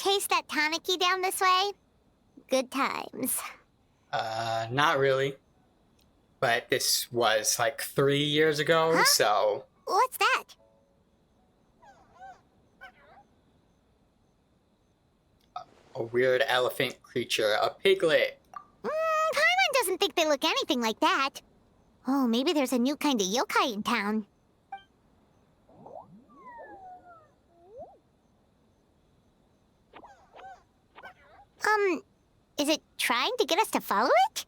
taste that tanaki down this way? Good times. Not really. But this was like 3 years ago, Huh? so... What's that? A weird elephant creature, a piglet. Paimon doesn't think they look anything like that. Oh, maybe there's a new kind of yokai in town. Is it trying to get us to follow it?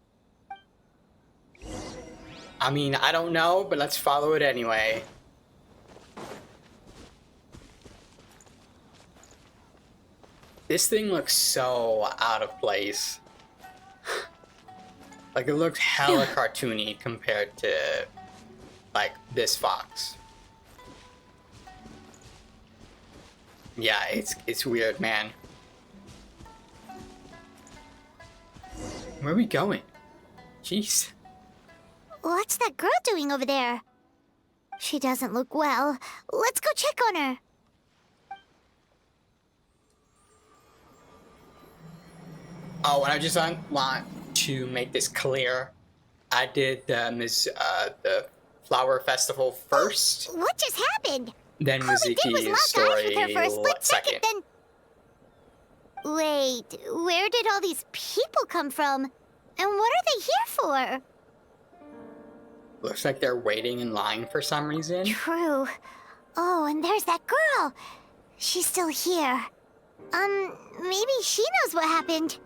I mean, I don't know, but let's follow it anyway. This thing looks so out of place. Like, it looks hella cartoony compared to, like, this fox. Yeah, it's weird, man. Where are we going? Jeez. What's that girl doing over there? She doesn't look well. Let's go check on her. Oh, and I just want to make this clear. I did the flower festival first. What just happened? Then All we did was Mizuki's lock story eyes with her for a split second. then... Wait, where did all these people come from? And what are they here for? Looks like they're waiting in line for some reason. True. Oh, and there's that girl. She's still here. Maybe she knows what happened.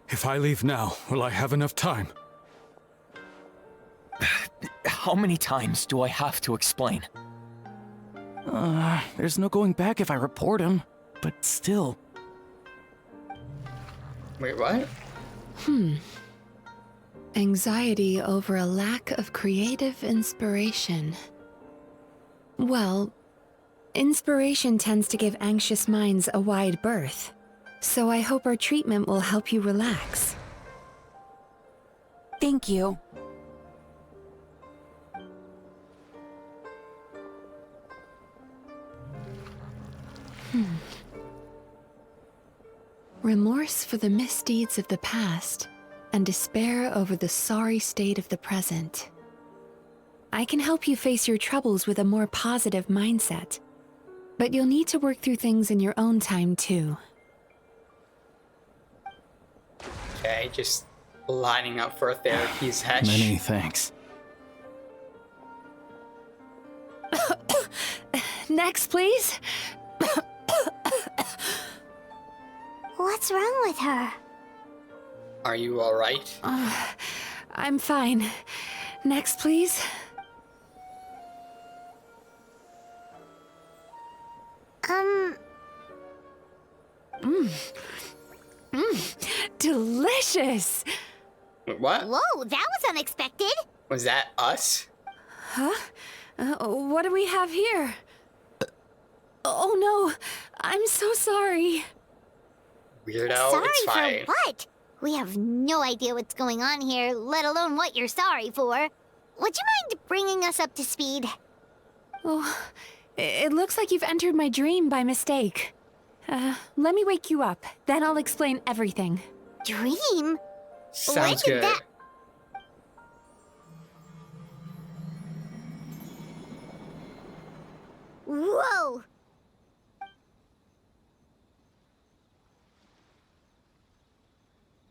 If I leave now, will I have enough time? How many times do I have to explain? There's no going back if I report him. But still. Wait, what? Anxiety over a lack of creative inspiration. Well, inspiration tends to give anxious minds a wide berth. So I hope our treatment will help you relax. Thank you. Remorse for the misdeeds of the past, and despair over the sorry state of the present. I can help you face your troubles with a more positive mindset, but you'll need to work through things in your own time too. Okay, just lining up for a therapy session. Many thanks. Next, please. What's wrong with her? Are you alright? I'm fine. Next, please. Delicious! What? Whoa, that was unexpected. Was that us? Huh? What do we have here? Oh no, I'm so sorry. Weirdo, Sorry it's fine. for what? We have no idea what's going on here, let alone what you're sorry for. Would you mind bringing us up to speed? Oh, it looks like you've entered my dream by mistake. Let me wake you up, then I'll explain everything. Dream? Sounds When did good. that... Whoa!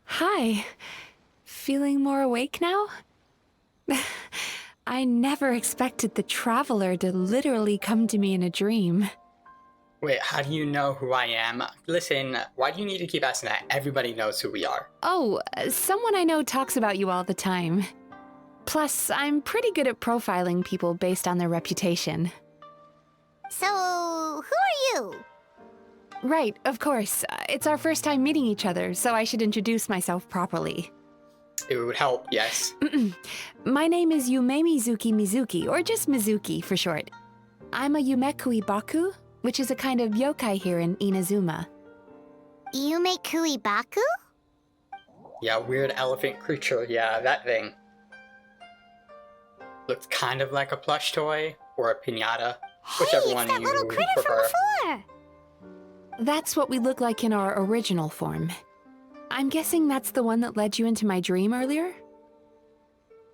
Hi. Feeling more awake now? I never expected the Traveler to literally come to me in a dream. Wait, how do you know who I am? Listen, why do you need to keep asking that? Everybody knows who we are. Oh, someone I know talks about you all the time. Plus, I'm pretty good at profiling people based on their reputation. So, who are you? Right, of course. It's our first time meeting each other, so I should introduce myself properly. It would help, yes. My name is Mizuki Mizuki, or just Mizuki for short. I'm a Yumekui Baku, which is a kind of yokai here in Inazuma. Yumekui Baku? Yeah, weird elephant creature. Yeah, that thing. Looks kind of like a plush toy or a piñata. Whichever Hey, one it's that you little critter prefer. from before. That's what we look like in our original form. I'm guessing that's the one that led you into my dream earlier?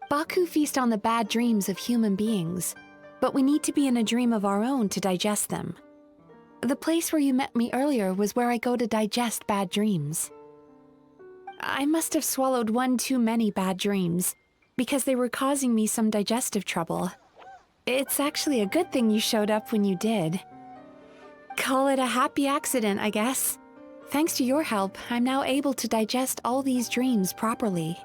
Baku feast on the bad dreams of human beings, but we need to be in a dream of our own to digest them. The place where you met me earlier was where I go to digest bad dreams. I must have swallowed one too many bad dreams, because they were causing me some digestive trouble. It's actually a good thing you showed up when you did. Call it a happy accident, I guess. Thanks to your help, I'm now able to digest all these dreams properly.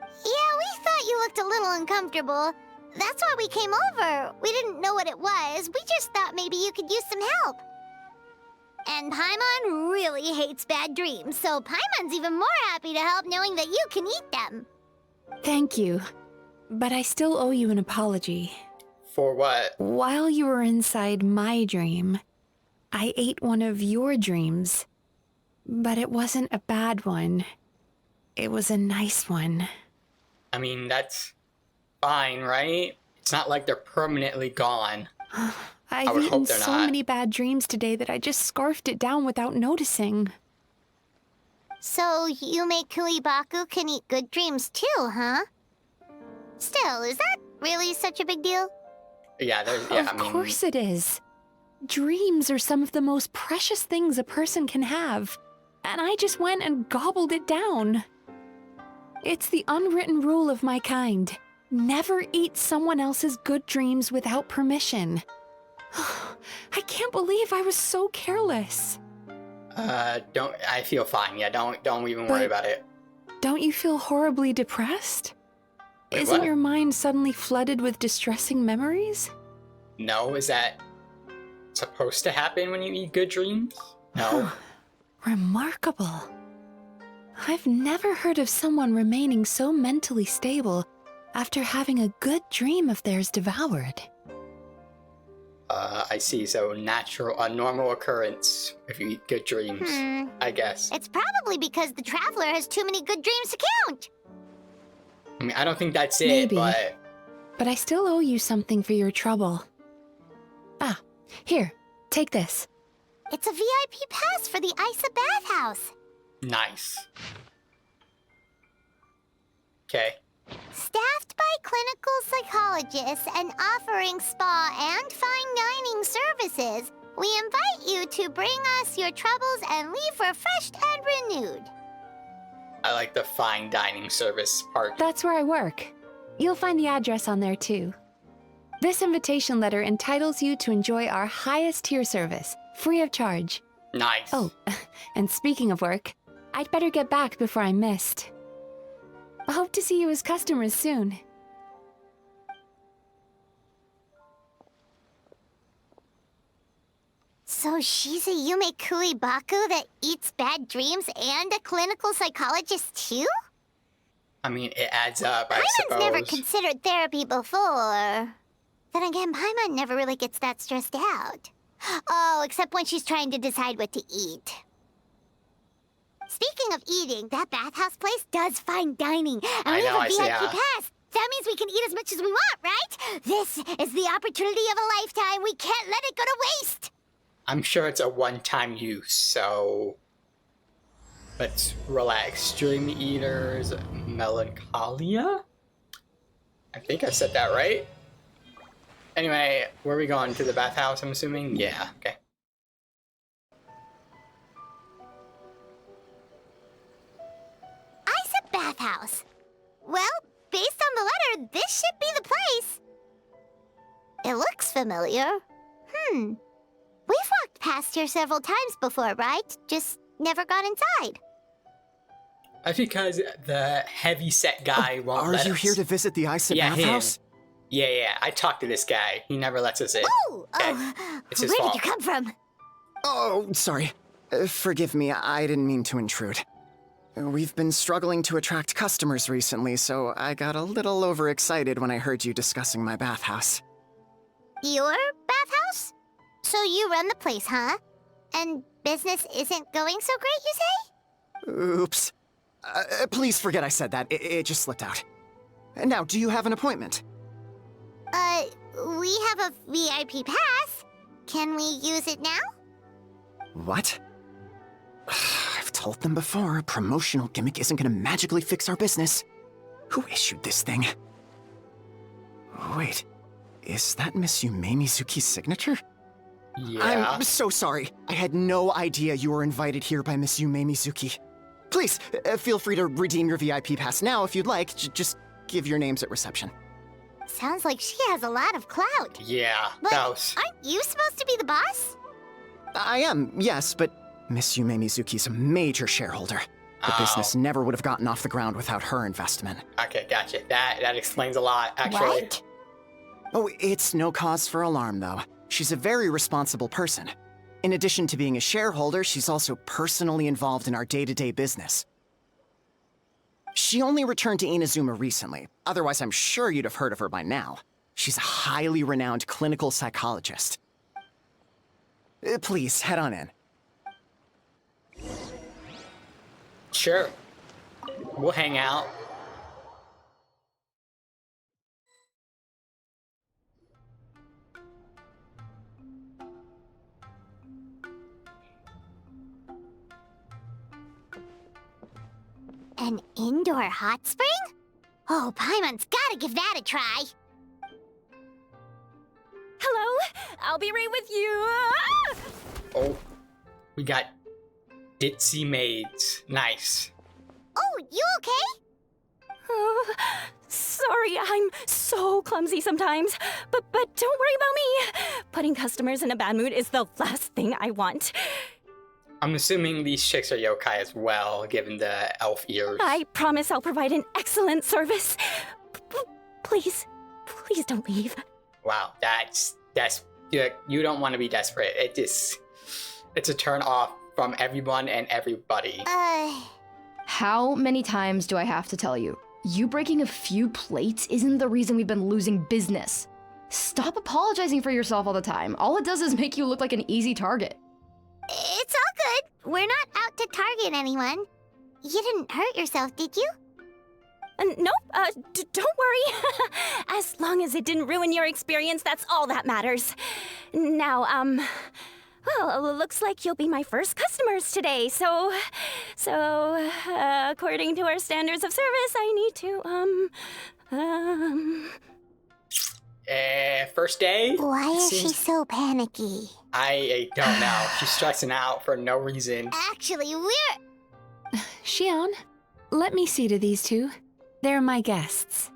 Yeah, we thought you looked a little uncomfortable. That's why we came over. We didn't know what it was. We just thought maybe you could use some help. And Paimon really hates bad dreams, so Paimon's even more happy to help knowing that you can eat them. Thank you. But I still owe you an apology. For what? While you were inside my dream, I ate one of your dreams. But it wasn't a bad one. It was a nice one. I mean, that's fine, right? It's not like they're permanently gone. I've would eaten hope they're so not. many bad dreams today that I just scarfed it down without noticing. So Yume Kuibaku can eat good dreams too, huh? Still, is that really such a big deal? Yeah, Of course it is. Dreams are some of the most precious things a person can have. And I just went and gobbled it down. It's the unwritten rule of my kind. Never eat someone else's good dreams without permission. I can't believe I was so careless. I feel fine. Yeah, don't even worry about it. Don't you feel horribly depressed? Wait, Isn't what? your mind suddenly flooded with distressing memories? No, is that supposed to happen when you eat good dreams? No. Remarkable. I've never heard of someone remaining so mentally stable after having a good dream of theirs devoured. I see. So a normal occurrence if you eat good dreams, I guess. It's probably because the traveler has too many good dreams to count. I mean, I don't think that's it, Maybe. but I still owe you something for your trouble. Ah, here, take this. It's a VIP pass for the Isa bathhouse. nice. Okay. Staffed by clinical psychologists and offering spa and fine dining services, we invite you to bring us your troubles and leave refreshed and renewed. I like the fine dining service part. That's where I work. You'll find the address on there too. This invitation letter entitles you to enjoy our highest tier service, free of charge. Nice. Oh, and speaking of work, I'd better get back before I'm missed. I hope to see you as customers soon. So she's a Yume Kuibaku that eats bad dreams and a clinical psychologist too? I mean, it adds up, I Paimon's suppose. never considered therapy before. Then again, Paimon never really gets that stressed out. Oh, except when she's trying to decide what to eat. Speaking of eating, that bathhouse place does fine dining. And I we know, have I a see, VIP yeah. pass. That means we can eat as much as we want, right? This is the opportunity of a lifetime. We can't let it go to waste. I'm sure it's a one-time use, so let's relax. Dream Eater's Melancholia? I think I said that right. Anyway, where are we going? To the bathhouse, I'm assuming? Yeah, okay. Isa bathhouse. Well, based on the letter, this should be the place. It looks familiar. We've walked past here several times before, right? Just never got inside. That's because the heavy-set guy won't Are let you us. here to visit the Isa Yeah, him. bathhouse? Yeah, I talked to this guy. He never lets us in. Okay, it's his Where fault. did you come from? Oh, sorry. Forgive me, I didn't mean to intrude. We've been struggling to attract customers recently, so I got a little overexcited when I heard you discussing my bathhouse. Your bathhouse? So you run the place, huh? And business isn't going so great, you say? Oops. Please forget I said that. It just slipped out. Now, do you have an appointment? We have a VIP pass. Can we use it now? What? I've told them before, a promotional gimmick isn't gonna magically fix our business. Who issued this thing? Wait, is that Miss Yume Mizuki's signature? Yeah. I'm so sorry. I had no idea you were invited here by Miss Yume Mizuki. Please, feel free to redeem your VIP pass now if you'd like. Just give your names at reception. Sounds like she has a lot of clout. Yeah, But that was... aren't you supposed to be the boss? I am, yes, but Miss Yume Mizuki's a major shareholder. The business never would have gotten off the ground without her investment. Okay, gotcha. That explains a lot, actually. What? Oh, it's no cause for alarm, though. She's a very responsible person. In addition to being a shareholder, she's also personally involved in our day-to-day business. She only returned to Inazuma recently. Otherwise, I'm sure you'd have heard of her by now. She's a highly renowned clinical psychologist. Please, head on in. Sure. We'll hang out. An indoor hot spring? Oh, Paimon's gotta give that a try. Hello, I'll be right with you. Oh, we got ditzy maids. Nice. Oh, you okay? Oh, sorry, I'm so clumsy sometimes. But don't worry about me. Putting customers in a bad mood is the last thing I want. I'm assuming these chicks are yokai as well, given the elf ears. I promise I'll provide an excellent service. Please don't leave. Wow, that's you don't want to be desperate. It's a turn off from everyone and everybody. How many times do I have to tell you? You breaking a few plates isn't the reason we've been losing business. Stop apologizing for yourself all the time. All it does is make you look like an easy target. It's all good. We're not out to target anyone. You didn't hurt yourself, did you? Nope, don't worry. As long as it didn't ruin your experience, that's all that matters. Now, well, looks like you'll be my first customers today, so, according to our standards of service, I need to, First day? Why is she so panicky? I don't know. She's stressing out for no reason. Actually, we're... Shion, let me see to these two. They're my guests.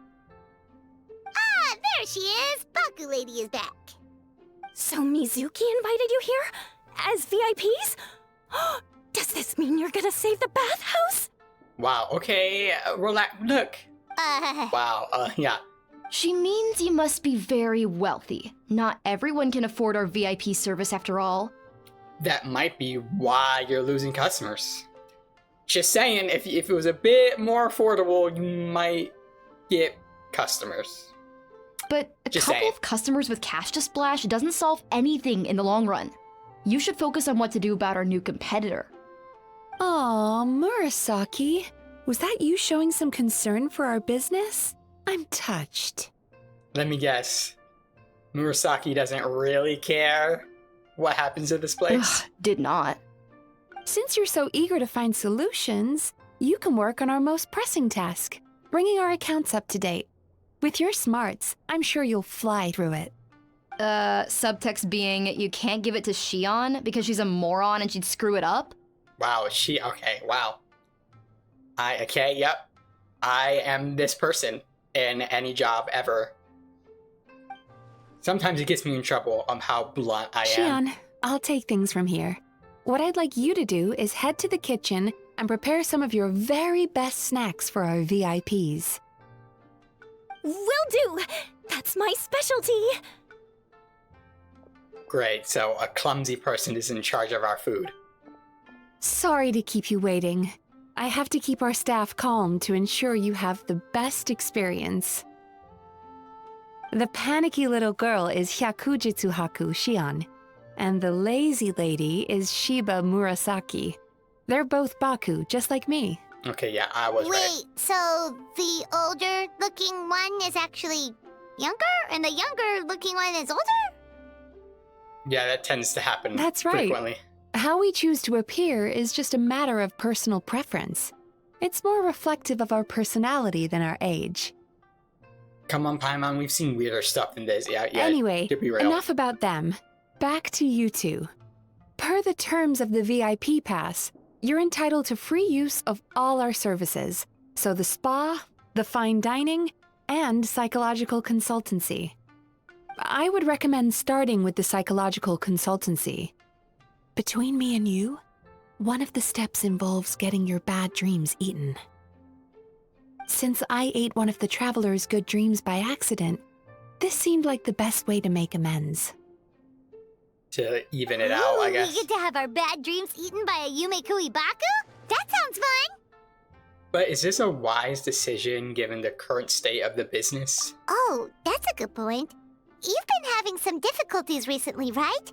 Ah, there she is! Baku Lady is back. So Mizuki invited you here? As VIPs? Does this mean you're gonna save the bathhouse? Wow, okay, relax. Look. Wow, yeah. She means you must be very wealthy. Not everyone can afford our VIP service after all. That might be why you're losing customers. Just saying, if it was a bit more affordable, you might get customers. But a Just couple saying. of customers with cash to splash doesn't solve anything in the long run. You should focus on what to do about our new competitor. Aw, Murasaki. Was that you showing some concern for our business? I'm touched. Let me guess. Murasaki doesn't really care what happens to this place? Ugh, did not. Since you're so eager to find solutions, you can work on our most pressing task, bringing our accounts up to date. With your smarts, I'm sure you'll fly through it. Subtext being, you can't give it to Shion because she's a moron and she'd screw it up? Wow, okay, wow. Yep. I am this person in any job ever. Sometimes it gets me in trouble on how blunt I am. Shion, I'll take things from here. What I'd like you to do is head to the kitchen and prepare some of your very best snacks for our VIPs. Will do! That's my specialty! Great, so a clumsy person is in charge of our food. Sorry to keep you waiting. I have to keep our staff calm to ensure you have the best experience. The panicky little girl is Hyakujitsu Haku Shion, and the lazy lady is Shiba Murasaki. They're both Baku, just like me. Okay, yeah, I was right. Wait, so the older-looking one is actually younger, and the younger looking one is older? Yeah, that tends to happen That's right. frequently. How we choose to appear is just a matter of personal preference. It's more reflective of our personality than our age. Come on, Paimon, we've seen weirder stuff than this. Yeah, Anyway, to be real. enough about them. Back to you two. Per the terms of the VIP pass, you're entitled to free use of all our services. So the spa, the fine dining, and psychological consultancy. I would recommend starting with the psychological consultancy. Between me and you, one of the steps involves getting your bad dreams eaten. Since I ate one of the traveler's good dreams by accident, this seemed like the best way to make amends. To even it out, I guess. We get to have our bad dreams eaten by a Yume Baku? That sounds fun! But is this a wise decision given the current state of the business? Oh, that's a good point. You've been having some difficulties recently, right?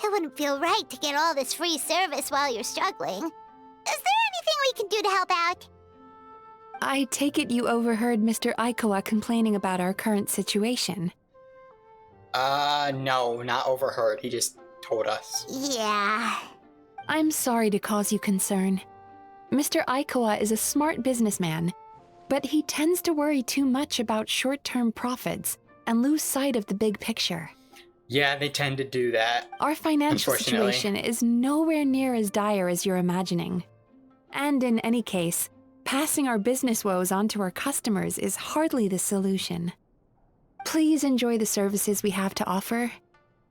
It wouldn't feel right to get all this free service while you're struggling. Is there anything we can do to help out? I take it you overheard Mr. Aikawa complaining about our current situation. No, not overheard. He just told us. Yeah. I'm sorry to cause you concern. Mr. Aikawa is a smart businessman, but he tends to worry too much about short-term profits and lose sight of the big picture. Yeah, they tend to do that. Our financial Unfortunately. situation is nowhere near as dire as you're imagining. And in any case, passing our business woes on to our customers is hardly the solution. Please enjoy the services we have to offer.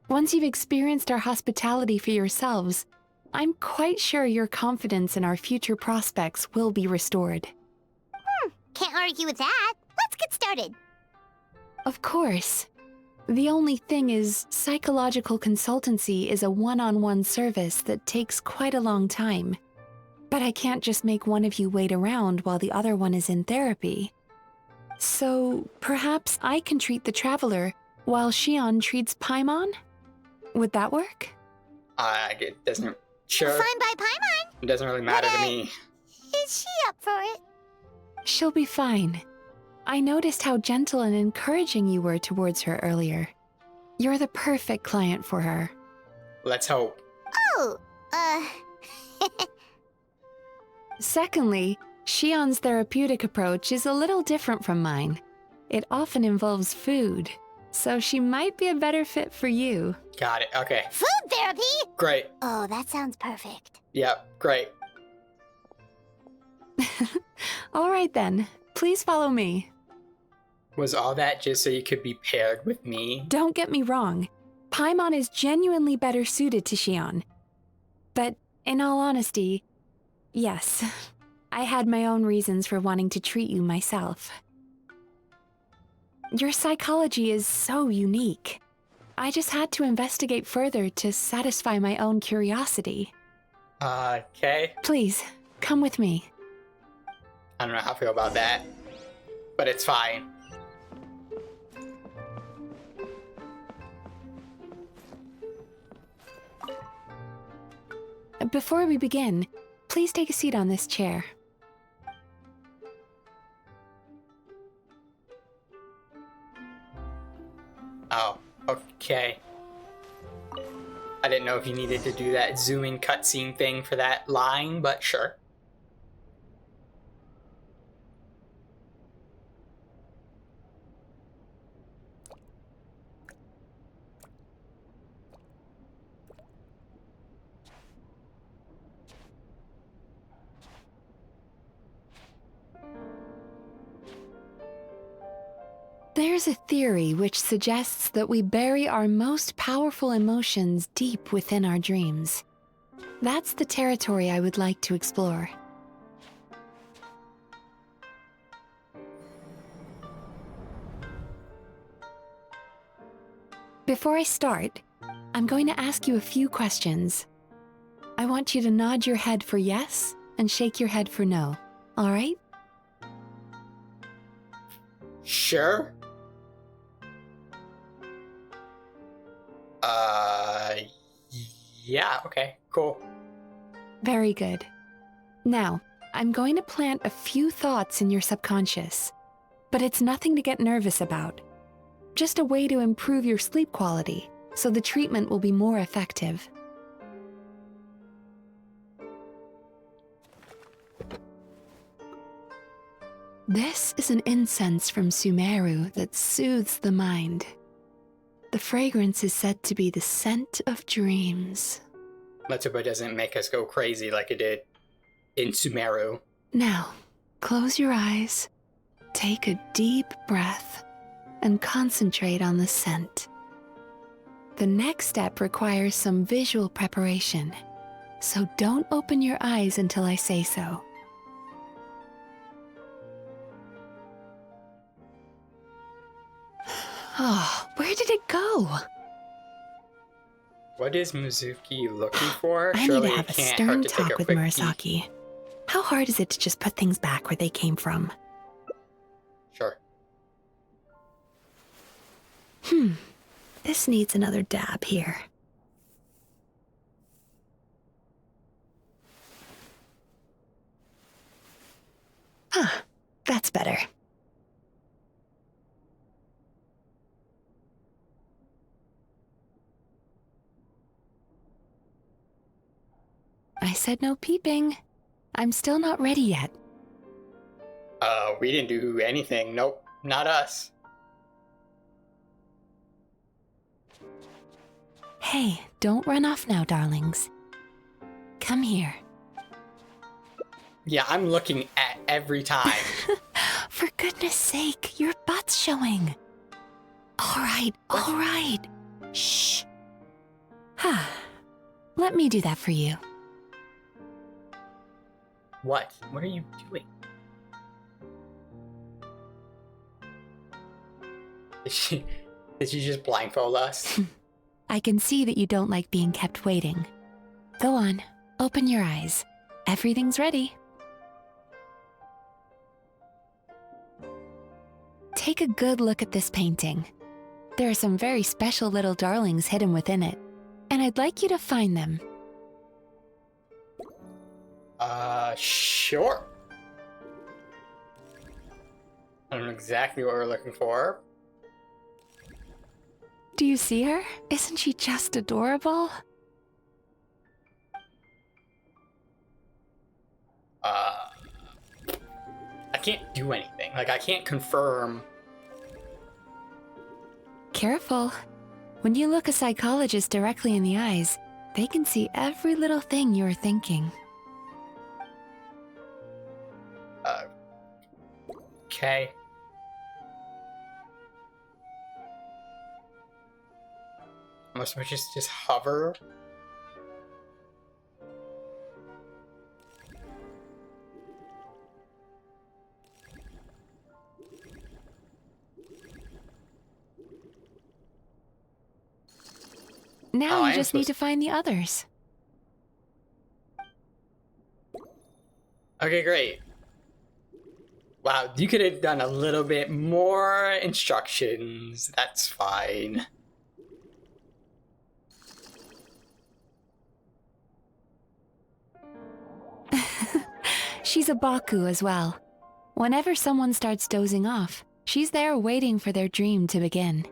Once you've experienced our hospitality for yourselves, I'm quite sure your confidence in our future prospects will be restored. Can't argue with that. Let's get started. Of course. The only thing is, psychological consultancy is a one-on-one service that takes quite a long time. But I can't just make one of you wait around while the other one is in therapy. So, perhaps I can treat the traveler while Shion treats Paimon? Would that work? It doesn't... Sure. Fine by Paimon. It doesn't really matter to me. Is she up for it? She'll be fine. I noticed how gentle and encouraging you were towards her earlier. You're the perfect client for her. Let's hope. Oh, Secondly, Shion's therapeutic approach is a little different from mine. It often involves food, so she might be a better fit for you. Got it. Okay. food therapy? Great. Oh, that sounds perfect. Yep. Great. All right then, please follow me. Was all that just so you could be paired with me? Don't get me wrong, Paimon is genuinely better suited to Shion. But in all honesty, yes, I had my own reasons for wanting to treat you myself. Your psychology is so unique. I just had to investigate further to satisfy my own curiosity. Okay. Please, come with me. I don't know how I feel about that, but it's fine. Before we begin, please take a seat on this chair. Oh, okay. I didn't know if you needed to do that zooming cutscene thing for that line, but sure. There's a theory which suggests that we bury our most powerful emotions deep within our dreams. That's the territory I would like to explore. Before I start, I'm going to ask you a few questions. I want you to nod your head for yes and shake your head for no, all right? Sure. Yeah, okay, cool. Very good. Now, I'm going to plant a few thoughts in your subconscious, but it's nothing to get nervous about. just a way to improve your sleep quality, so the treatment will be more effective. This is an incense from Sumeru that soothes the mind. The fragrance is said to be the scent of dreams. Let's hope it doesn't make us go crazy like it did in Sumeru. Now, close your eyes, take a deep breath, and concentrate on the scent. The next step requires some visual preparation, so don't open your eyes until I say so. Oh, where did it go? What is Mizuki looking for? I Surely need to it have a can't stern hurt to take talk a with quick peek. Murasaki. How hard is it to just put things back where they came from? Sure. This needs another dab here. That's better. I said no peeping. I'm still not ready yet. We didn't do anything. Nope, not us. Hey, don't run off now, darlings. Come here. Yeah, I'm looking at every time. For goodness sake, your butt's showing. All right. Shh. Let me do that for you. What? What are you doing? Did she just blindfold us? I can see that you don't like being kept waiting. Go on, open your eyes. Everything's ready. Take a good look at this painting. There are some very special little darlings hidden within it, and I'd like you to find them. Sure. I don't know exactly what we're looking for. Do you see her? Isn't she just adorable? I can't do anything. Like, I can't confirm. Careful. When you look a psychologist directly in the eyes, they can see every little thing you're thinking. Okay. Must we just hover? Now I you am just need supposed to find the others. Okay, great. Wow, you could have done a little bit more instructions. That's fine. She's a Baku as well. Whenever someone starts dozing off, she's there waiting for their dream to begin.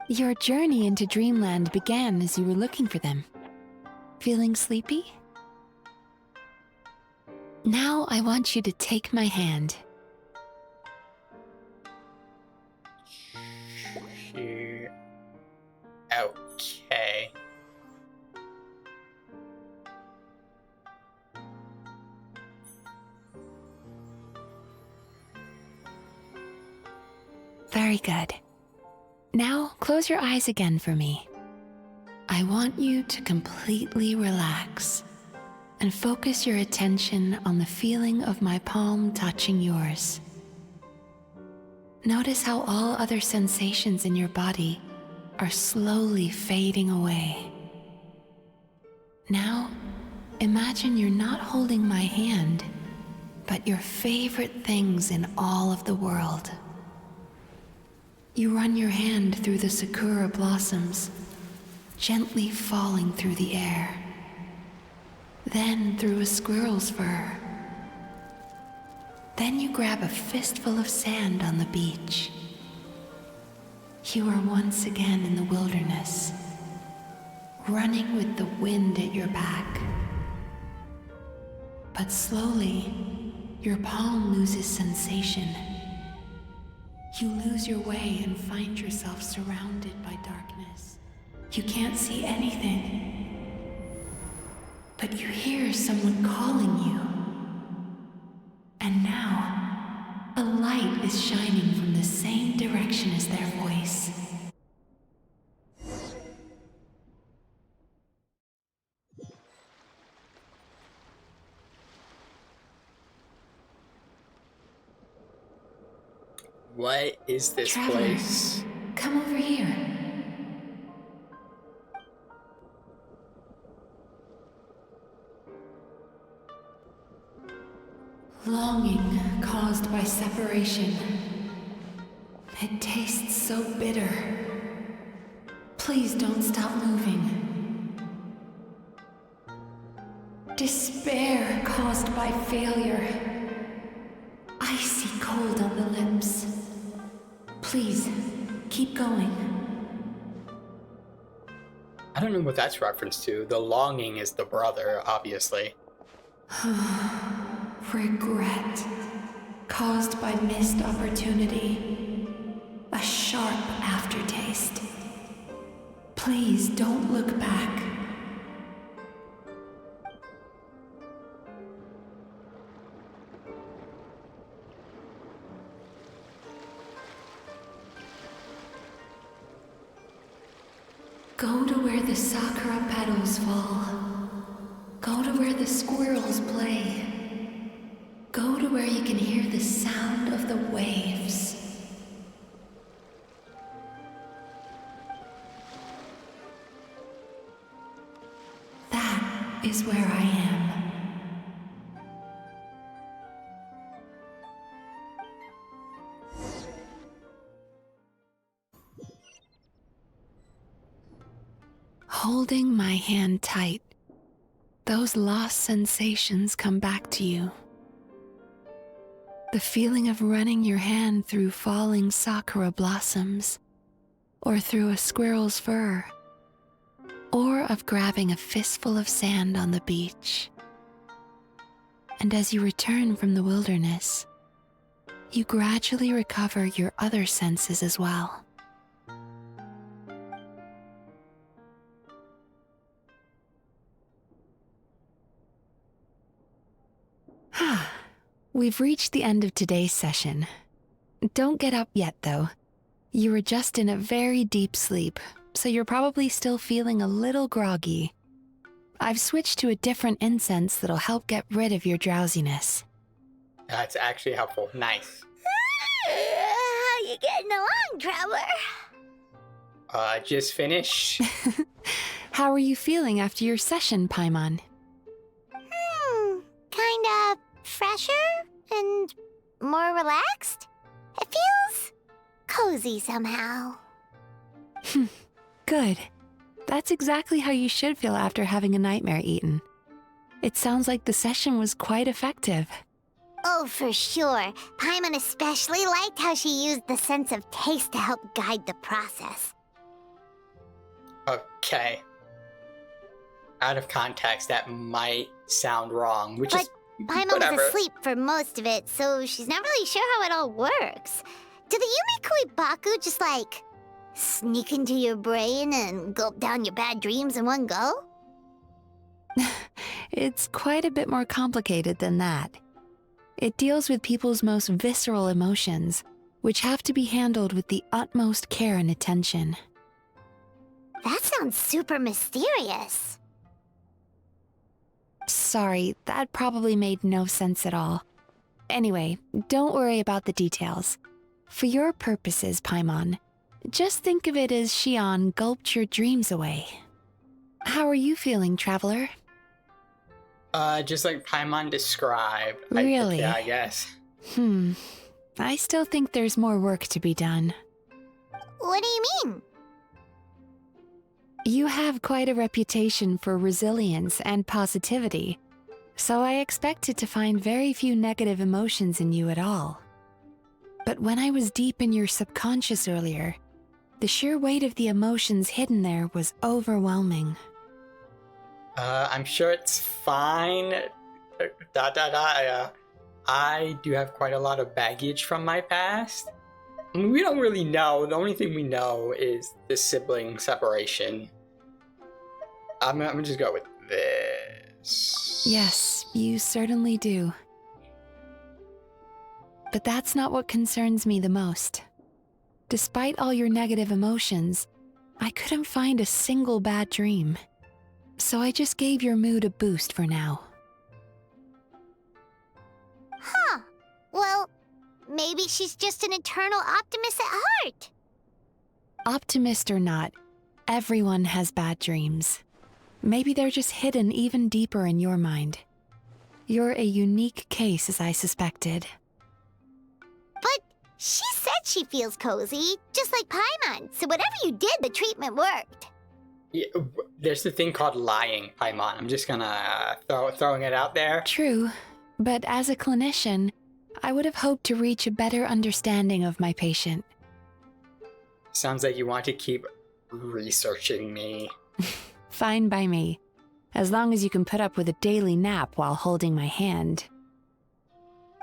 Your journey into Dreamland began as you were looking for them. Feeling sleepy? Now I want you to take my hand. Okay. Very good. Now close your eyes again for me. I want you to completely relax and focus your attention on the feeling of my palm touching yours. Notice how all other sensations in your body are slowly fading away. Now, imagine you're not holding my hand, but your favorite things in all of the world. You run your hand through the sakura blossoms, gently falling through the air. Then through a squirrel's fur. Then you grab a fistful of sand on the beach. You are once again in the wilderness, running with the wind at your back. But slowly, your palm loses sensation. You lose your way and find yourself surrounded by darkness. You can't see anything, but you hear someone calling you. And now, a light is shining from the same direction as their voice. What is this Traveler, place? come over here. Longing caused by separation. It tastes so bitter. Please don't stop moving. Despair caused by failure. Icy cold on the lips. Please, keep going. I don't know what that's reference to. The longing is the brother, obviously. Regret caused by missed opportunity. A sharp aftertaste. Please don't look back. Go to where the sakura petals fall. Go to where the squirrels play. Go to where you can hear the sound of the waves. That is where I am. Holding my hand tight, those lost sensations come back to you. The feeling of running your hand through falling sakura blossoms, or through a squirrel's fur, or of grabbing a fistful of sand on the beach. And as you return from the wilderness, you gradually recover your other senses as well. We've reached the end of today's session. Don't get up yet, though. You were just in a very deep sleep, so you're probably still feeling a little groggy. I've switched to a different incense that'll help get rid of your drowsiness. That's actually helpful. Nice. How you getting along, Traveler? Just finished. How are you feeling after your session, Paimon? Kinda fresher and more relaxed. It feels cozy somehow. Good. That's exactly how you should feel after having a nightmare eaten. It sounds like the session was quite effective. Oh, for sure. Paimon especially liked how she used the sense of taste to help guide the process. Okay. Out of context, that might sound wrong, which is Paimon whatever. was asleep for most of it, so she's not really sure how it all works. Do the Yumi Kuibaku just, like, sneak into your brain and gulp down your bad dreams in one go? It's quite a bit more complicated than that. It deals with people's most visceral emotions, which have to be handled with the utmost care and attention. That sounds super mysterious. Sorry, that probably made no sense at all. Anyway, don't worry about the details. For your purposes, Paimon, just think of it as Xion gulped your dreams away. How are you feeling, Traveler? Just like Paimon described. Really? Yeah, I guess. I still think there's more work to be done. What do you mean? You have quite a reputation for resilience and positivity, so I expected to find very few negative emotions in you at all. But when I was deep in your subconscious earlier, The sheer weight of the emotions hidden there was overwhelming. I'm sure it's fine. I do have quite a lot of baggage from my past. I mean, we don't really know. The only thing we know is the sibling separation. I'm gonna just go with this. Yes, you certainly do. But that's not what concerns me the most. Despite all your negative emotions, I couldn't find a single bad dream. So I just gave your mood a boost for now. Huh. Well, maybe she's just an eternal optimist at heart. Optimist or not, everyone has bad dreams. Maybe they're just hidden even deeper in your mind. You're a unique case, as I suspected. But she said she feels cozy, just like Paimon. So whatever you did, the treatment worked. Yeah, there's the thing called lying, Paimon. I'm just gonna throwing it out there. True, but as a clinician, I would have hoped to reach a better understanding of my patient. Sounds like you want to keep researching me. Fine by me, as long as you can put up with a daily nap while holding my hand.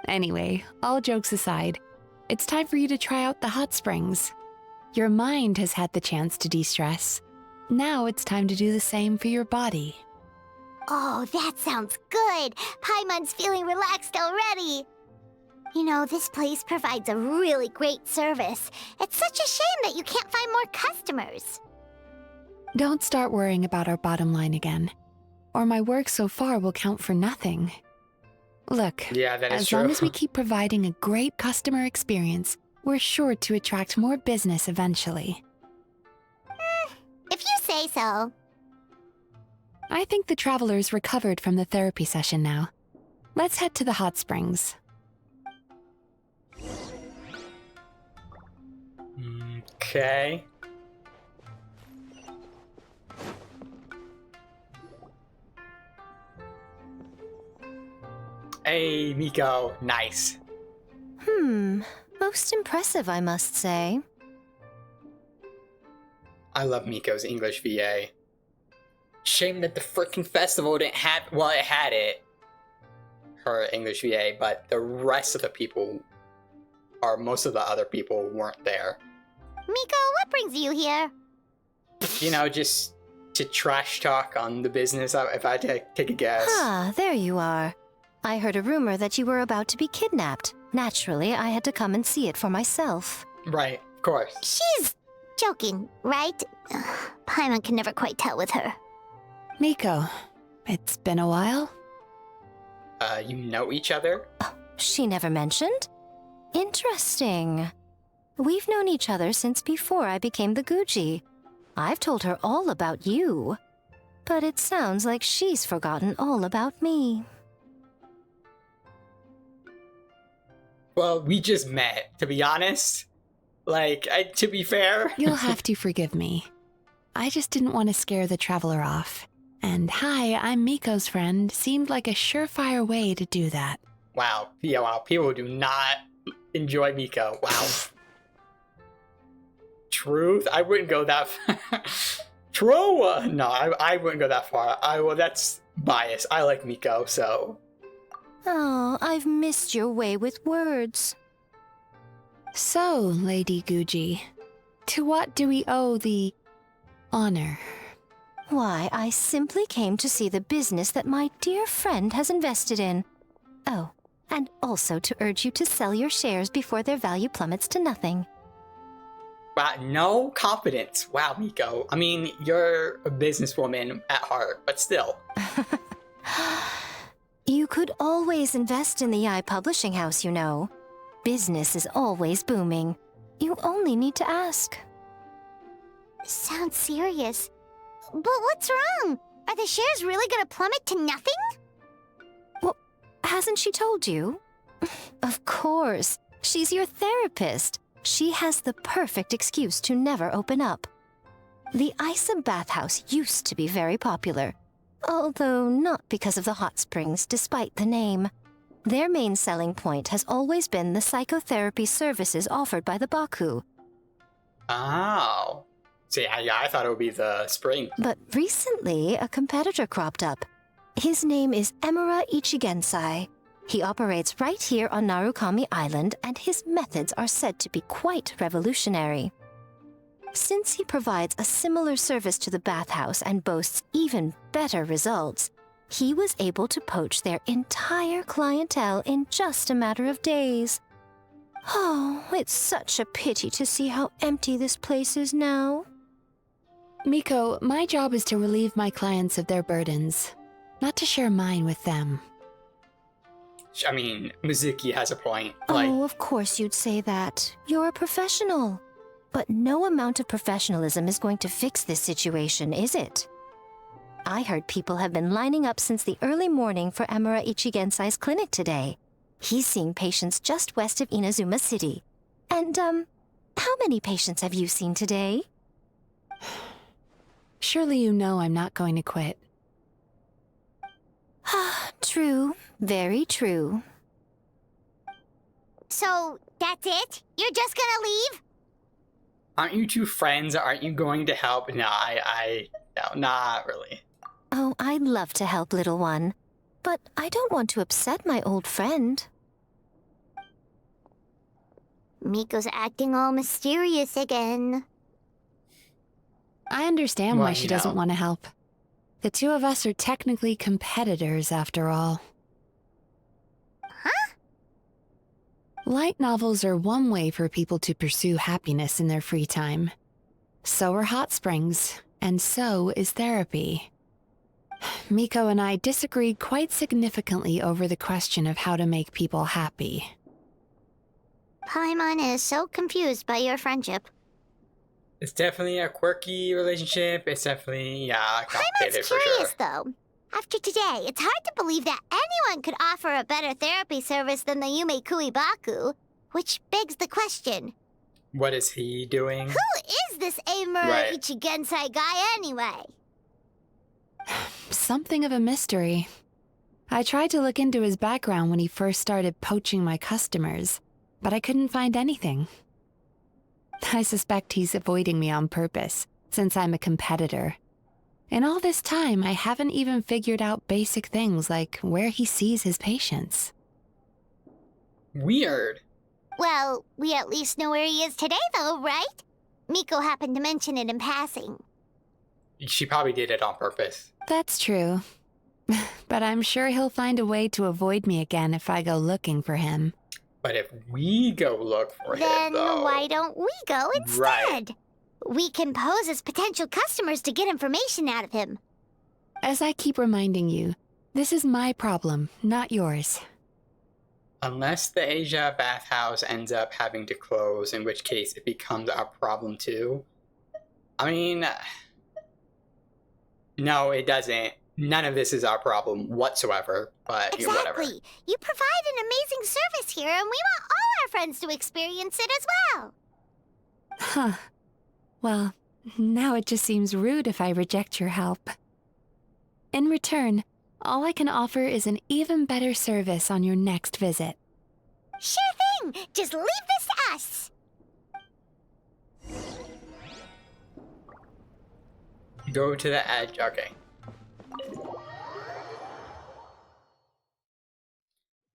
Anyway, all jokes aside, it's time for you to try out the hot springs. Your mind has had the chance to de-stress. Now it's time to do the same for your body. Oh, that sounds good. Paimon's feeling relaxed already. You know, this place provides a really great service. It's such a shame that you can't find more customers. Don't start worrying about our bottom line again, or my work so far will count for nothing. Look, Yeah, that is as true. long as we keep providing a great customer experience, we're sure to attract more business eventually. If you say so. I think the travelers recovered from the therapy session now. Let's head to the hot springs. Okay. Hey, Miko. Nice. Most impressive, I must say. I love Miko's English VA. Shame that the freaking festival didn't have. Well, it had it. Her English VA, but the rest of the people, or most of the other people, weren't there. Miko, what brings you here? You know, just to trash talk on the business, if I take a guess. Ah, there you are. I heard a rumor that you were about to be kidnapped. Naturally, I had to come and see it for myself. Right, of course. She's joking, right? Ugh, Paimon can never quite tell with her. Miko, it's been a while. You know each other? She never mentioned? Interesting. We've known each other since before I became the Guji. I've told her all about you. But it sounds like she's forgotten all about me. Well, we just met, to be honest. Like, to be fair. You'll have to forgive me. I just didn't want to scare the traveler off. And hi, I'm Miko's friend seemed like a surefire way to do that. Wow. Yeah, wow. People do not enjoy Miko. Wow. Truth? I wouldn't go that far. True? No, I wouldn't go that far. Well, that's bias. I like Miko, so. Oh, I've missed your way with words. So, Lady Guji, to what do we owe the honor? Why, I simply came to see the business that my dear friend has invested in. Oh, and also to urge you to sell your shares before their value plummets to nothing. Wow, no confidence. Wow, Miko. I mean, you're a businesswoman at heart, but still. You could always invest in the publishing house, you know. Business is always booming. You only need to ask. Sounds serious. But what's wrong? Are the shares really gonna plummet to nothing? Well, hasn't she told you? Of course. She's your therapist. She has the perfect excuse to never open up. The Isa bathhouse used to be very popular, although not because of the hot springs, despite the name. Their main selling point has always been the psychotherapy services offered by the Baku. Oh. See, I thought it would be the spring. But recently, a competitor cropped up. His name is Emura Ichigensai. He operates right here on Narukami Island, and his methods are said to be quite revolutionary. Since he provides a similar service to the bathhouse and boasts even better results, he was able to poach their entire clientele in just a matter of days. Oh, it's such a pity to see how empty this place is now. Miko, my job is to relieve my clients of their burdens, not to share mine with them. I mean, Mizuki has a point. Oh, of course you'd say that. You're a professional. But no amount of professionalism is going to fix this situation, is it? I heard people have been lining up since the early morning for Emura Ichigensai's clinic today. He's seeing patients just west of Inazuma City. And, how many patients have you seen today? Surely you know I'm not going to quit. True. Very true. So, that's it? You're just gonna leave? Aren't you two friends? Aren't you going to help? No, no, not really. Oh, I'd love to help, little one. But I don't want to upset my old friend. Miko's acting all mysterious again. I understand Well, why she you doesn't know. want to help. The two of us are technically competitors, after all. Huh? Light novels are one way for people to pursue happiness in their free time. So are hot springs, and so is therapy. Miko and I disagreed quite significantly over the question of how to make people happy. Paimon is so confused by your friendship. It's definitely a quirky relationship. It's definitely, complicated Paimon's for curious, sure. though. After today, it's hard to believe that anyone could offer a better therapy service than the Yume Kuibaku, which begs the question, What is he doing? who is this Emura Right. Ichigensai guy anyway? Something of a mystery. I tried to look into his background when he first started poaching my customers, but I couldn't find anything. I suspect he's avoiding me on purpose, since I'm a competitor. In all this time, I haven't even figured out basic things like where he sees his patients. Weird. Well, we at least know where he is today, though, right? Miko happened to mention it in passing. She probably did it on purpose. That's true. But I'm sure he'll find a way to avoid me again if I go looking for him. But if we go look for him, Then though... why don't we go instead? Right. We can pose as potential customers to get information out of him. As I keep reminding you, this is my problem, not yours. Unless the Asia bathhouse ends up having to close, in which case it becomes our problem too. I mean... No, it doesn't. None of this is our problem whatsoever, but Exactly. whatever. You provide an amazing service here, and we want all our friends to experience it as well. Huh. Well, now it just seems rude if I reject your help. In return, all I can offer is an even better service on your next visit. Sure thing! Just leave this to us! Go to the edge. Okay.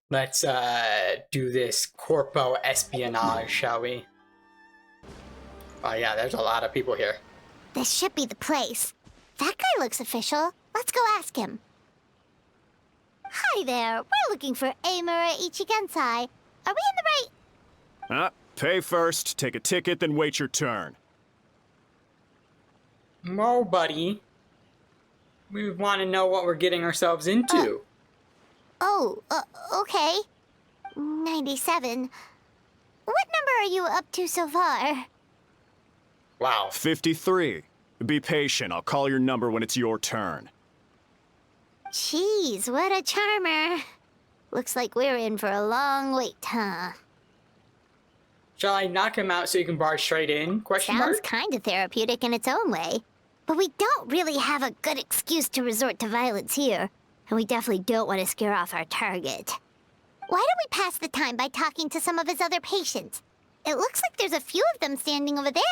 Let's do this corpo espionage, shall we? Oh yeah, there's a lot of people here. This should be the place. That guy looks official. Let's go ask him. Hi there. We're looking for Emura Ichigensai. Are we in the right... Pay first, take a ticket, then wait your turn. Whoa, buddy. We want to know what we're getting ourselves into. Oh, okay. 97. What number are you up to so far? Wow. 53. Be patient, I'll call your number when it's your turn. Jeez, what a charmer. Looks like we're in for a long wait, huh? Shall I knock him out so you can barge straight in? Question Sounds mark? kind of therapeutic in its own way. But we don't really have a good excuse to resort to violence here. And we definitely don't want to scare off our target. Why don't we pass the time by talking to some of his other patients? It looks like there's a few of them standing over there.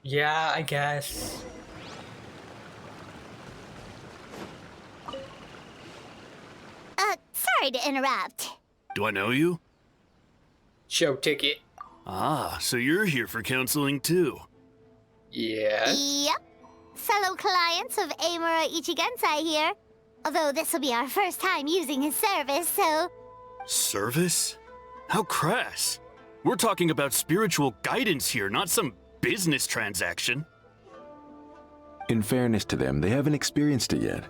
Yeah, I guess. Sorry to interrupt. Do I know you? Show ticket. Ah, so you're here for counseling too. Yes. Yep. Fellow clients of Amura Ichigensai here. Although this will be our first time using his service, so... Service? How crass. We're talking about spiritual guidance here, not some business transaction. In fairness to them, they haven't experienced it yet.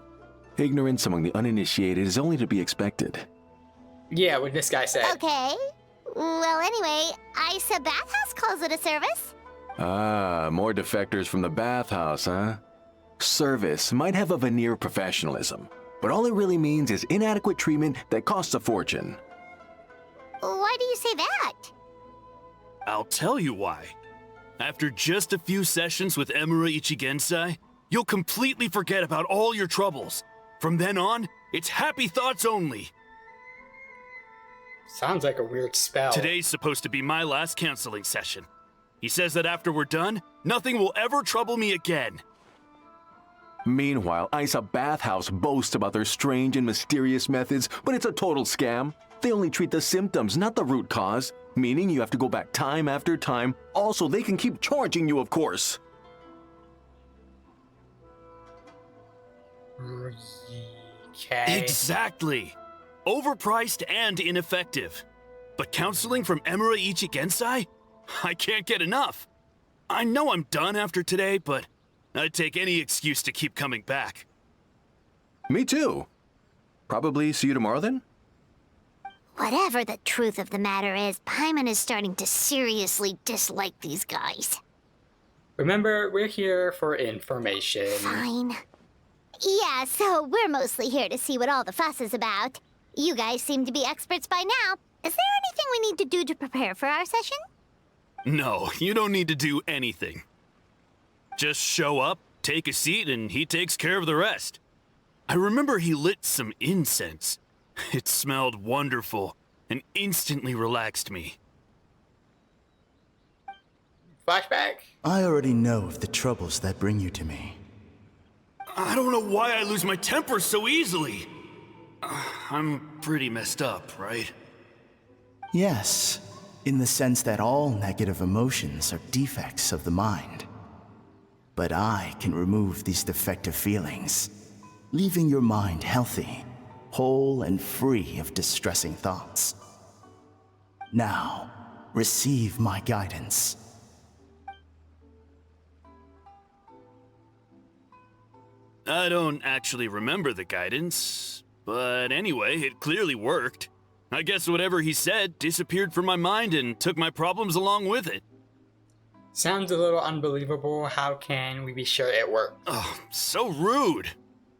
Ignorance among the uninitiated is only to be expected. Yeah, what this guy said. Okay. Well, anyway, Isa Bathhouse calls it a service. Ah, more defectors from the bathhouse, huh? Service might have a veneer of professionalism, but all it really means is inadequate treatment that costs a fortune. Why do you say that? I'll tell you why. After just a few sessions with Emura Ichigensai, you'll completely forget about all your troubles. From then on, it's happy thoughts only. Sounds like a weird spell. Today's supposed to be my last counseling session. He says that after we're done, nothing will ever trouble me again. Meanwhile, Isa Bathhouse boasts about their strange and mysterious methods, but it's a total scam. They only treat the symptoms, not the root cause, meaning you have to go back time after time. Also, they can keep charging you, of course. Okay. Exactly. Overpriced and ineffective. But counseling from Emura Ichigensai? I can't get enough. I know I'm done after today, but I'd take any excuse to keep coming back. Me too. Probably see you tomorrow then? Whatever the truth of the matter is, Paimon is starting to seriously dislike these guys. Remember, we're here for information. Fine. Yeah, so we're mostly here to see what all the fuss is about. You guys seem to be experts by now. Is there anything we need to do to prepare for our session? No, you don't need to do anything. Just show up, take a seat, and he takes care of the rest. I remember he lit some incense. It smelled wonderful and instantly relaxed me. Flashback? I already know of the troubles that bring you to me. I don't know why I lose my temper so easily. I'm pretty messed up, right? Yes, in the sense that all negative emotions are defects of the mind. But I can remove these defective feelings, leaving your mind healthy, whole and free of distressing thoughts. Now, receive my guidance. I don't actually remember the guidance, but anyway, it clearly worked. I guess whatever he said disappeared from my mind and took my problems along with it. Sounds a little unbelievable. How can we be sure it worked? Oh, so rude.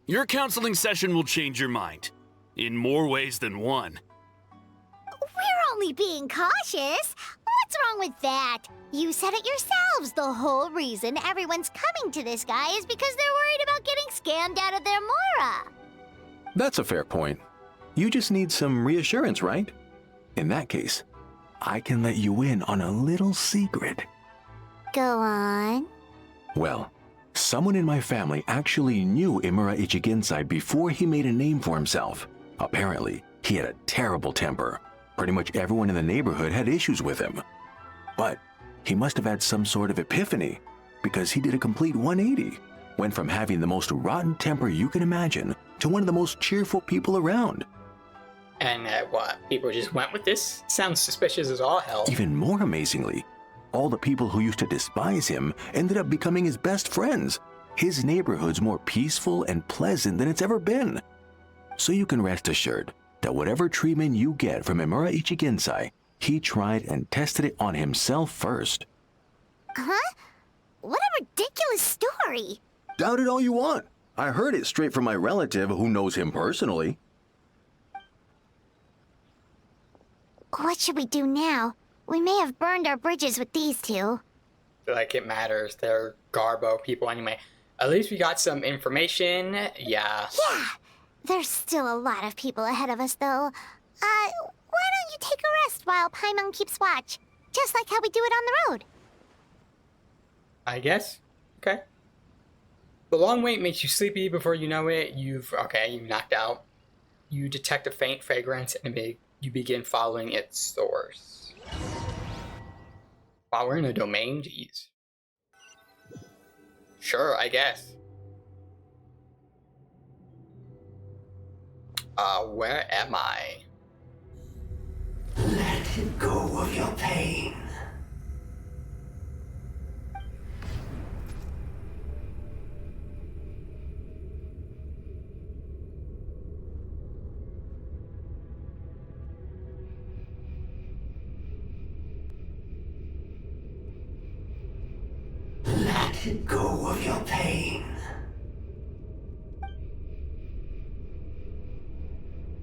Your counseling session will change your mind. In more ways than one. We're only being cautious. What's wrong with that? You said it yourselves. The whole reason everyone's coming to this guy is because they're worried about getting scammed out of their Mora. That's a fair point. You just need some reassurance, right? In that case, I can let you in on a little secret. Go on. Well, someone in my family actually knew Imura Ichigensai before he made a name for himself. Apparently, he had a terrible temper. Pretty much everyone in the neighborhood had issues with him. But he must have had some sort of epiphany, because he did a complete 180. Went from having the most rotten temper you can imagine to one of the most cheerful people around. And what? People just went with this? Sounds suspicious as all hell. Even more amazingly, all the people who used to despise him ended up becoming his best friends. His neighborhood's more peaceful and pleasant than it's ever been. So you can rest assured that whatever treatment you get from Imura Ichigensai, he tried and tested it on himself first. Huh? What a ridiculous story. Doubt it all you want. I heard it straight from my relative who knows him personally. What should we do now? We may have burned our bridges with these two. Like it matters. They're Garbo people anyway. At least we got some information. Yeah. Yeah. There's still a lot of people ahead of us, though. Why don't you take a rest while Paimon keeps watch? Just like how we do it on the road. I guess. Okay. The long wait makes you sleepy. Before you know it, you've knocked out. You detect a faint fragrance and you begin following its source. Wow, we're in a domain? Jeez. Sure, I guess. Where am I? Let go of your pain. Let go of your pain.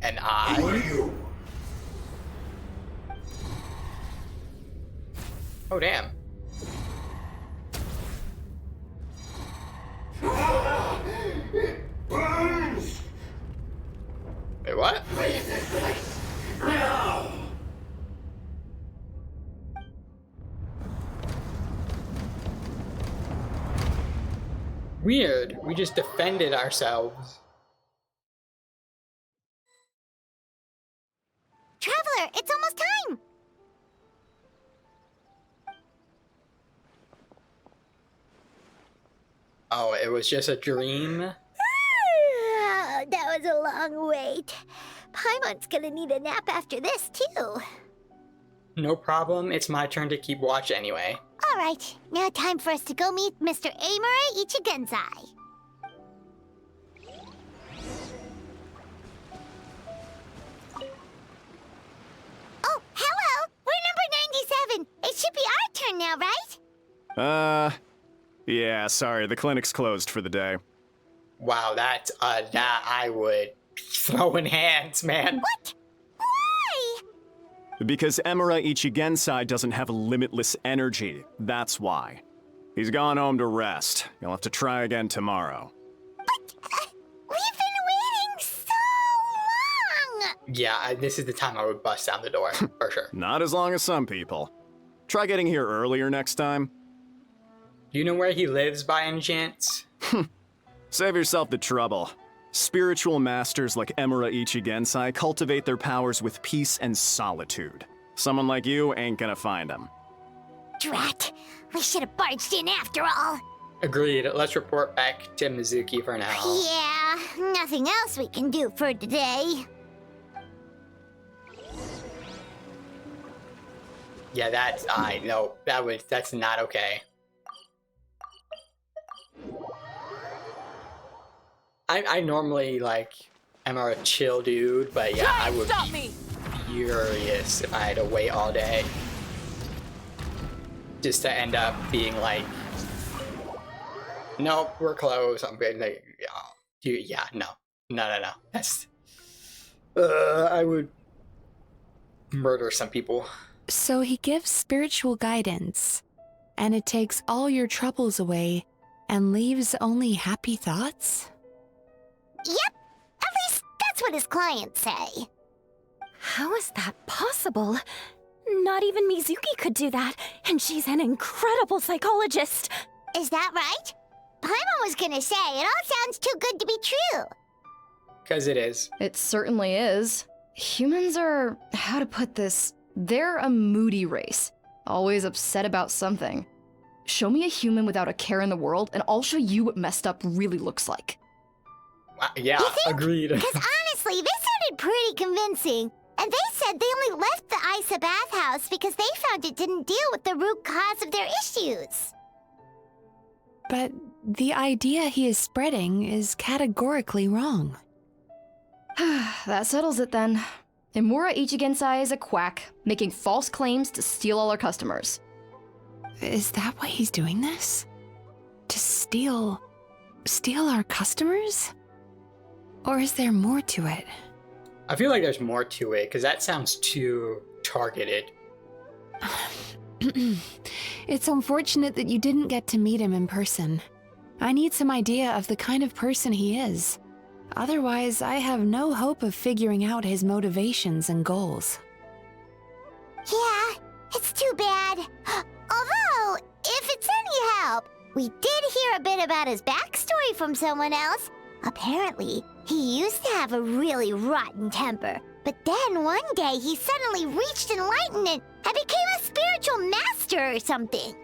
And Who are you? Oh, damn. It burns! Wait, what? Leave this place now! Weird. We just defended ourselves. Traveler, it's almost time! Oh, it was just a dream? Ah, that was a long wait. Paimon's gonna need a nap after this, too. No problem. It's my turn to keep watch anyway. All right, now time for us to go meet Mr. Amura Ichigenzai. Oh, hello! We're number 97. It should be our turn now, right? Yeah, sorry, the clinic's closed for the day. Wow, that I would be throwing hands, man. What? Why? Because Emura Ichigensai doesn't have limitless energy, that's why. He's gone home to rest. You'll have to try again tomorrow. But we've been waiting so long! Yeah, this is the time I would bust down the door, for sure. Not as long as some people. Try getting here earlier next time. Do you know where he lives by any chance? Save yourself the trouble. Spiritual masters like Emura Ichigensai cultivate their powers with peace and solitude. Someone like you ain't gonna find them. Drat! We should have barged in after all. Agreed. Let's report back to Mizuki for now. Yeah, nothing else we can do for today. Yeah, that's that's not okay. I normally am a chill dude, but yeah, I would be furious if I had to wait all day just to end up being like, nope, we're closed. I'm good. Yeah, no. That's I would murder some people. So he gives spiritual guidance, and it takes all your troubles away and leaves only happy thoughts? Yep, at least that's what his clients say. How is that possible? Not even Mizuki could do that, and she's an incredible psychologist. Is that right? Paimon was gonna say, it all sounds too good to be true. 'Cause it is. It certainly is. Humans are, how to put this, they're a moody race. Always upset about something. Show me a human without a care in the world, and I'll show you what messed up really looks like. Yeah, agreed. Because honestly, this sounded pretty convincing. And they said they only left the Isa bathhouse because they found it didn't deal with the root cause of their issues. But the idea he is spreading is categorically wrong. That settles it then. Emura Ichigensai is a quack, making false claims to steal all our customers. Is that why he's doing this? To steal our customers? Or is there more to it? I feel like there's more to it, because that sounds too targeted. It's unfortunate that you didn't get to meet him in person. I need some idea of the kind of person he is. Otherwise, I have no hope of figuring out his motivations and goals. Yeah, it's too bad. Although, if it's any help, We did hear a bit about his backstory from someone else. Apparently, he used to have a really rotten temper. But then one day he suddenly reached enlightenment and became a spiritual master or something.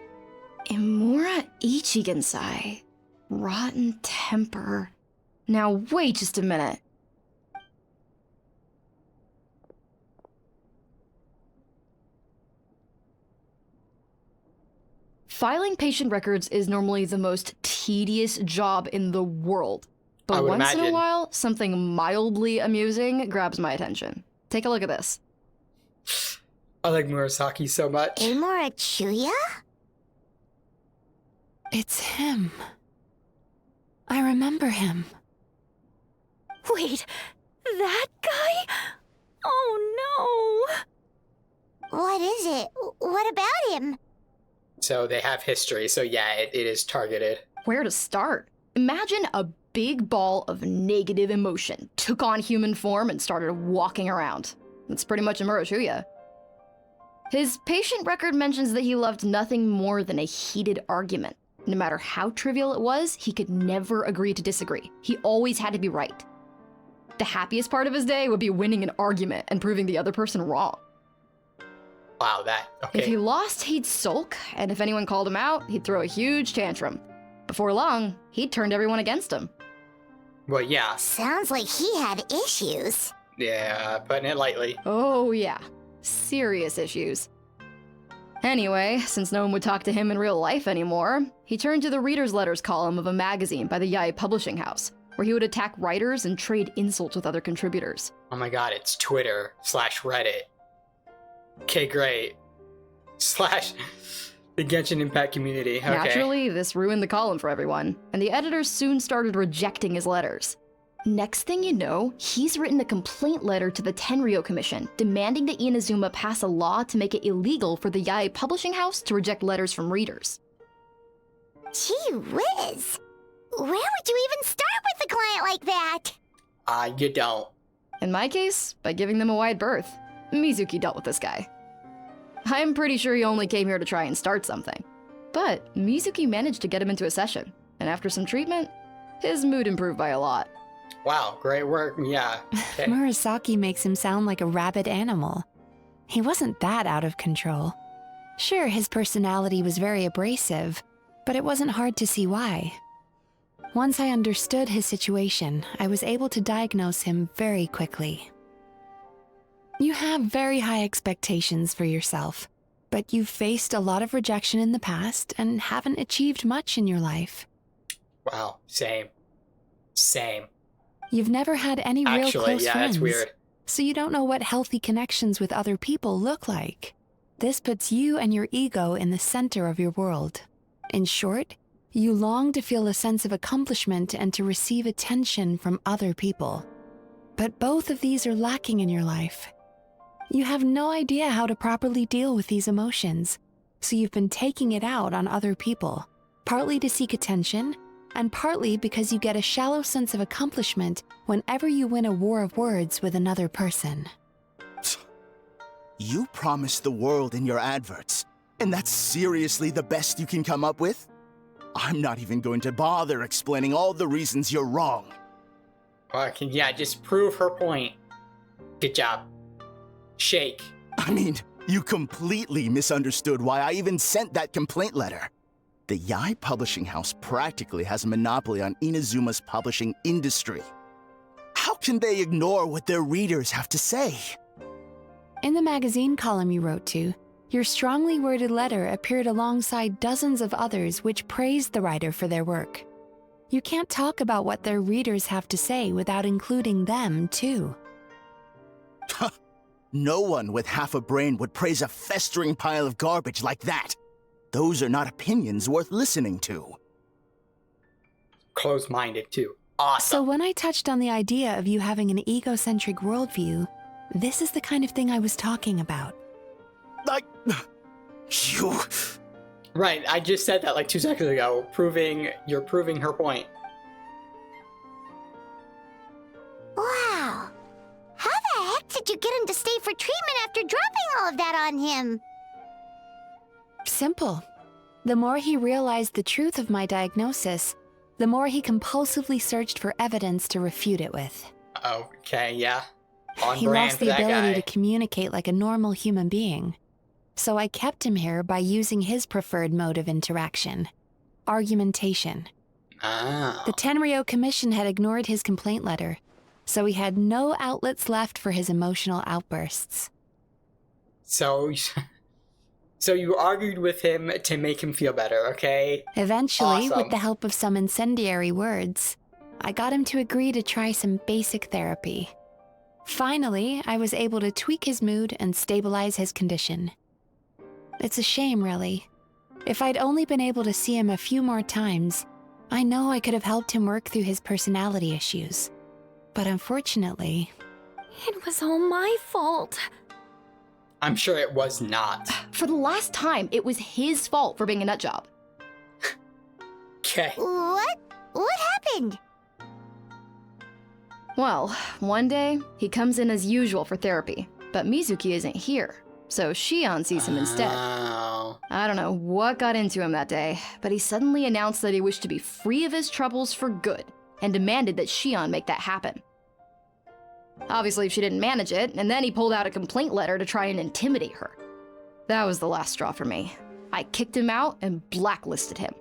Imura Ichigensai. Rotten temper. Now wait just a minute. Filing patient records is normally the most tedious job in the world. But once in a while, something mildly amusing grabs my attention. Take a look at this. I like Murasaki so much. Imura Chuya? It's him. I remember him. Wait, that guy? Oh no! What is it? What about him? So they have history, so yeah, it is targeted. Where to start? Imagine a big ball of negative emotion took on human form and started walking around. That's pretty much Imura Chuya. His patient record mentions that he loved nothing more than a heated argument. No matter how trivial it was, he could never agree to disagree. He always had to be right. The happiest part of his day would be winning an argument and proving the other person wrong. Wow, okay. If he lost, he'd sulk, and if anyone called him out, he'd throw a huge tantrum. Before long, he'd turned everyone against him. Well, yeah. Sounds like he had issues. Yeah, putting it lightly. Oh yeah, serious issues. Anyway, since no one would talk to him in real life anymore, he turned to the reader's letters column of a magazine by the Yae Publishing House, where he would attack writers and trade insults with other contributors. Oh my god, it's Twitter/Reddit. Okay, great. / the Genshin Impact community. Okay. Naturally, this ruined the column for everyone, and the editors soon started rejecting his letters. Next thing you know, he's written a complaint letter to the Tenryou Commission, demanding that Inazuma pass a law to make it illegal for the Yae Publishing House to reject letters from readers. Gee whiz! Where would you even start with a client like that? You don't. In my case, by giving them a wide berth. Mizuki dealt with this guy. I'm pretty sure he only came here to try and start something. But Mizuki managed to get him into a session, and after some treatment, his mood improved by a lot. Wow, great work, yeah. Okay. Murasaki makes him sound like a rabid animal. He wasn't that out of control. Sure, his personality was very abrasive, but it wasn't hard to see why. Once I understood his situation, I was able to diagnose him very quickly. You have very high expectations for yourself, but you've faced a lot of rejection in the past and haven't achieved much in your life. Wow, same. You've never had any real close yeah, friends. That's weird. So you don't know what healthy connections with other people look like. This puts you and your ego in the center of your world. In short, you long to feel a sense of accomplishment and to receive attention from other people. But both of these are lacking in your life. You have no idea how to properly deal with these emotions, so you've been taking it out on other people, partly to seek attention, and partly because you get a shallow sense of accomplishment whenever you win a war of words with another person. You promised the world in your adverts, and that's seriously the best you can come up with? I'm not even going to bother explaining all the reasons you're wrong. Okay, yeah, just prove her point. Good job. Shake. I mean, you completely misunderstood why I even sent that complaint letter. The Yae Publishing House practically has a monopoly on Inazuma's publishing industry. How can they ignore what their readers have to say? In the magazine column you wrote to, your strongly worded letter appeared alongside dozens of others which praised the writer for their work. You can't talk about what their readers have to say without including them, too. No one with half a brain would praise a festering pile of garbage like that. Those are not opinions worth listening to. Close-minded, too. Awesome. So when I touched on the idea of you having an egocentric worldview, this is the kind of thing I was talking about. You... Right, I just said that like 2 seconds ago. You're proving her point. Wow. How the heck did you get him to stay for treatment after dropping all of that on him? Simple. The more he realized the truth of my diagnosis, the more he compulsively searched for evidence to refute it with. Okay, yeah. On He brand lost for the that ability guy. to communicate like a normal human being. So I kept him here by using his preferred mode of interaction, argumentation. Oh. The Tenryo Commission had ignored his complaint letter, so he had no outlets left for his emotional outbursts. So you argued with him to make him feel better, okay? Eventually, Awesome. with the help of some incendiary words, I got him to agree to try some basic therapy. Finally, I was able to tweak his mood and stabilize his condition. It's a shame, really. If I'd only been able to see him a few more times, I know I could have helped him work through his personality issues. But unfortunately... It was all my fault. I'm sure it was not. For the last time, it was his fault for being a nut job. Okay. What? What happened? Well, one day, he comes in as usual for therapy, but Mizuki isn't here, so Shion sees him instead. Oh. I don't know what got into him that day, but he suddenly announced that he wished to be free of his troubles for good, and demanded that Shion make that happen. Obviously, she didn't manage it, and then he pulled out a complaint letter to try and intimidate her. That was the last straw for me. I kicked him out and blacklisted him.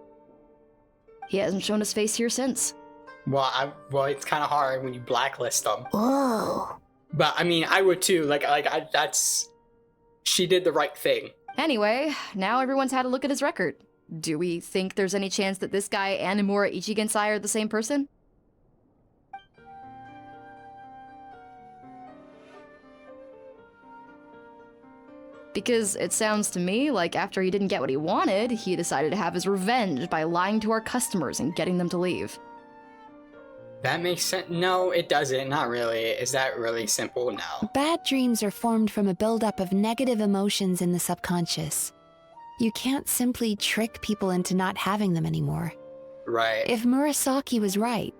He hasn't shown his face here since. Well, it's kind of hard when you blacklist them. Whoa. But I mean, I would too. She did the right thing. Anyway, now everyone's had a look at his record. Do we think there's any chance that this guy and Imura Ichigensai are the same person? Because it sounds to me like after he didn't get what he wanted, he decided to have his revenge by lying to our customers and getting them to leave. That makes sense. No, it doesn't. Not really. Is that really simple? No. Bad dreams are formed from a buildup of negative emotions in the subconscious. You can't simply trick people into not having them anymore. Right. If Murasaki was right,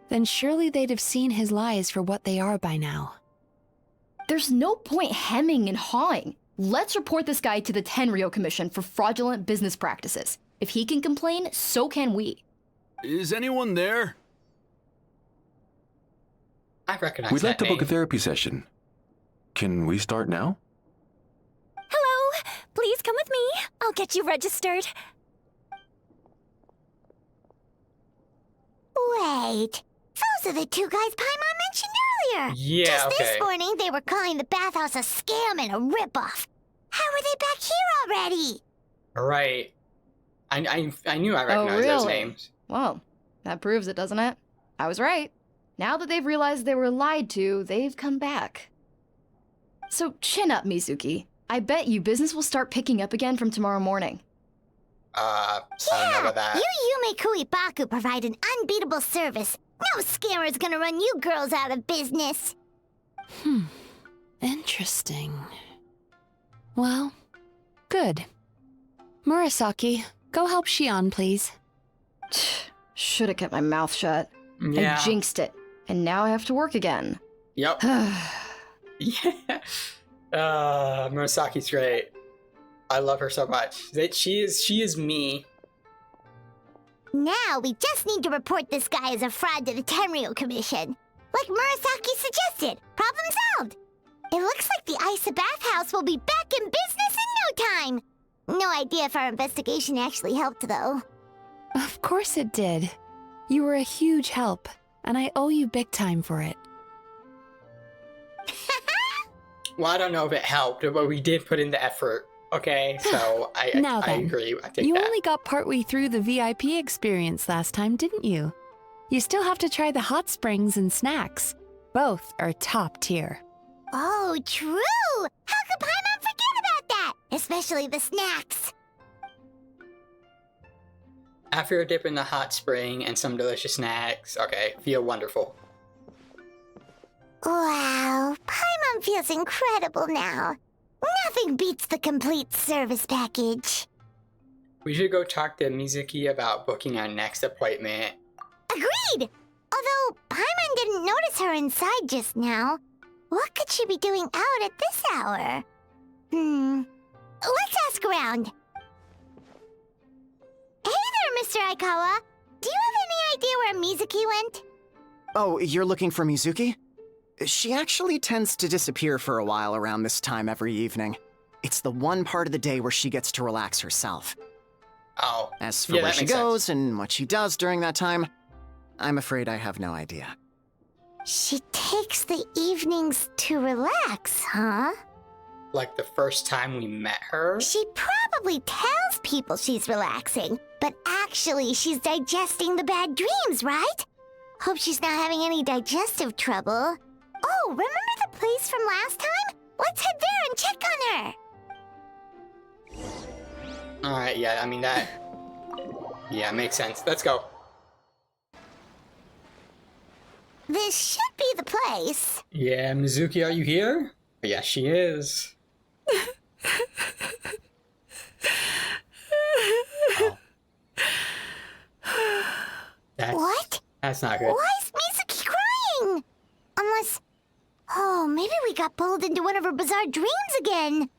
then surely they'd have seen his lies for what they are by now. There's no point hemming and hawing. Let's report this guy to the Tenryo Commission for fraudulent business practices. If he can complain, so can we. Is anyone there? I recognize We'd that like to book a name. therapy session. Can we start now? Hello, please come with me. I'll get you registered. Wait. Those are the two guys Paimon mentioned earlier. Yeah, Just okay. this morning, they were calling the bathhouse a scam and a ripoff. How are they back here already? Right. I knew I recognized those names. Well, that proves it, doesn't it? I was right. Now that they've realized they were lied to, they've come back. So chin up, Mizuki. I bet you business will start picking up again from tomorrow morning. I don't know about that. You Yume Kuibaku provide an unbeatable service. No scammer's gonna run you girls out of business. Interesting. Well, good. Murasaki, go help Shion, please. Should've kept my mouth shut. Yeah. I jinxed it. And now I have to work again. Yep. Yeah. Murasaki's great. I love her so much. She is me. Now we just need to report this guy as a fraud to the Tenryo Commission. Like Murasaki suggested. Problem solved. It looks like the Isa bathhouse will be back in business in no time. No idea if our investigation actually helped, though. Of course it did. You were a huge help, and I owe you big time for it. Well, I don't know if it helped, but we did put in the effort. Okay, so I agree. I take you that. only got partway through the VIP experience last time, didn't you? You still have to try the hot springs and snacks. Both are top tier. Oh, true! How could Paimon forget about that? Especially the snacks. After a dip in the hot spring and some delicious snacks, okay, feel wonderful. Wow, Paimon feels incredible now. Nothing beats the complete service package. We should go talk to Mizuki about booking our next appointment. Agreed! Although Paimon didn't notice her inside just now. What could she be doing out at this hour? Let's ask around. Mr. Aikawa. Do you have any idea where Mizuki went? Oh, you're looking for Mizuki? She actually tends to disappear for a while around this time every evening. It's the one part of the day where she gets to relax herself. Oh. As for Yeah, where that she makes sense. goes and what she does during that time, I'm afraid I have no idea. She takes the evenings to relax, huh? Like the first time we met her? She probably tells people she's relaxing, but actually she's digesting the bad dreams, right? Hope she's not having any digestive trouble. Oh, remember the place from last time? Let's head there and check on her. Alright, yeah, I mean that... Yeah, makes sense. Let's go. This should be the place. Yeah, Mizuki, are you here? Yeah, she is. Oh. What? That's not good. Why is Mizuki crying? Unless... Oh, maybe we got pulled into one of her bizarre dreams again.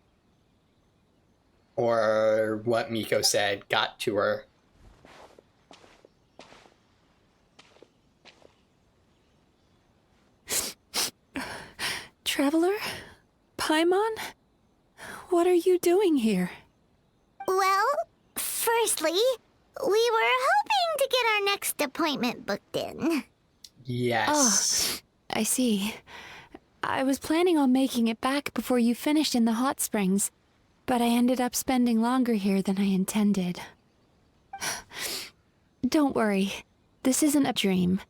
Or what Miko said got to her. Traveler? Paimon? What are you doing here? Well, firstly, we were hoping to get our next appointment booked in. Yes. Oh, I see. I was planning on making it back before you finished in the hot springs, but I ended up spending longer here than I intended. Don't worry, this isn't a dream.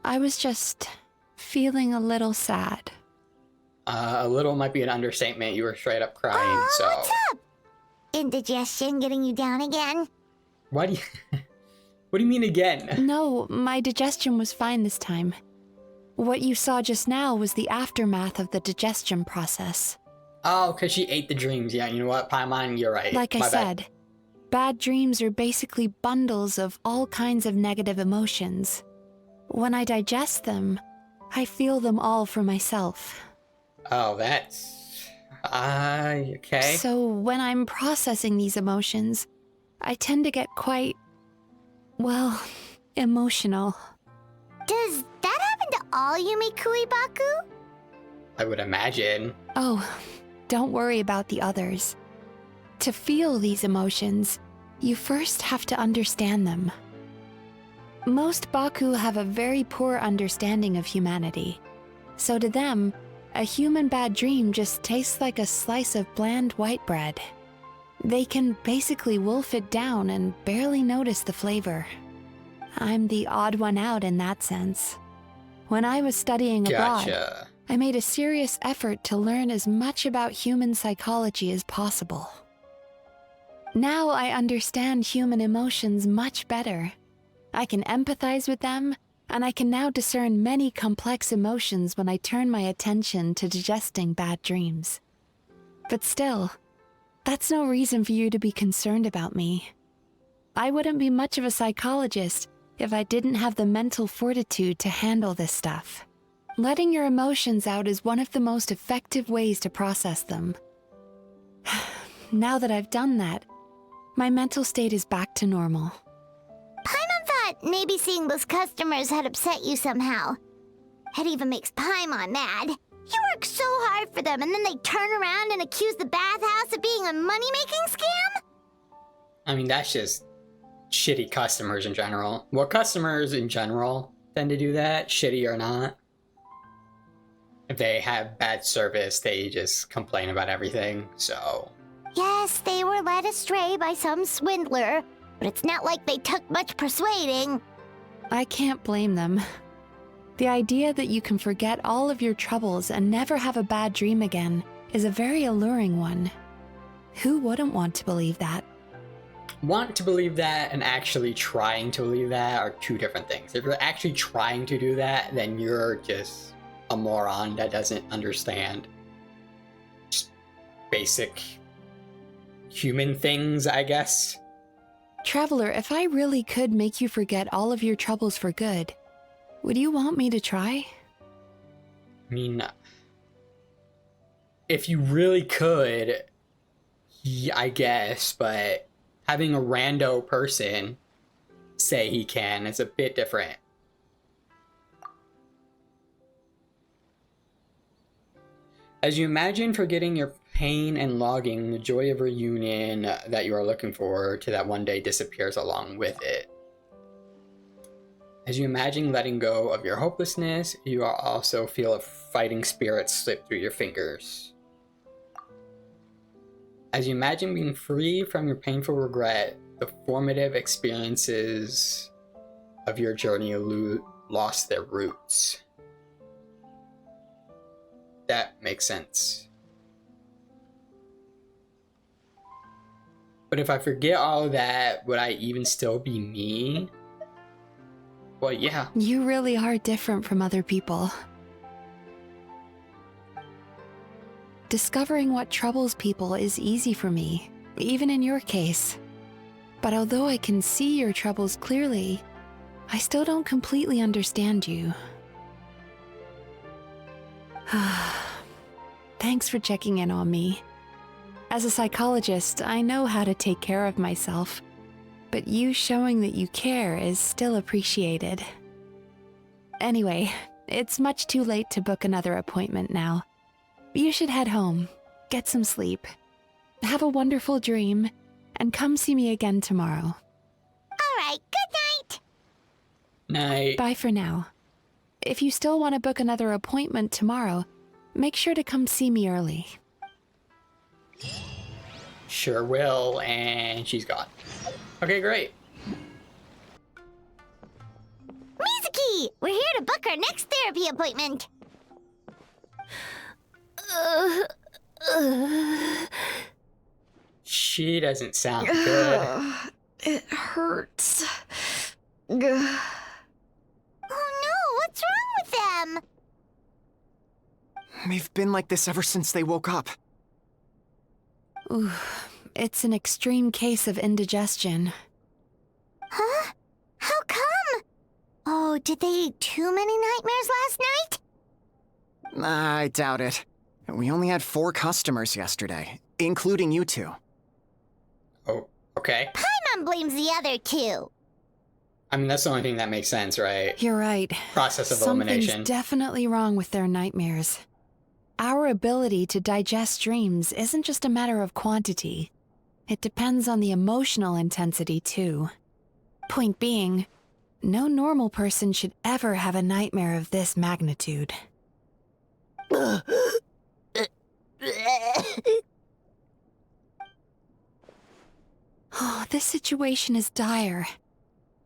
I was just feeling a little sad. A little might be an understatement. You were straight up crying, so... What's up? Indigestion getting you down again? What do you... What do you mean again? No, my digestion was fine this time. What you saw just now was the aftermath of the digestion process. Oh, because she ate the dreams. Yeah, you know what, Paimon, you're right. Like I My said, bad. bad dreams are basically bundles of all kinds of negative emotions. When I digest them, I feel them all for myself. Oh, that's... okay. So when I'm processing these emotions, I tend to get quite, well, emotional. Does that happen to all Yumikui Baku? I would imagine. Oh, don't worry about the others. To feel these emotions, you first have to understand them. Most Baku have a very poor understanding of humanity. So to them, a human bad dream just tastes like a slice of bland white bread. They can basically wolf it down and barely notice the flavor. I'm the odd one out in that sense. When I was studying abroad, Gotcha. I made a serious effort to learn as much about human psychology as possible. Now I understand human emotions much better. I can empathize with them, and I can now discern many complex emotions when I turn my attention to digesting bad dreams. But still, that's no reason for you to be concerned about me. I wouldn't be much of a psychologist if I didn't have the mental fortitude to handle this stuff. Letting your emotions out is one of the most effective ways to process them. Now that I've done that, my mental state is back to normal. Paimon thought maybe seeing those customers had upset you somehow. It even makes Paimon mad. You work so hard for them and then they turn around and accuse the bathhouse of being a money-making scam? I mean, that's just shitty customers in general. Well, customers in general tend to do that, shitty or not. If they have bad service, they just complain about everything, so... Yes, they were led astray by some swindler, but it's not like they took much persuading. I can't blame them. The idea that you can forget all of your troubles and never have a bad dream again is a very alluring one. Who wouldn't want to believe that? Want to believe that and actually trying to believe that are two different things. If you're actually trying to do that, then you're just a moron that doesn't understand just basic human things, I guess. Traveler, if I really could make you forget all of your troubles for good, would you want me to try? I mean, if you really could, yeah, I guess, but having a rando person say he can. It's a bit different. As you imagine forgetting your pain and logging, the joy of reunion that you are looking for to that one day disappears along with it. As you imagine letting go of your hopelessness, you also feel a fighting spirit slip through your fingers. As you imagine being free from your painful regret, the formative experiences of your journey lost their roots. That makes sense. But if I forget all of that, would I even still be me? Well, yeah. You really are different from other people. Discovering what troubles people is easy for me, even in your case. But although I can see your troubles clearly, I still don't completely understand you. Thanks for checking in on me. As a psychologist, I know how to take care of myself, but you showing that you care is still appreciated. Anyway, it's much too late to book another appointment now. You should head home, get some sleep, have a wonderful dream, and come see me again tomorrow. All right, good night. Night. Bye for now. If you still want to book another appointment tomorrow, make sure to come see me early. Sure will, and she's gone. Okay, great. Mizuki, we're here to book our next therapy appointment. She doesn't sound good. It hurts. Oh no, what's wrong with them? They've been like this ever since they woke up. Ooh, it's an extreme case of indigestion. Huh? How come? Oh, did they eat too many nightmares last night? I doubt it. We only had 4 customers yesterday, including you two. Oh, okay. Paimon blames the other 2. I mean, that's the only thing that makes sense, right? You're right. Process of elimination. Something's definitely wrong with their nightmares. Our ability to digest dreams isn't just a matter of quantity. It depends on the emotional intensity, too. Point being, no normal person should ever have a nightmare of this magnitude. Oh, this situation is dire.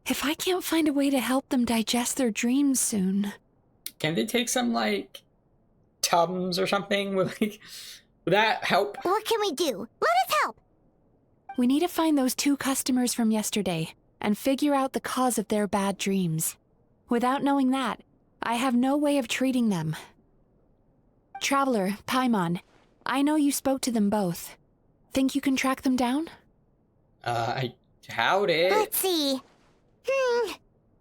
If I can't find a way to help them digest their dreams soon... Can they take some, like, Tums or something? Would that help? What can we do? Let us help! We need to find those 2 customers from yesterday and figure out the cause of their bad dreams. Without knowing that, I have no way of treating them. Traveler, Paimon, I know you spoke to them both. Think you can track them down? I doubt it. Let's see.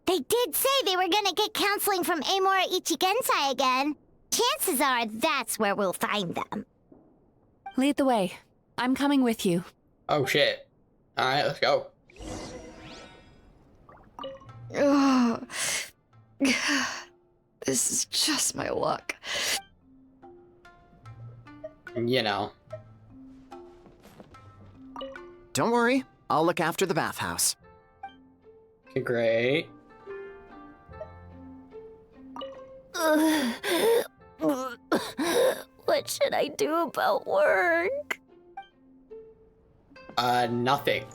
They did say they were gonna get counseling from Amora Ichigensai again. Chances are that's where we'll find them. Lead the way. I'm coming with you. Oh, shit. Alright, let's go. Ugh. This is just my luck. You know. Don't worry, I'll look after the bathhouse. Okay, great. What should I do about work? Nothing.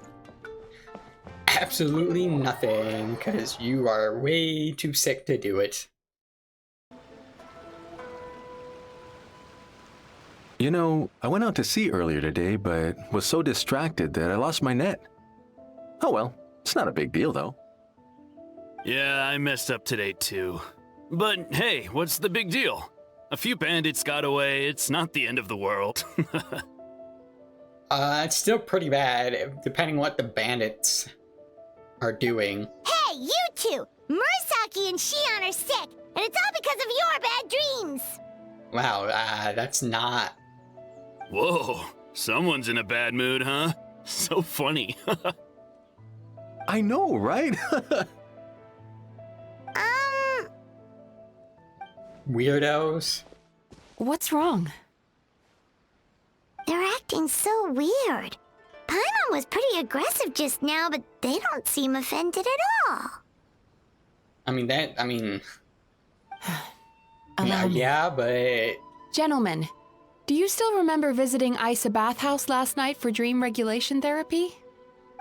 Absolutely nothing, because you are way too sick to do it. You know, I went out to sea earlier today, but was so distracted that I lost my net. Oh well, it's not a big deal though. Yeah, I messed up today too. But hey, what's the big deal? A few bandits got away, it's not the end of the world. It's still pretty bad, depending what the bandits are doing. Hey, you 2! Murasaki and Shion are sick, and it's all because of your bad dreams! Wow, that's not... Whoa, someone's in a bad mood, huh? So funny. I know, right? Weirdos. What's wrong? They're acting so weird. Paimon was pretty aggressive just now, but they don't seem offended at all. Yeah, but... Gentlemen, do you still remember visiting Isa Bathhouse last night for dream regulation therapy?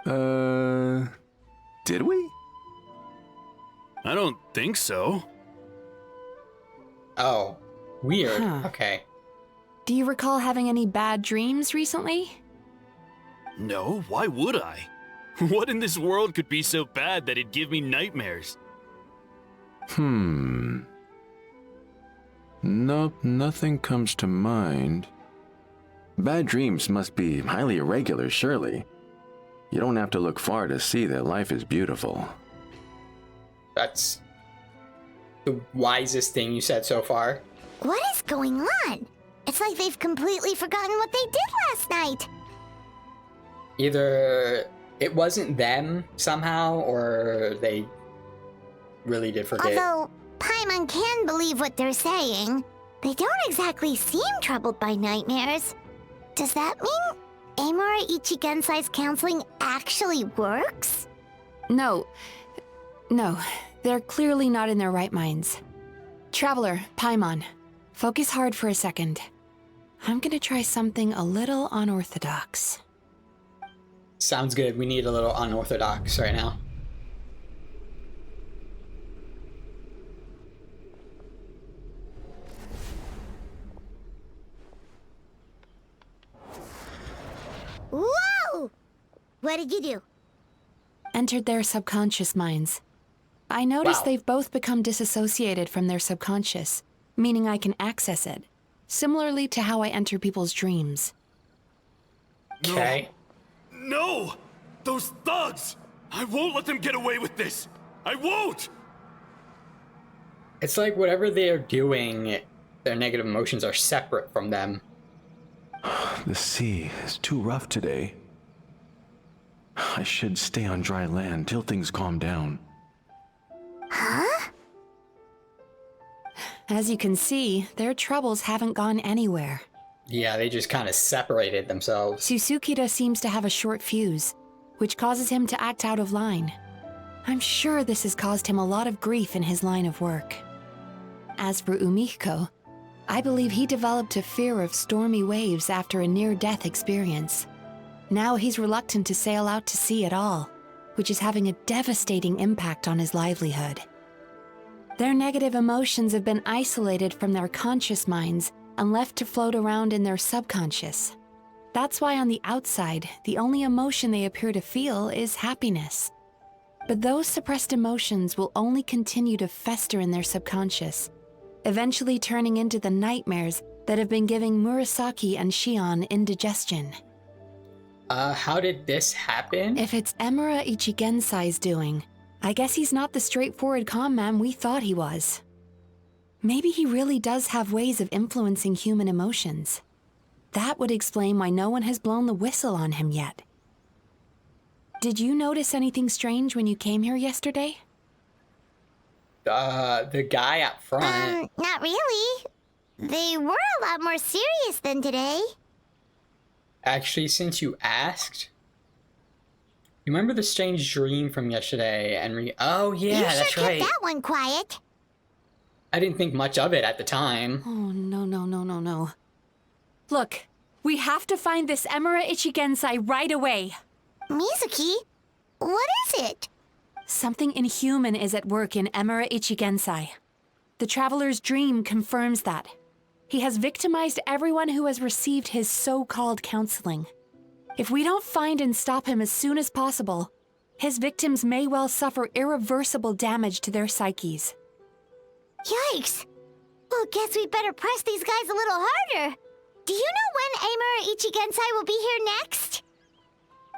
Did we? I don't think so. Oh, weird. Huh. Okay. Do you recall having any bad dreams recently? No, why would I? What in this world could be so bad that it'd give me nightmares? Nope, nothing comes to mind. Bad dreams must be highly irregular, surely. You don't have to look far to see that life is beautiful. That's the wisest thing you said so far. What is going on? It's like they've completely forgotten what they did last night. Either it wasn't them somehow, or they really did forget. Although Paimon can believe what they're saying, they don't exactly seem troubled by nightmares. Does that mean Amura Ichigensai's counseling actually works? No, they're clearly not in their right minds. Traveler, Paimon, focus hard for a second. I'm gonna try something a little unorthodox. Sounds good. We need a little unorthodox right now. Whoa! What did you do? Entered their subconscious minds. I noticed Wow. they've both become disassociated from their subconscious, meaning I can access it, similarly to how I enter people's dreams. Okay. No! Those thugs! I won't let them get away with this! I won't! It's like whatever they're doing, their negative emotions are separate from them. The sea is too rough today. I should stay on dry land till things calm down. Huh? As you can see, their troubles haven't gone anywhere. Yeah, they just kind of separated themselves. Susukida seems to have a short fuse, which causes him to act out of line. I'm sure this has caused him a lot of grief in his line of work. As for Umiko, I believe he developed a fear of stormy waves after a near-death experience. Now he's reluctant to sail out to sea at all, which is having a devastating impact on his livelihood. Their negative emotions have been isolated from their conscious minds and left to float around in their subconscious. That's why on the outside, the only emotion they appear to feel is happiness. But those suppressed emotions will only continue to fester in their subconscious, eventually turning into the nightmares that have been giving Murasaki and Shion indigestion. How did this happen? If it's Emura Ichigensai's doing, I guess he's not the straightforward calm man we thought he was. Maybe he really does have ways of influencing human emotions. That would explain why no one has blown the whistle on him yet. Did you notice anything strange when you came here yesterday? The guy up front. Not really. They were a lot more serious than today. Actually, since you asked, you remember the strange dream from yesterday? Oh yeah, you that's sure right. kept that one quiet. I didn't think much of it at the time. Oh, no. Look, we have to find this Emura Ichigensai right away. Mizuki, what is it? Something inhuman is at work in Emura Ichigensai. The Traveler's dream confirms that. He has victimized everyone who has received his so-called counseling. If we don't find and stop him as soon as possible, his victims may well suffer irreversible damage to their psyches. Yikes! Well, guess we better press these guys a little harder. Do you know when Amura Ichigensai will be here next?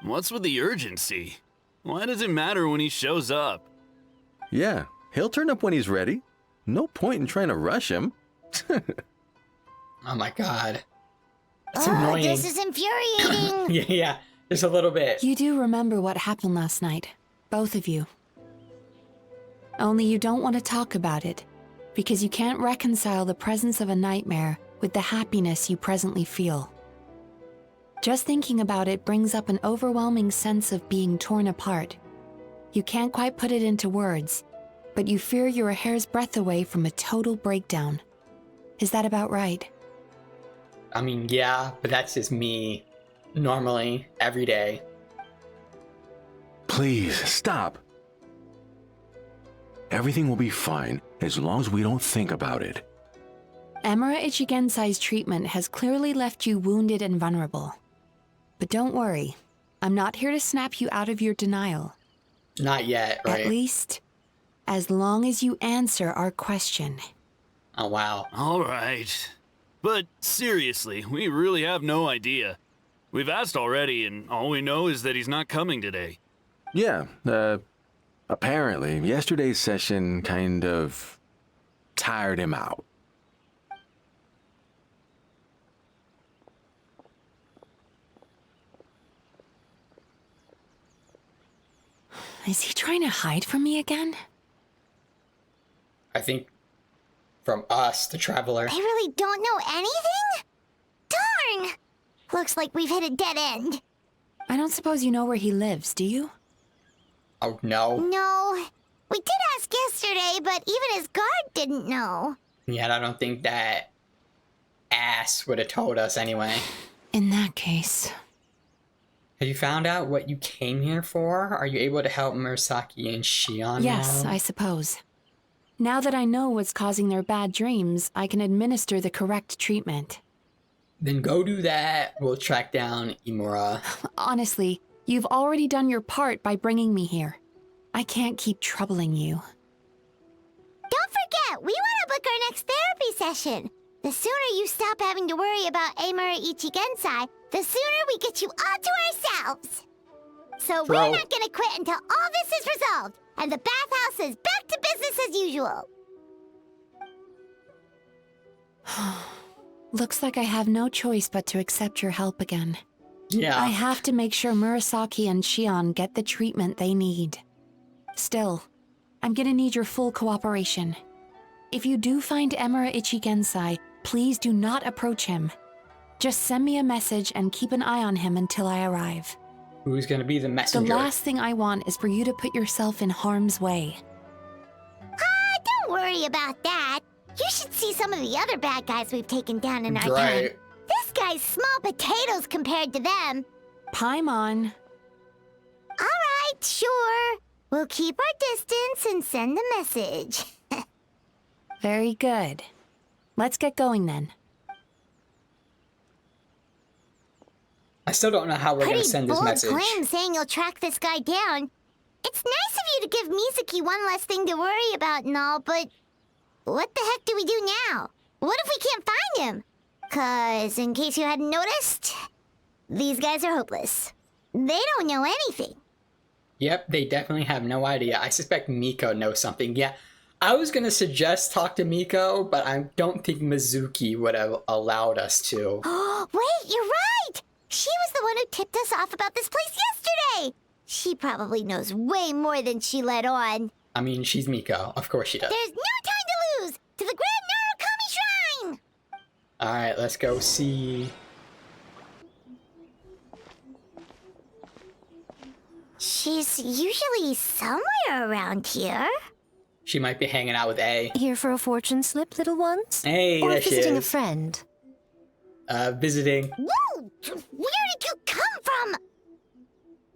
What's with the urgency? Why does it matter when he shows up? Yeah, he'll turn up when he's ready. No point in trying to rush him. Oh my god. It's annoying. This is infuriating. Yeah, just a little bit. You do remember what happened last night, both of you. Only you don't want to talk about it, because you can't reconcile the presence of a nightmare with the happiness you presently feel. Just thinking about it brings up an overwhelming sense of being torn apart. You can't quite put it into words, but you fear you're a hair's breadth away from a total breakdown. Is that about right? I mean, yeah, but that's just me. Normally, every day. Please, stop. Everything will be fine as long as we don't think about it. Emura Ichigensai's treatment has clearly left you wounded and vulnerable. But don't worry, I'm not here to snap you out of your denial. Not yet, right? At least, as long as you answer our question. Oh, wow. All right. But seriously, we really have no idea. We've asked already, and all we know is that he's not coming today. Yeah, apparently, yesterday's session kind of tired him out. Is he trying to hide from me again? I think from us, the traveler. They really don't know anything? Darn! Looks like we've hit a dead end. I don't suppose you know where he lives, do you? Oh, no. No. We did ask yesterday, but even his guard didn't know. Yeah, I don't think that ass would have told us anyway. In that case... Have you found out what you came here for? Are you able to help Murasaki and Shion Yes, now? I suppose. Now that I know what's causing their bad dreams, I can administer the correct treatment. Then go do that. We'll track down Imura. Honestly, you've already done your part by bringing me here. I can't keep troubling you. Don't forget, we want to book our next therapy session. The sooner you stop having to worry about Amura Ichigensai, the sooner we get you all to ourselves. So we're not gonna quit until all this is resolved, and the bathhouse is back to business as usual. Looks like I have no choice but to accept your help again. Yeah. I have to make sure Murasaki and Shion get the treatment they need. Still, I'm gonna need your full cooperation. If you do find Emura Ichigensai, please do not approach him. Just send me a message and keep an eye on him until I arrive. Who's gonna be the messenger? The last thing I want is for you to put yourself in harm's way. Don't worry about that. You should see some of the other bad guys we've taken down in our time. Right. This guy's small potatoes compared to them. Paimon. All right, sure. We'll keep our distance and send the message. Very good. Let's get going then. I still don't know how we're gonna send this message. Pretty bold claim saying you'll track this guy down. It's nice of you to give Mizuki one less thing to worry about and all, but what the heck do we do now? What if we can't find him? 'Cause, in case you hadn't noticed, these guys are hopeless. They don't know anything. Yep, they definitely have no idea. I suspect Miko knows something. Yeah, I was gonna suggest talk to Miko, but I don't think Mizuki would have allowed us to. Oh, wait, you're right! She was the one who tipped us off about this place yesterday! She probably knows way more than she let on. I mean, she's Miko. Of course she does. There's no time to lose! To the Grand Narukami Shrine! Alright, let's go see. She's usually somewhere around here. She might be hanging out with A. Here for a fortune slip, little ones? Hey, or there she visiting a is. friend? Visiting. Whoa! Where did you come from?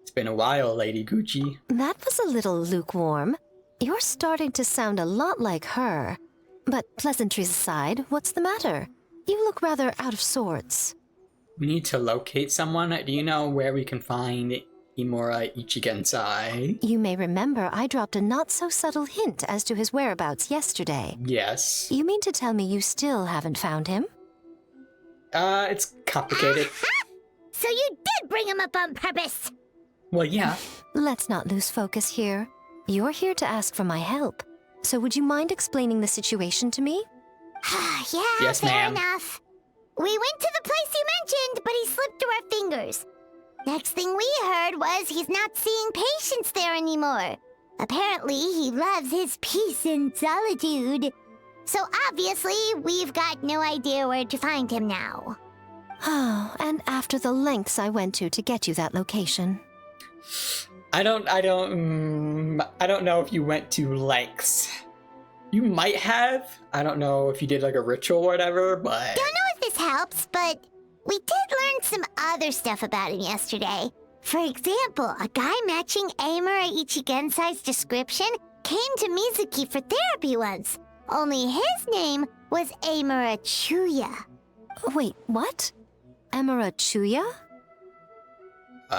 It's been a while, Lady Gucci. That was a little lukewarm. You're starting to sound a lot like her. But pleasantries aside, what's the matter? You look rather out of sorts. We need to locate someone. Do you know where we can find Imura Ichigensai? You may remember I dropped a not-so-subtle hint as to his whereabouts yesterday. Yes. You mean to tell me you still haven't found him? It's complicated. So you did bring him up on purpose! Well, yeah. Let's not lose focus here. You're here to ask for my help. So would you mind explaining the situation to me? Yeah, yes, fair ma'am. enough. We went to the place you mentioned, but he slipped through our fingers. Next thing we heard was he's not seeing patients there anymore. Apparently, he loves his peace and solitude. So obviously, we've got no idea where to find him now. Oh, and after the lengths I went to get you that location. I don't know if you went to lengths. You might have. I don't know if you did like a ritual or whatever, but... Don't know if this helps, but we did learn some other stuff about him yesterday. For example, a guy matching Amura Ichigensai's description came to Mizuki for therapy once. Only his name was Amura Chuya. Wait, what? Amura Chuya?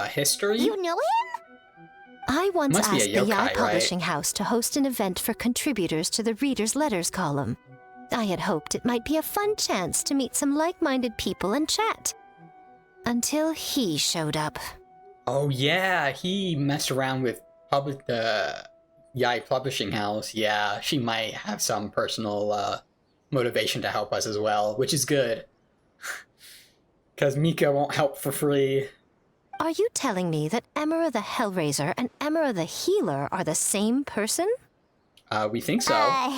History? You know him? I once Must be asked a the Yaoi yokai, Publishing right? House to host an event for contributors to the Reader's Letters column. I had hoped it might be a fun chance to meet some like-minded people and chat. Until he showed up. Oh yeah, he messed around with the Yaoi Publishing House. Yeah, she might have some personal motivation to help us as well, which is good. Because Mika won't help for free. Are you telling me that Emera the Hellraiser and Emera the Healer are the same person? We think so.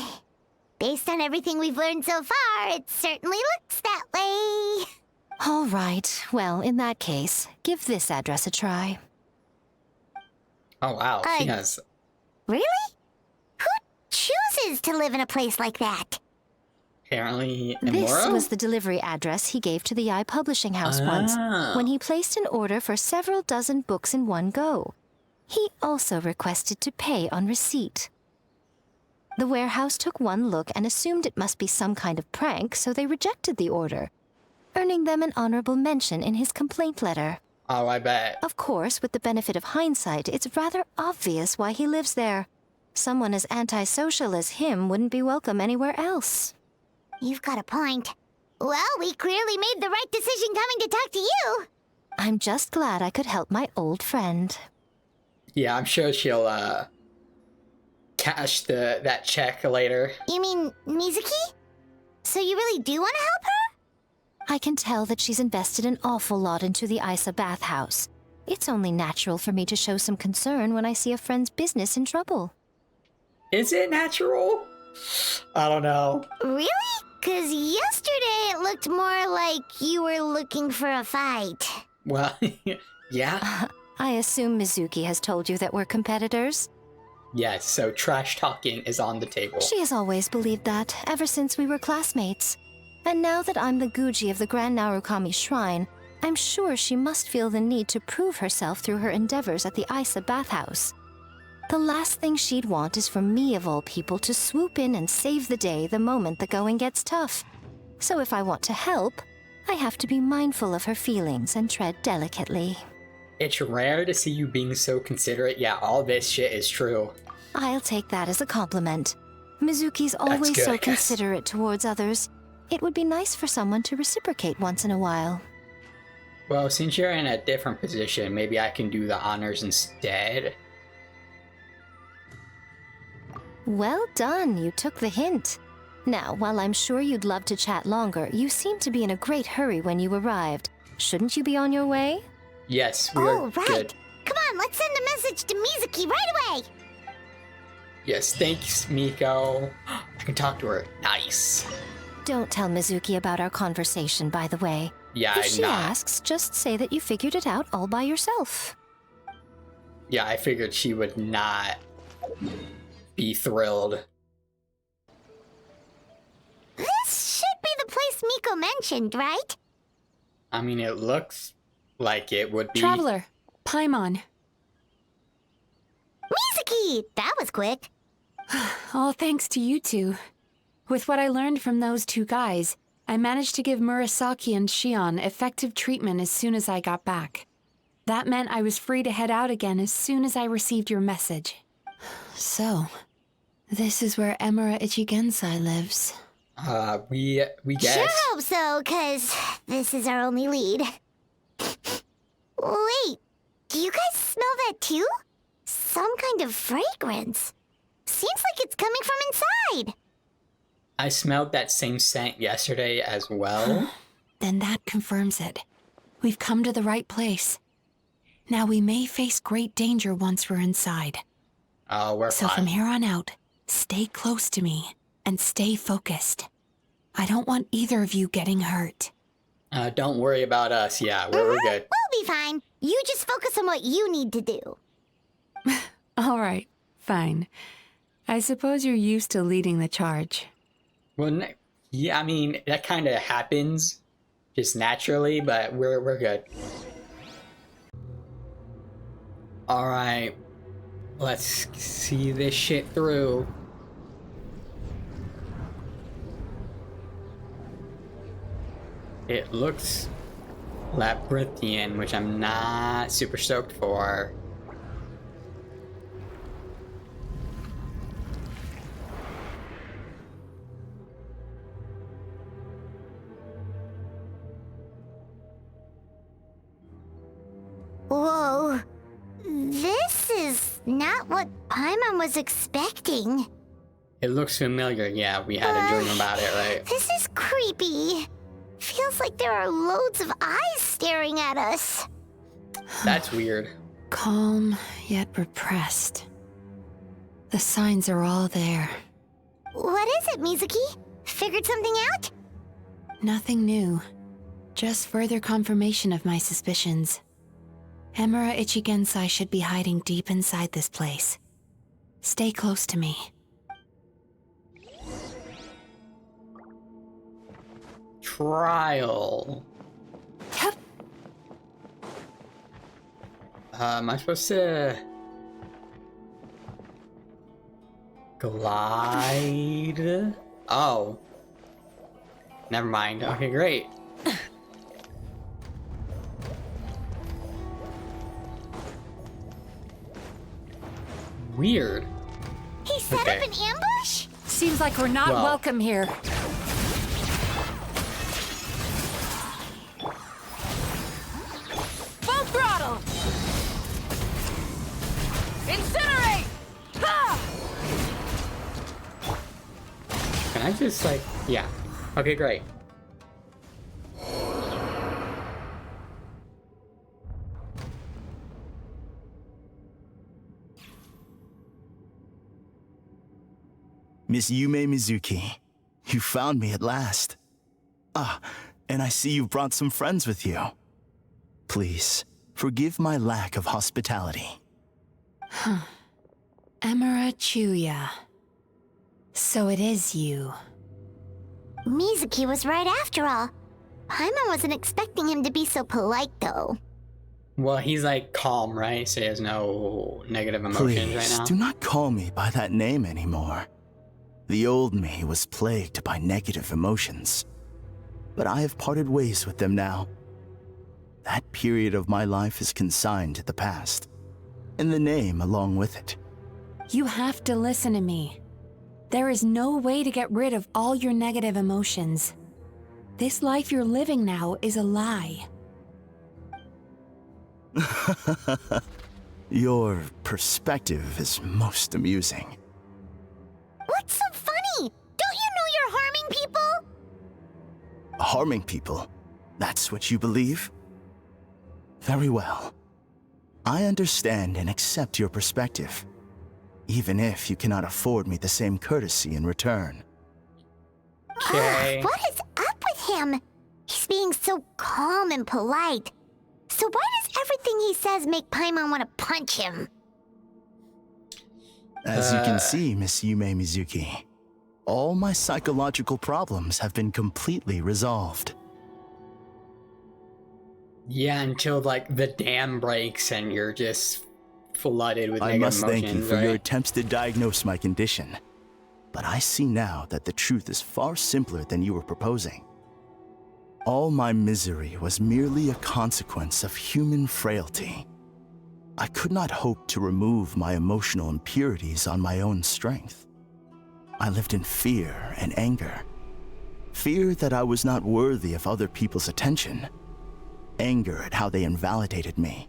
Based on everything we've learned so far, it certainly looks that way. All right. Well, in that case, give this address a try. Oh wow, she has... Really? Who chooses to live in a place like that? Apparently, This Amora? was the delivery address he gave to the Yaoi Publishing House once, when he placed an order for several dozen books in one go. He also requested to pay on receipt. The warehouse took one look and assumed it must be some kind of prank, so they rejected the order, earning them an honorable mention in his complaint letter. Oh, I bet. Of course, with the benefit of hindsight, it's rather obvious why he lives there. Someone as antisocial as him wouldn't be welcome anywhere else. You've got a point. Well, we clearly made the right decision coming to talk to you. I'm just glad I could help my old friend. Yeah, I'm sure she'll cash that check later. You mean Mizuki? So you really do want to help her? I can tell that she's invested an awful lot into the Isa bathhouse. It's only natural for me to show some concern when I see a friend's business in trouble. Is it natural? I don't know. Really? Because yesterday it looked more like you were looking for a fight. Well, yeah. I assume Mizuki has told you that we're competitors? Yes, so trash talking is on the table. She has always believed that, ever since we were classmates. And now that I'm the Guji of the Grand Narukami Shrine, I'm sure she must feel the need to prove herself through her endeavors at the Isa bathhouse. The last thing she'd want is for me, of all people, to swoop in and save the day the moment the going gets tough. So if I want to help, I have to be mindful of her feelings and tread delicately. It's rare to see you being so considerate. Yeah, all this shit is true. I'll take that as a compliment. Mizuki's always good, I so guess. considerate towards others. It would be nice for someone to reciprocate once in a while. Well, since you're in a different position, maybe I can do the honors instead. Well done, you took the hint. Now, while I'm sure you'd love to chat longer, you seemed to be in a great hurry when you arrived. Shouldn't you be on your way? Yes, we are good. Come on, let's send a message to Mizuki right away. Yes, thanks, Miko. I can talk to her. Nice. Don't tell Mizuki about our conversation, by the way. Yeah, If I'm she not. asks, just say that you figured it out all by yourself. Yeah, I figured she would not be thrilled. This should be the place Miko mentioned, right? I mean, it looks like it would be. Traveler, Paimon. Mizuki! That was quick. All thanks to you two. With what I learned from those two guys, I managed to give Murasaki and Shion effective treatment as soon as I got back. That meant I was free to head out again as soon as I received your message. So, this is where Emera Ichigensai lives. We guess. Sure hope so, cause this is our only lead. Wait, do you guys smell that too? Some kind of fragrance. Seems like it's coming from inside. I smelled that same scent yesterday as well. Then that confirms it. We've come to the right place. Now we may face great danger once we're inside. Oh, we're So fine. from here on out, stay close to me and stay focused. I don't want either of you getting hurt. Don't worry about us. Yeah, we're good. We'll be fine. You just focus on what you need to do. All right, fine. I suppose you're used to leading the charge. Well, yeah, I mean, that kind of happens just naturally, but we're good. All right, let's see this shit through. It looks labyrinthian, which I'm not super stoked for. Whoa. This is not what Paimon was expecting. It looks familiar. Yeah, we had a dream about it, right? This is creepy. Feels like there are loads of eyes staring at us. That's weird. Calm, yet repressed. The signs are all there. What is it, Mizuki? Figured something out? Nothing new. Just further confirmation of my suspicions. Emura Ichigensai should be hiding deep inside this place. Stay close to me. Trial. Am I supposed to glide? Oh. Never mind. Okay, great. Weird. He set up an ambush? Seems like we're not Well. welcome here. Full throttle! Incinerate! Ha! Can I just like, yeah. Okay, great. Miss Yume Mizuki, you found me at last. Ah, and I see you brought some friends with you. Please, forgive my lack of hospitality. Emura Chuya. So it is you. Mizuki was right after all. Paimon wasn't expecting him to be so polite, though. Well, he's like calm, right? So he has no negative emotions right Please, now. do not call me by that name anymore. The old me was plagued by negative emotions, but I have parted ways with them now. That period of my life is consigned to the past, and the name along with it. You have to listen to me. There is no way to get rid of all your negative emotions. This life you're living now is a lie. Your perspective is most amusing. What's so funny? Don't you know you're harming people? Harming people? That's what you believe? Very well. I understand and accept your perspective, even if you cannot afford me the same courtesy in return. Okay. What is up with him? He's being so calm and polite. So why does everything he says make Paimon want to punch him? As you can see, Miss Yume Mizuki, all my psychological problems have been completely resolved. Yeah, until like the dam breaks and you're just flooded with I negative must emotions, thank you for right? your attempts to diagnose my condition. But I see now that the truth is far simpler than you were proposing. All my misery was merely a consequence of human frailty. I could not hope to remove my emotional impurities on my own strength. I lived in fear and anger. Fear that I was not worthy of other people's attention. Anger at how they invalidated me.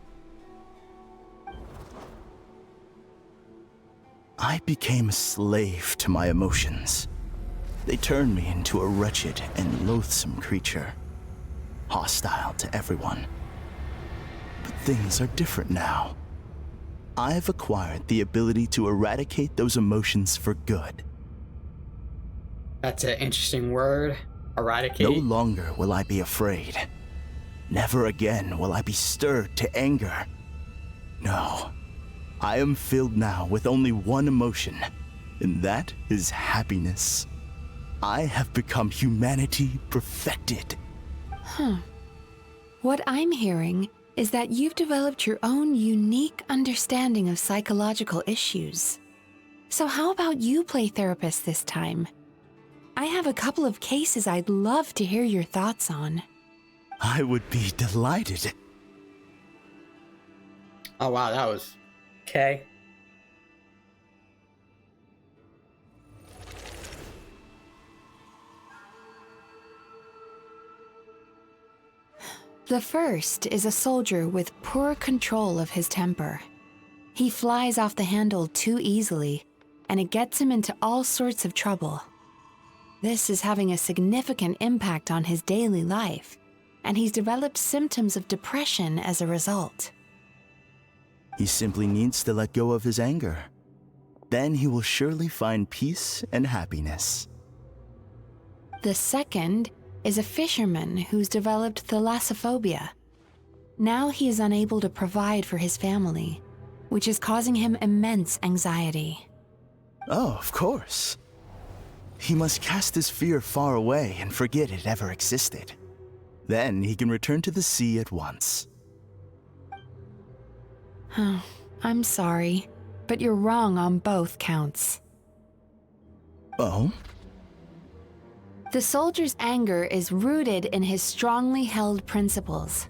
I became a slave to my emotions. They turned me into a wretched and loathsome creature, hostile to everyone. But things are different now. I've acquired the ability to eradicate those emotions for good. That's an interesting word. Eradicate. No longer will I be afraid. Never again will I be stirred to anger. No, I am filled now with only one emotion, and that is happiness. I have become humanity perfected. What I'm hearing is that you've developed your own unique understanding of psychological issues. So how about you play therapist this time? I have a couple of cases I'd love to hear your thoughts on. I would be delighted. Oh wow, that was okay. The first is a soldier with poor control of his temper. He flies off the handle too easily, and it gets him into all sorts of trouble. This is having a significant impact on his daily life, and he's developed symptoms of depression as a result. He simply needs to let go of his anger. Then he will surely find peace and happiness. The second is a fisherman who's developed thalassophobia. Now he is unable to provide for his family, which is causing him immense anxiety. Oh, of course. He must cast his fear far away and forget it ever existed. Then he can return to the sea at once. I'm sorry, but you're wrong on both counts. Oh? The soldier's anger is rooted in his strongly held principles.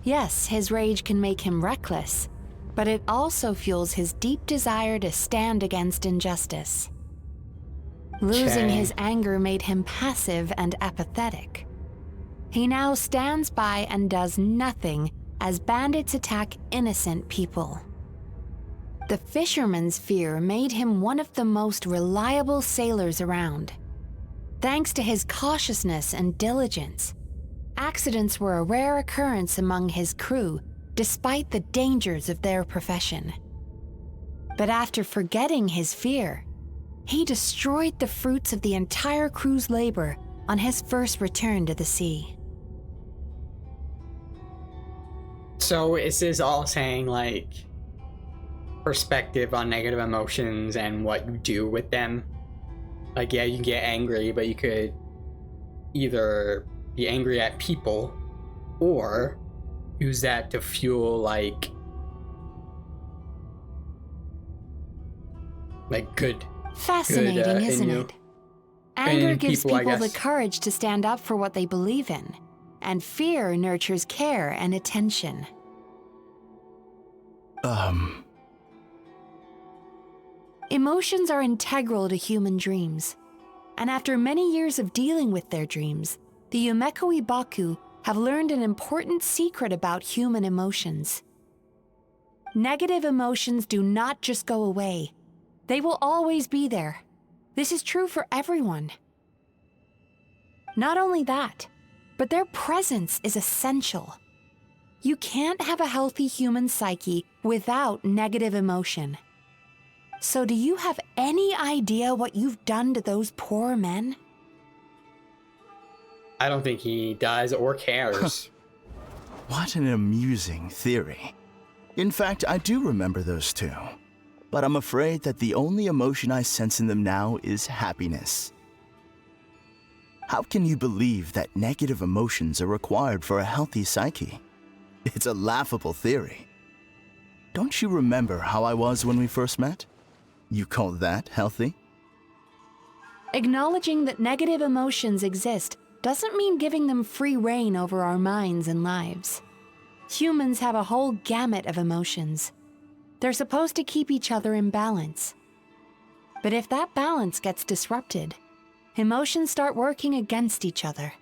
Yes, his rage can make him reckless, but it also fuels his deep desire to stand against injustice. Losing his anger made him passive and apathetic. He now stands by and does nothing as bandits attack innocent people. The fisherman's fear made him one of the most reliable sailors around. Thanks to his cautiousness and diligence, accidents were a rare occurrence among his crew, despite the dangers of their profession. But after forgetting his fear, he destroyed the fruits of the entire crew's labor on his first return to the sea. So is this all saying like perspective on negative emotions and what you do with them? Like, yeah, you can get angry, but you could either be angry at people or use that to fuel like good. Fascinating, isn't it? Anger gives people the guess. courage to stand up for what they believe in, and fear nurtures care and attention. Emotions are integral to human dreams, and after many years of dealing with their dreams, the Yumekoi Baku have learned an important secret about human emotions. Negative emotions do not just go away. They will always be there. This is true for everyone. Not only that, but their presence is essential. You can't have a healthy human psyche without negative emotion. So do you have any idea what you've done to those poor men? I don't think he does or cares. What an amusing theory. In fact, I do remember those two. But I'm afraid that the only emotion I sense in them now is happiness. How can you believe that negative emotions are required for a healthy psyche? It's a laughable theory. Don't you remember how I was when we first met? You call that healthy? Acknowledging that negative emotions exist doesn't mean giving them free rein over our minds and lives. Humans have a whole gamut of emotions. They're supposed to keep each other in balance. But if that balance gets disrupted, emotions start working against each other.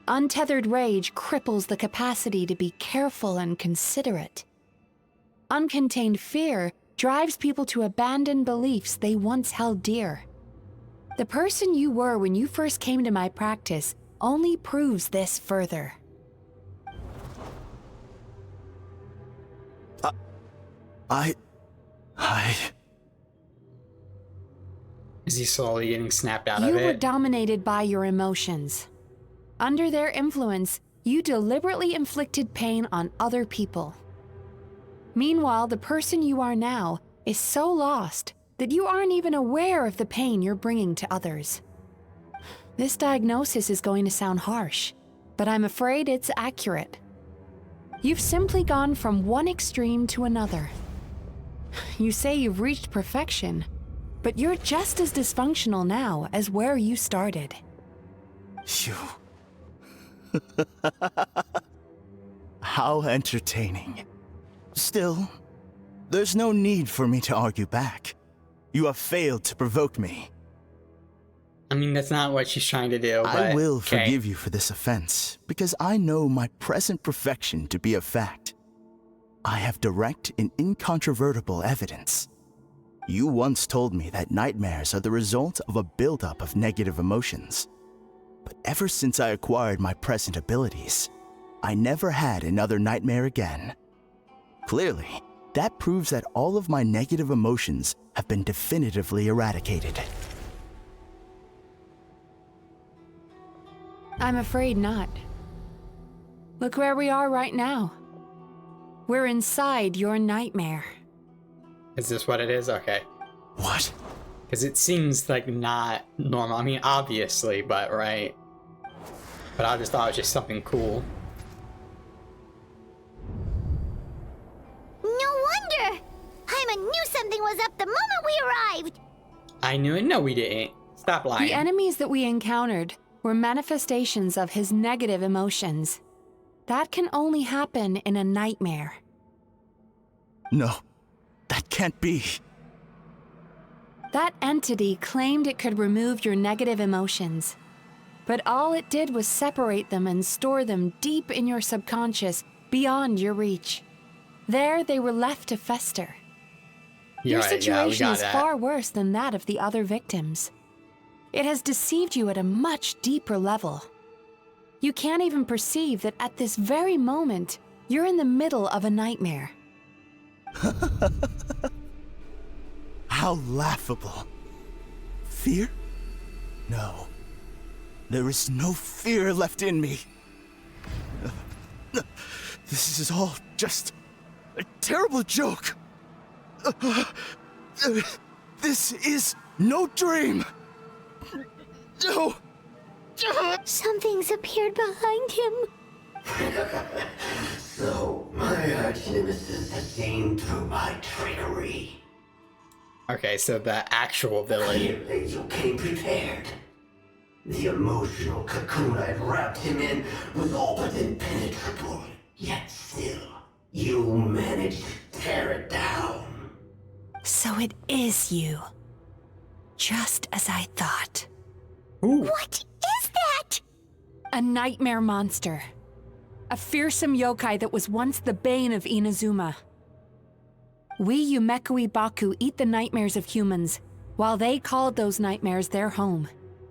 Untethered rage cripples the capacity to be careful and considerate. Uncontained fear drives people to abandon beliefs they once held dear. The person you were when you first came to my practice only proves this further. I... Is he slowly getting snapped out of You it? were dominated by your emotions. Under their influence, you deliberately inflicted pain on other people. Meanwhile, the person you are now is so lost that you aren't even aware of the pain you're bringing to others. This diagnosis is going to sound harsh, but I'm afraid it's accurate. You've simply gone from one extreme to another. You say you've reached perfection, but you're just as dysfunctional now as where you started. Phew. How entertaining. Still, there's no need for me to argue back. You have failed to provoke me. I mean, that's not what she's trying to do, but I will okay. forgive you for this offense, because I know my present perfection to be a fact. I have direct and incontrovertible evidence. You once told me that nightmares are the result of a buildup of negative emotions. But ever since I acquired my present abilities, I never had another nightmare again. Clearly, that proves that all of my negative emotions have been definitively eradicated. I'm afraid not. Look where we are right now. We're inside your nightmare. Is this what it is? Okay. What? Because it seems like not normal. I mean, obviously, but right. But I just thought it was just something cool. No wonder! Paimon knew something was up the moment we arrived! I knew it. No, we didn't. Stop lying. The enemies that we encountered were manifestations of his negative emotions. That can only happen in a nightmare. No, that can't be. That entity claimed it could remove your negative emotions. But all it did was separate them and store them deep in your subconscious, beyond your reach. There they were left to fester. Your situation is far worse than that of the other victims. It has deceived you at a much deeper level. You can't even perceive that at this very moment, you're in the middle of a nightmare. How laughable. Fear? No. There is no fear left in me. This is all just a terrible joke. This is no dream. No. Something's appeared behind him. So, my arch-nemesis has seen through my trickery. Okay, so the actual villain. Clearly, you came prepared. The emotional cocoon I'd wrapped him in was all but impenetrable. Yet still, you managed to tear it down. So it is you. Just as I thought. Ooh. What is that? A nightmare monster. A fearsome yokai that was once the bane of Inazuma. We Yumekui Baku eat the nightmares of humans, while they called those nightmares their home.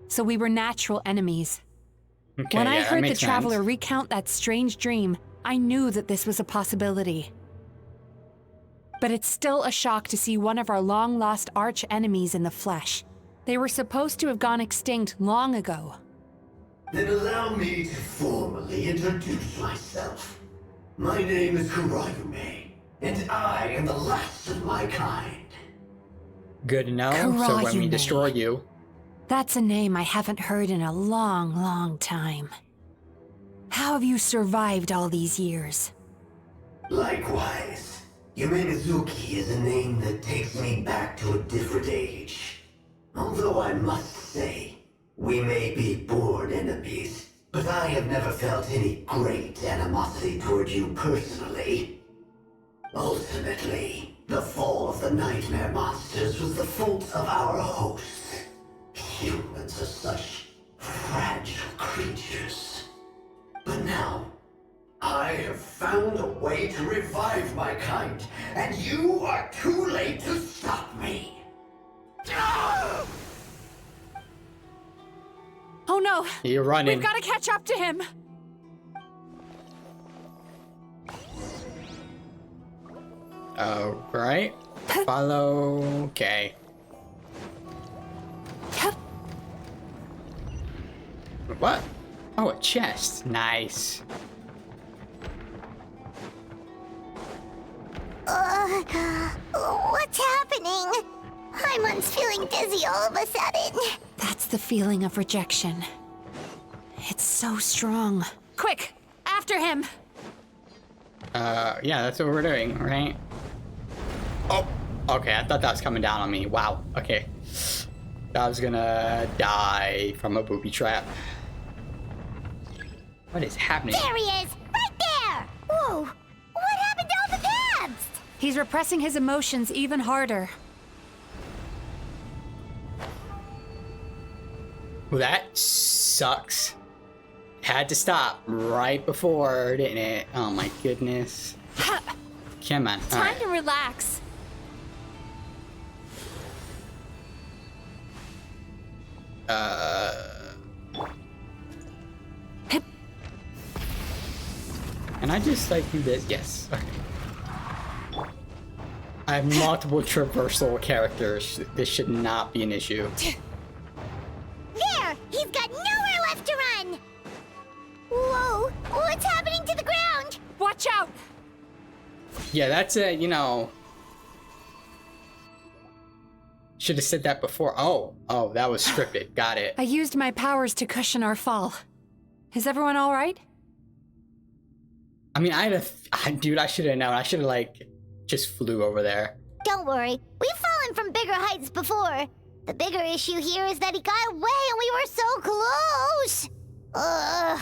So we were natural enemies. Okay, When I heard the makes traveler sense. recount that strange dream, I knew that this was a possibility. But it's still a shock to see one of our long-lost arch-enemies in the flesh. They were supposed to have gone extinct long ago. Then allow me to formally introduce myself. My name is Kurayume, and I am the last of my kind. Good to know. So when we Kurayume. destroy you. That's a name I haven't heard in a long, long time. How have you survived all these years? Likewise, Yume Mizuki is a name that takes me back to a different age. Although I must say, we may be born enemies, but I have never felt any great animosity toward you personally. Ultimately, the fall of the nightmare monsters was the fault of our hosts. Humans are such fragile creatures. But now, I have found a way to revive my kind, and you are too late to stop me. Oh no! You're running. We've got to catch up to him! Oh, right. Follow. Okay. What? Oh, a chest. Nice. What's happening? Paimon's feeling dizzy all of a sudden. That's the feeling of rejection. It's so strong. Quick, after him. Yeah, that's what we're doing, right? Oh, okay. I thought that was coming down on me. Wow. Okay. I was gonna die from a booby trap. What is happening? There he is! Right there! Whoa! What happened to all the tabs? He's repressing his emotions even harder. Well, that sucks. Had to stop right before, didn't it? Oh my goodness. Come on. Time to relax. Can I just like do this? Yes. Okay. I have multiple traversal characters. This should not be an issue. There! He's got nowhere left to run! Whoa! What's happening to the ground? Watch out! Yeah, that's a, you know... Should have said that before. Oh, that was scripted. Got it. I used my powers to cushion our fall. Is everyone all right? I mean, dude, I should have known. I should have, like, just flew over there. Don't worry. We've fallen from bigger heights before. The bigger issue here is that he got away and we were so close! Ugh.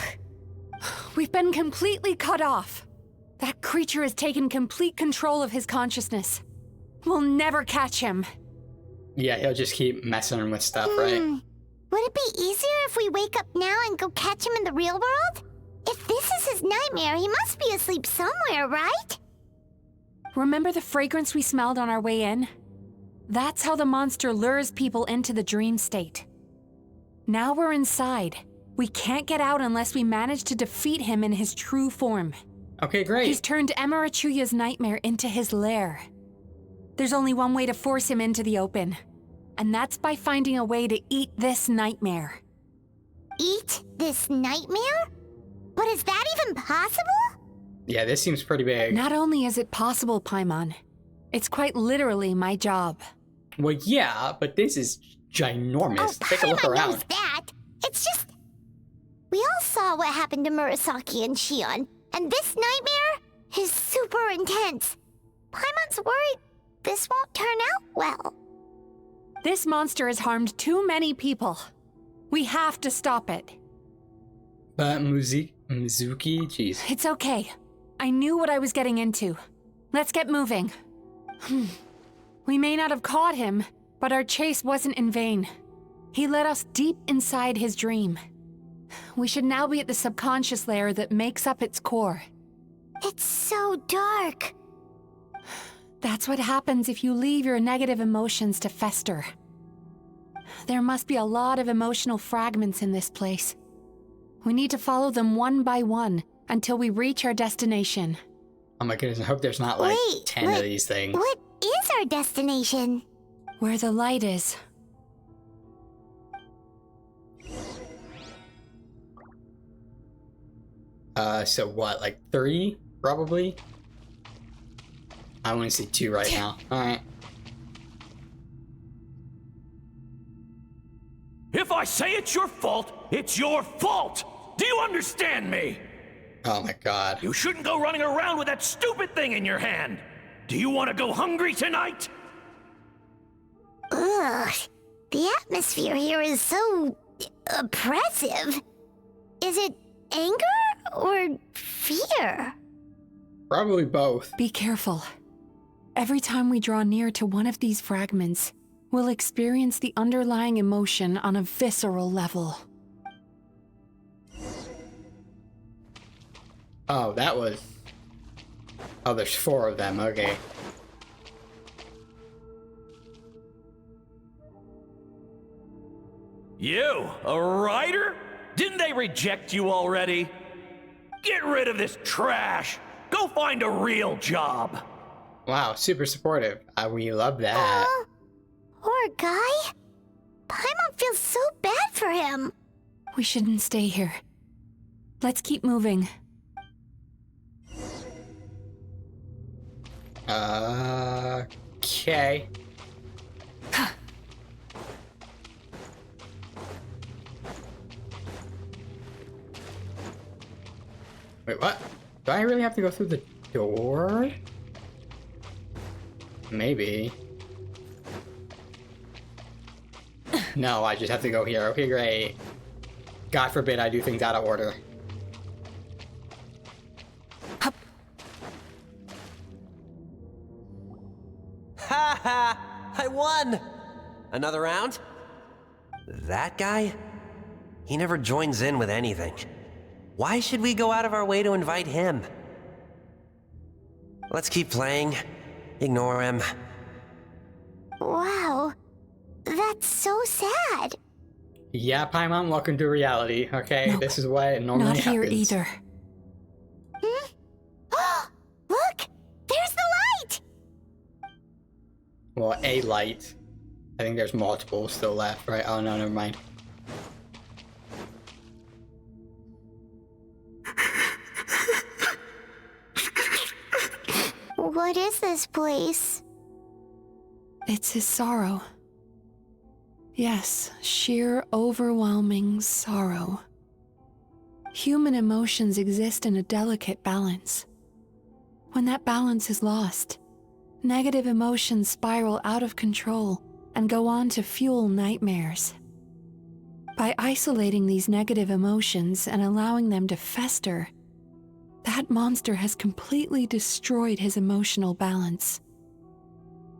We've been completely cut off. That creature has taken complete control of his consciousness. We'll never catch him. Yeah, he'll just keep messing with stuff, right? Would it be easier if we wake up now and go catch him in the real world? If this is his nightmare, he must be asleep somewhere, right? Remember the fragrance we smelled on our way in? That's how the monster lures people into the dream state. Now we're inside. We can't get out unless we manage to defeat him in his true form. Okay, great. He's turned Emarachuya's nightmare into his lair. There's only one way to force him into the open, and that's by finding a way to eat this nightmare. Eat this nightmare? But is that even possible? Yeah, this seems pretty big. Not only is it possible, Paimon, it's quite literally my job. Well, yeah, but this is ginormous. Oh, Take a look Paimon around. knows that. It's just... We all saw what happened to Murasaki and Shion, and this nightmare is super intense. Paimon's worried this won't turn out well. This monster has harmed too many people. We have to stop it. But Mizuki, jeez. It's okay. I knew what I was getting into. Let's get moving. We may not have caught him, but our chase wasn't in vain. He led us deep inside his dream. We should now be at the subconscious layer that makes up its core. It's so dark. That's what happens if you leave your negative emotions to fester. There must be a lot of emotional fragments in this place. We need to follow them one by one until we reach our destination. Oh my goodness, I hope there's not like 10 of these things. What is our destination? Where the light is. So what, like 3, probably? I want to see 2 right now. Alright. If I say it's your fault, it's your fault! Do you understand me? Oh my god. You shouldn't go running around with that stupid thing in your hand! Do you want to go hungry tonight? Ugh. The atmosphere here is so... oppressive. Is it anger or fear? Probably both. Be careful. Every time we draw near to one of these fragments, we'll experience the underlying emotion on a visceral level. Oh, that was... Oh, there's 4 of them, okay. You, a writer? Didn't they reject you already? Get rid of this trash! Go find a real job! Wow, super supportive. We love that. Poor guy. Paimon feels so bad for him. We shouldn't stay here. Let's keep moving. Okay. Wait, what? Do I really have to go through the door? Maybe. No, I just have to go here. Okay, great. God forbid I do things out of order. Ha ha! I won! Another round? That guy? He never joins in with anything. Why should we go out of our way to invite him? Let's keep playing. Ignore him. Wow. That's so sad. Yeah, Paimon, welcome to reality. Okay, Nope, this is what normally not happens. here either. Look! There's the light! Well, a light. I think there's multiple still left, right? Oh no, never mind. What is this place? It's his sorrow. Yes, sheer overwhelming sorrow. Human emotions exist in a delicate balance. When that balance is lost, negative emotions spiral out of control and go on to fuel nightmares. By isolating these negative emotions and allowing them to fester, that monster has completely destroyed his emotional balance.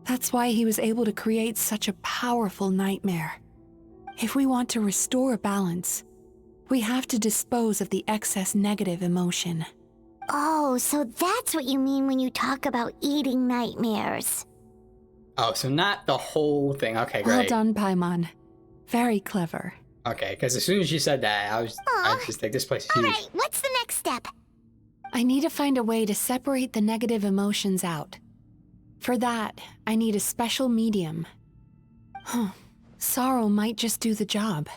That's why he was able to create such a powerful nightmare. If we want to restore balance, we have to dispose of the excess negative emotion. Oh, so that's what you mean when you talk about eating nightmares. Oh, so not the whole thing. Okay, great. Well done, Paimon. Very clever. Okay, because as soon as you said that, I was just like, this place is huge. Alright, what's the next step? I need to find a way to separate the negative emotions out. For that, I need a special medium. Sorrow might just do the job.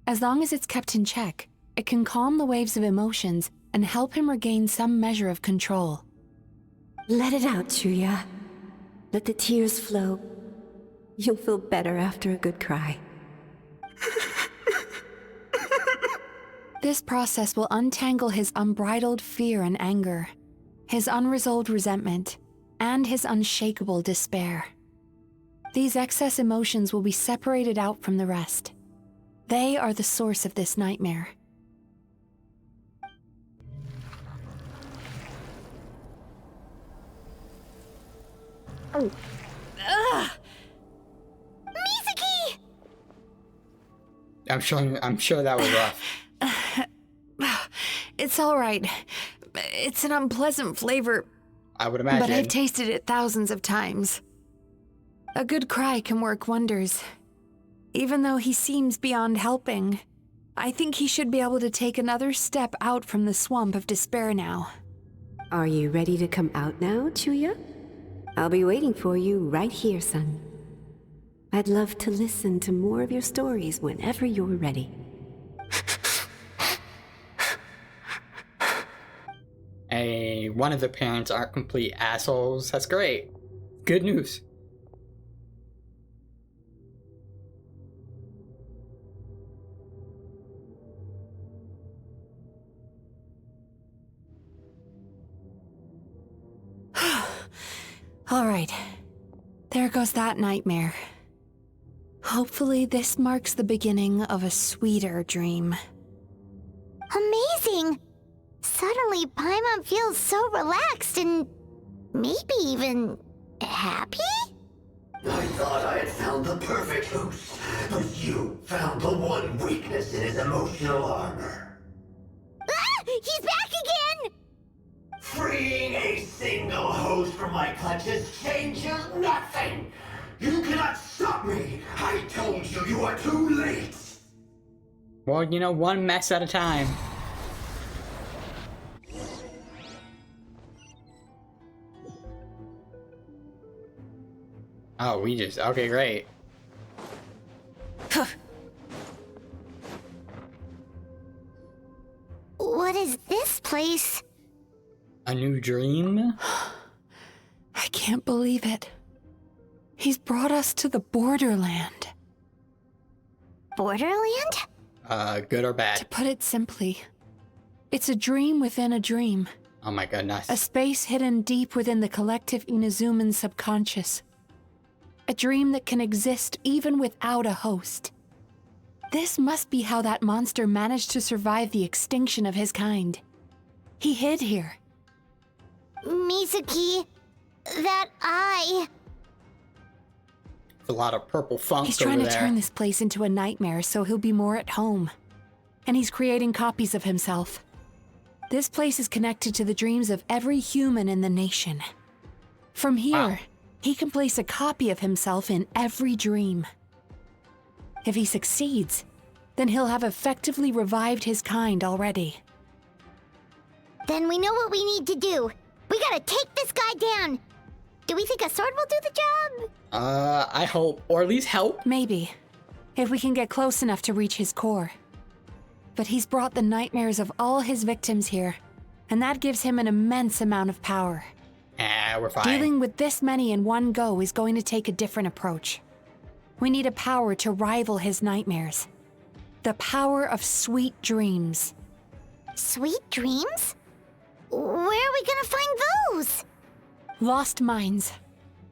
As long as it's kept in check, it can calm the waves of emotions and help him regain some measure of control. Let it out, Chuya. Let the tears flow. You'll feel better after a good cry. This process will untangle his unbridled fear and anger, his unresolved resentment, and his unshakable despair. These excess emotions will be separated out from the rest. They are the source of this nightmare. Oh. Ugh! Mizuki! I'm sure that was rough. It's all right. It's an unpleasant flavor, I would imagine. but I've tasted it thousands of times. A good cry can work wonders. Even though he seems beyond helping, I think he should be able to take another step out from the swamp of despair now. Are you ready to come out now, Chuya? I'll be waiting for you right here, son. I'd love to listen to more of your stories whenever you're ready. Hey, one of the parents aren't complete assholes. That's great. Good news. All right. There goes that nightmare. Hopefully this marks the beginning of a sweeter dream. Amazing! Suddenly, Paimon feels so relaxed and maybe even happy? I thought I had found the perfect host, but you found the one weakness in his emotional armor. Ah! He's back again! Freeing a single host from my clutches changes nothing! You cannot stop me! I told you you are too late! Well, you know, one mess at a time. Oh, we just... Okay, great. What is this place? A new dream? I can't believe it. He's brought us to the borderland. Borderland? Good or bad? To put it simply, it's a dream within a dream. Oh my goodness. A space hidden deep within the collective Inazuman subconscious. A dream that can exist even without a host. This must be how that monster managed to survive the extinction of his kind. He hid here. Mizuki, that eye. A lot of purple funk He's trying over to there. turn this place into a nightmare so he'll be more at home. And he's creating copies of himself. This place is connected to the dreams of every human in the nation. From here, he can place a copy of himself in every dream. If he succeeds, then he'll have effectively revived his kind already. Then we know what we need to do. We gotta take this guy down. Do we think a sword will do the job? I hope, or at least help. Maybe, if we can get close enough to reach his core. But he's brought the nightmares of all his victims here, and that gives him an immense amount of power. We're fine. Dealing with this many in one go is going to take a different approach. We need a power to rival his nightmares. The power of sweet dreams. Sweet dreams? Where are we gonna find those? Lost minds.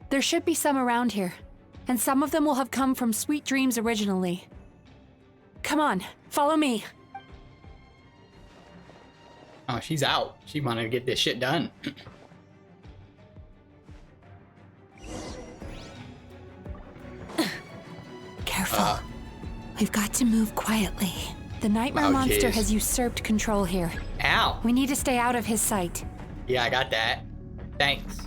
There should be some around here, and some of them will have come from sweet dreams originally. Come on, follow me. Oh, she's out. She wanted to get this shit done. Careful. We've got to move quietly. The nightmare monster has usurped control here. Ow. We need to stay out of his sight. Yeah, I got that. Thanks.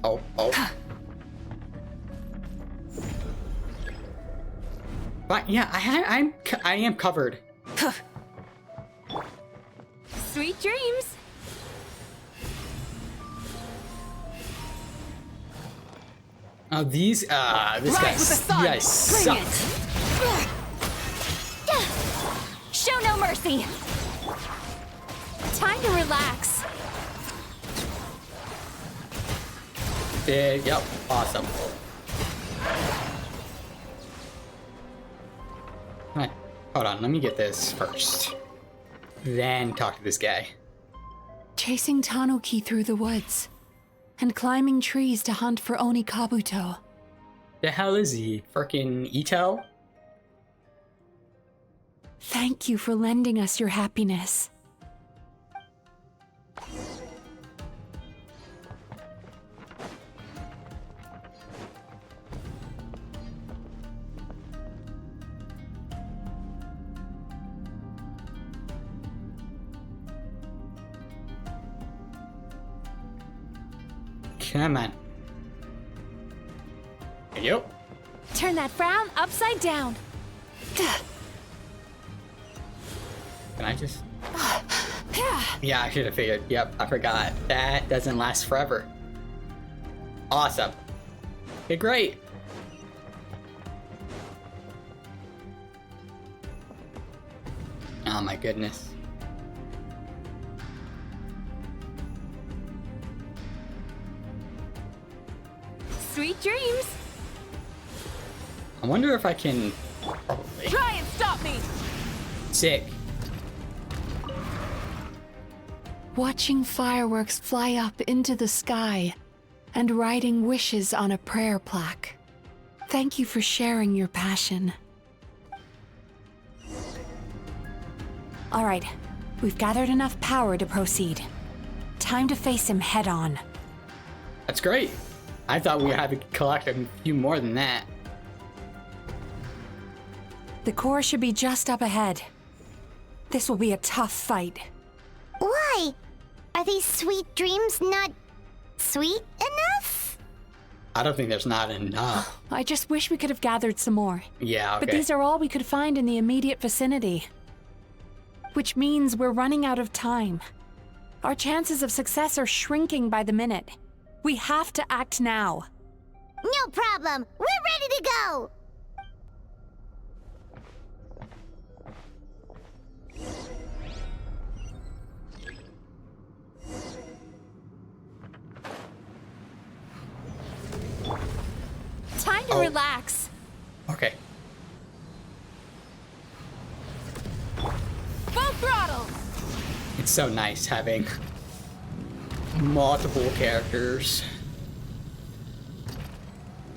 Oh. But yeah, I am covered. Sweet dreams. Oh, these this guy sucks. Show no mercy. Time to relax. Yep, awesome. Alright, hold on, let me get this first. Then talk to this guy. Chasing Tanuki through the woods, and climbing trees to hunt for Oni Kabuto. The hell is he? Frickin' Ito? Thank you for lending us your happiness. Come on. There you go. Turn that frown upside down. Can I just... Yeah, I should have figured. Yep, I forgot. That doesn't last forever. Awesome. Okay, great. Oh my goodness. Sweet dreams. I wonder if I can... Probably. Try and stop me. Sick. Watching fireworks fly up into the sky and writing wishes on a prayer plaque. Thank you for sharing your passion. All right, we've gathered enough power to proceed. Time to face him head on. That's great. I thought we had to collect a few more than that. The core should be just up ahead. This will be a tough fight. Why? Are these sweet dreams not sweet enough? I don't think there's not enough. I just wish we could have gathered some more. Yeah, okay. But these are all we could find in the immediate vicinity. Which means we're running out of time. Our chances of success are shrinking by the minute. We have to act now. No problem. We're ready to go. Time to relax. Okay. Full throttle! It's so nice having multiple characters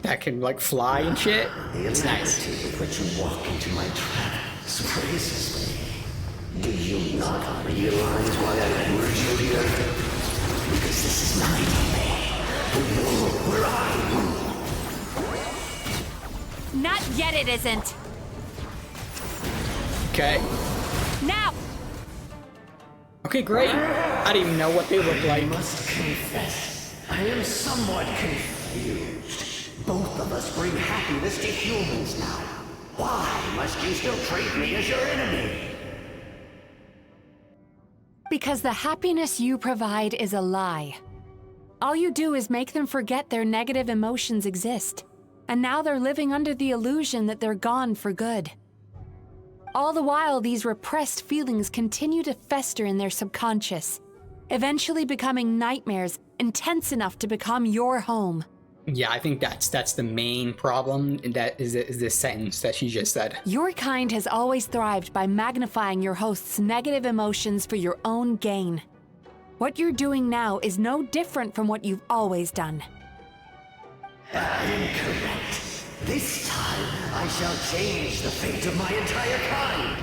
that can like fly and shit. It's nice. But you walk into my trance praises me. Do you not realize why I lured you here? Because this is my domain. The world where I rule. Not yet, it isn't. Okay. Now! Okay, great. I didn't even know what they look like. I must confess, I am somewhat confused. Both of us bring happiness to humans now. Why must you still treat me as your enemy? Because the happiness you provide is a lie. All you do is make them forget their negative emotions exist. And now they're living under the illusion that they're gone for good. All the while, these repressed feelings continue to fester in their subconscious, eventually becoming nightmares intense enough to become your home. Yeah, I think that's the main problem. That is this sentence that she just said. Your kind has always thrived by magnifying your host's negative emotions for your own gain. What you're doing now is no different from what you've always done. Incorrect. This time, I shall change the fate of my entire kind.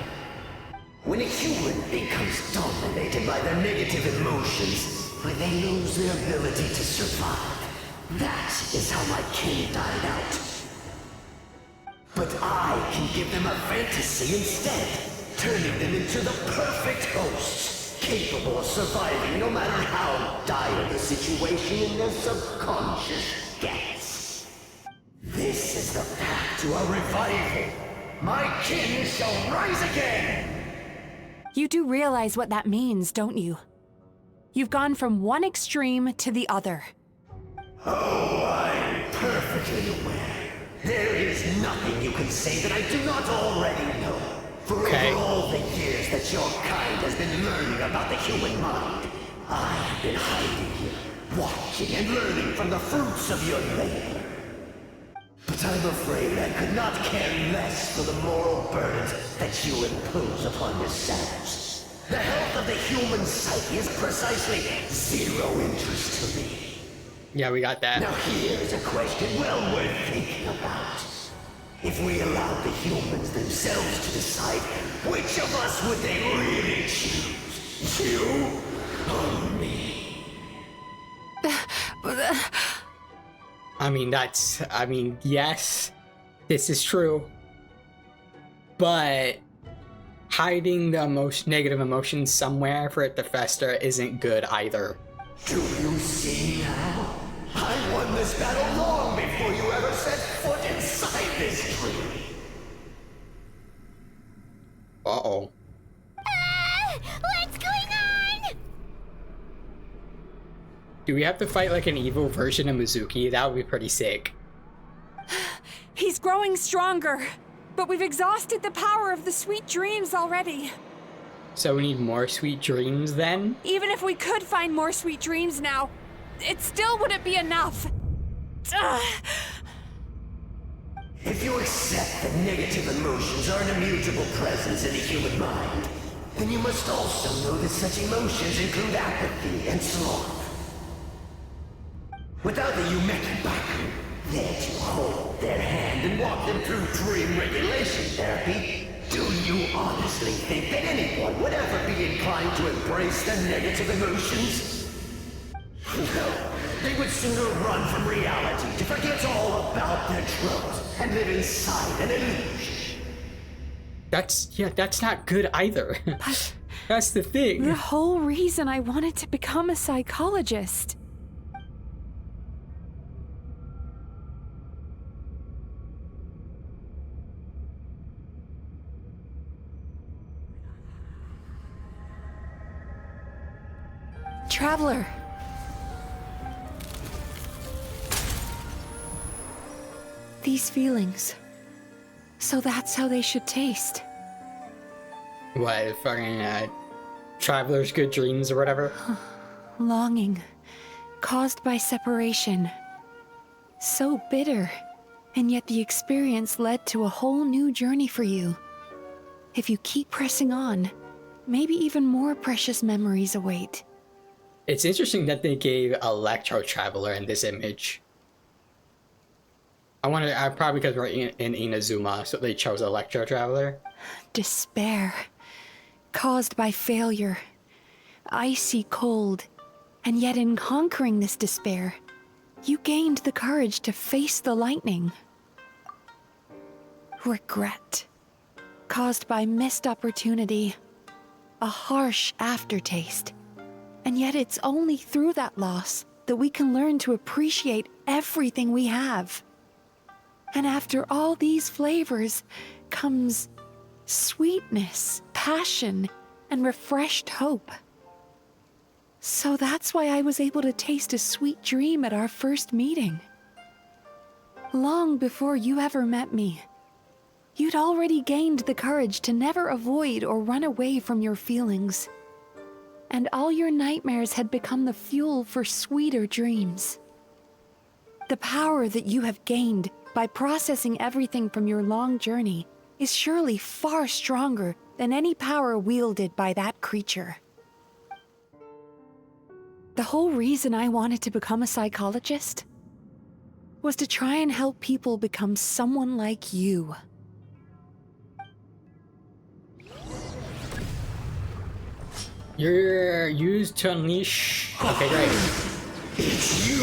When a human becomes dominated by their negative emotions, when they lose their ability to survive, that is how my kin died out. But I can give them a fantasy instead, turning them into the perfect hosts, capable of surviving no matter how dire the situation in their subconscious gets. This is the path to a revival. My kin shall rise again! You do realize what that means, don't you? You've gone from one extreme to the other. Oh, I'm perfectly aware. There is nothing you can say that I do not already know. For over all the years that your kind has been learning about the human mind, I have been hiding here, watching and learning from the fruits of your labor. But I'm afraid I could not care less for the moral burdens that you impose upon yourselves. The health of the human psyche is precisely zero interest to me. Yeah, we got that. Now here's a question well worth thinking about. If we allowed the humans themselves to decide, which of us would they really choose? You or me? I mean, yes, this is true. But hiding the negative emotions somewhere for it to fester isn't good either. Do you see now? I won this battle long before you ever set foot inside this tree. Uh-oh. What's going on? Do we have to fight like an evil version of Mizuki? That would be pretty sick. He's growing stronger, but we've exhausted the power of the sweet dreams already. So we need more sweet dreams then? Even if we could find more sweet dreams now, it still wouldn't be enough. If you accept that negative emotions are an immutable presence in the human mind, then you must also know that such emotions include apathy and sloth. Without the Yumeki Baku there to hold their hand and walk them through dream regulation therapy, do you honestly think that anyone would ever be inclined to embrace their negative emotions? No, they would sooner run from reality to forget all about their troubles and live inside an illusion. That's not good either. That's the thing. The whole reason I wanted to become a psychologist. Traveler. These feelings. So that's how they should taste. What, fucking, Traveler's Good Dreams or whatever? Longing. Caused by separation. So bitter. And yet the experience led to a whole new journey for you. If you keep pressing on, maybe even more precious memories await. It's interesting that they gave Electro Traveler in this image. Probably because we're in Inazuma, so they chose Electro Traveler. Despair. Caused by failure. Icy cold. And yet in conquering this despair, you gained the courage to face the lightning. Regret. Caused by missed opportunity. A harsh aftertaste. And yet it's only through that loss that we can learn to appreciate everything we have. And after all these flavors comes sweetness, passion, and refreshed hope. So that's why I was able to taste a sweet dream at our first meeting. Long before you ever met me, you'd already gained the courage to never avoid or run away from your feelings. And all your nightmares had become the fuel for sweeter dreams. The power that you have gained by processing everything from your long journey is surely far stronger than any power wielded by that creature. The whole reason I wanted to become a psychologist was to try and help people become someone like you. You're used to unleash. Okay, great. It's you.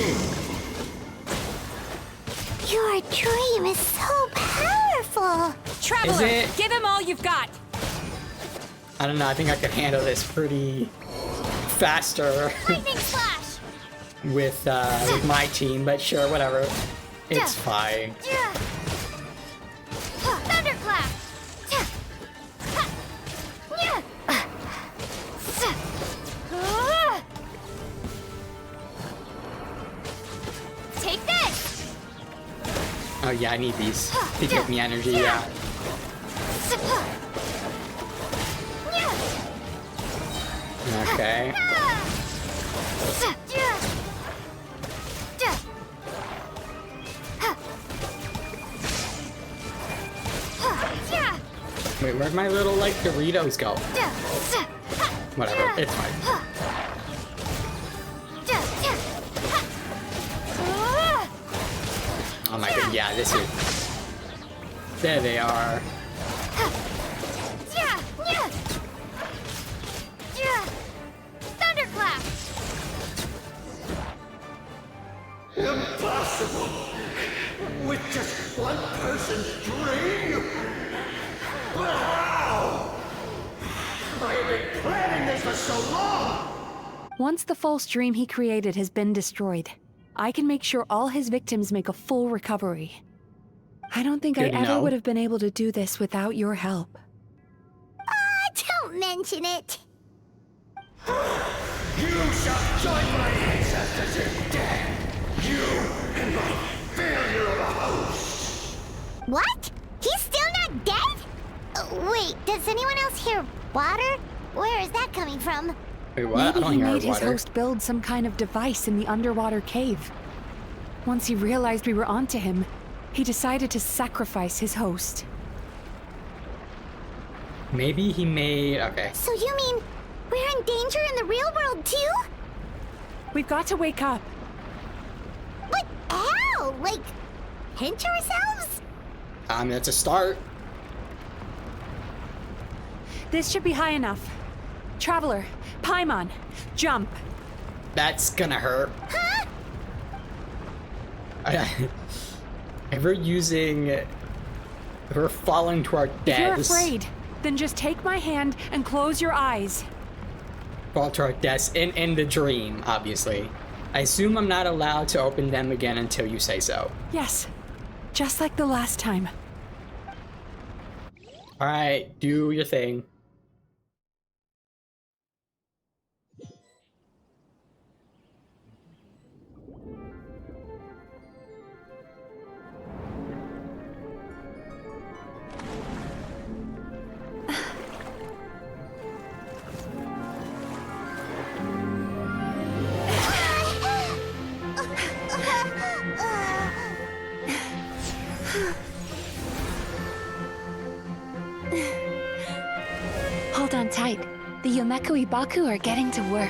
Your dream is so powerful. Traveler, give him all you've got. I don't know. I think I could handle this pretty faster Lightning slash. with my team, but sure, whatever. It's fine. Thunderclap. Take this. Oh yeah, I need these to give me energy. Yeah. Okay. Wait, where'd my little, like, Doritos go? Whatever, it's fine. Oh my god, yeah, this is... There they are. Thunderclap. Impossible! With just one person's dream? But how? I have been planning this for so long! Once the false dream he created has been destroyed, I can make sure all his victims make a full recovery. I don't think I ever would have been able to do this without your help. Don't mention it. You shall join my ancestors in death! You and my failure of a host! What? He's still not dead? Wait, does anyone else hear water? Where is that coming from? Wait, what? Maybe he made his host build some kind of device in the underwater cave. Once he realized we were onto him, he decided to sacrifice his host. Maybe he made... Okay. So you mean we're in danger in the real world too? We've got to wake up. But how? Like, pinch ourselves? That's a start. This should be high enough. Traveler, Paimon, jump. That's gonna hurt. Huh? If we're using... If we're falling to our deaths... If you're afraid, then just take my hand and close your eyes. Fall to our deaths in the dream, obviously. I assume I'm not allowed to open them again until you say so. Yes, just like the last time. Alright, do your thing. The Yomeku Ibaku are getting to work.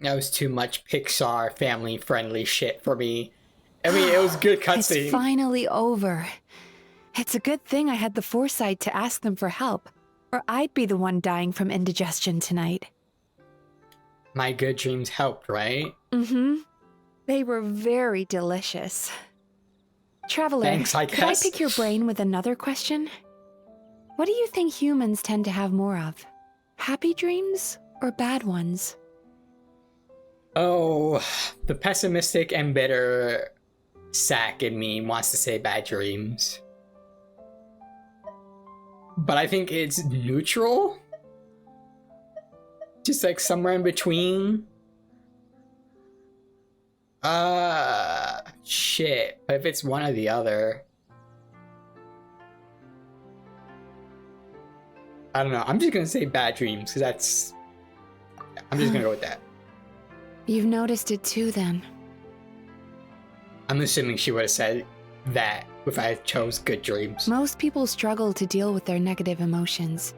That was too much Pixar family-friendly shit for me. I mean, it was good cutscene. It's finally over. It's a good thing I had the foresight to ask them for help, or I'd be the one dying from indigestion tonight. My good dreams helped, right? Mm-hmm. They were very delicious. Traveler, Thanks, I could I guess. pick your brain with another question? What do you think humans tend to have more of? Happy dreams or bad ones? Oh, the pessimistic and bitter sack in me wants to say bad dreams. But I think it's neutral. Just like somewhere in between. Shit. But if it's one or the other. I don't know. I'm just gonna say bad dreams because that's. I'm just gonna go with that. You've noticed it too, then. I'm assuming she would have said that if I chose good dreams. Most people struggle to deal with their negative emotions.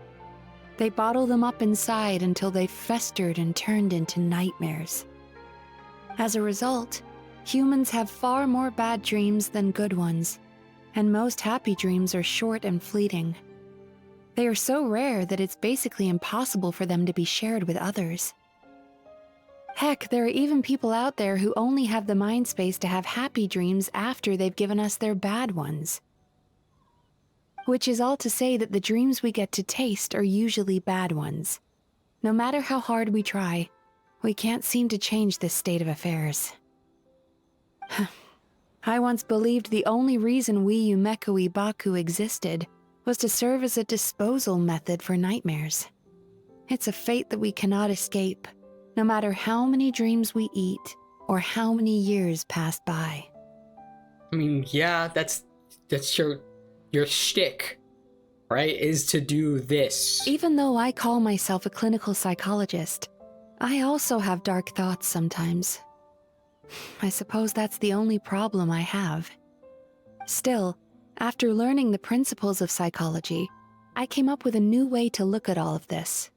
They bottle them up inside until they've festered and turned into nightmares. As a result, humans have far more bad dreams than good ones, and most happy dreams are short and fleeting. They are so rare that it's basically impossible for them to be shared with others. Heck, there are even people out there who only have the mind space to have happy dreams after they've given us their bad ones. Which is all to say that the dreams we get to taste are usually bad ones. No matter how hard we try, we can't seem to change this state of affairs. I once believed the only reason we Yumeku Ibaku existed was to serve as a disposal method for nightmares. It's a fate that we cannot escape, no matter how many dreams we eat or how many years pass by. I mean, yeah, that's your shtick, right? Is to do this. Even though I call myself a clinical psychologist, I also have dark thoughts sometimes. I suppose that's the only problem I have. Still, after learning the principles of psychology, I came up with a new way to look at all of this.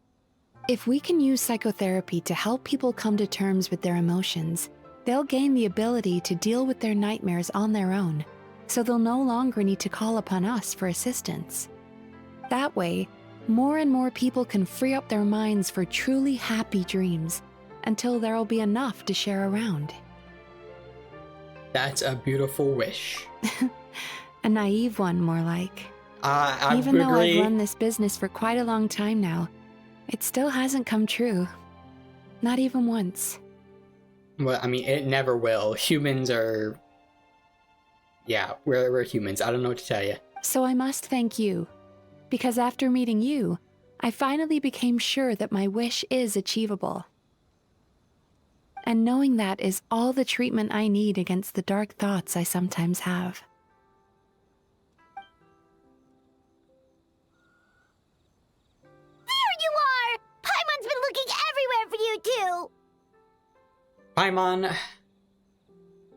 If we can use psychotherapy to help people come to terms with their emotions, they'll gain the ability to deal with their nightmares on their own, so they'll no longer need to call upon us for assistance. That way, more and more people can free up their minds for truly happy dreams, until there'll be enough to share around. That's a beautiful wish. A naive one, more like. I Even though agree. I've run this business for quite a long time now, it still hasn't come true. Not even once. Well, I mean, it never will. Humans are... Yeah, we're humans. I don't know what to tell you. So I must thank you. Because after meeting you, I finally became sure that my wish is achievable. And knowing that is all the treatment I need against the dark thoughts I sometimes have. There you are! Paimon's been looking everywhere for you, too! Paimon,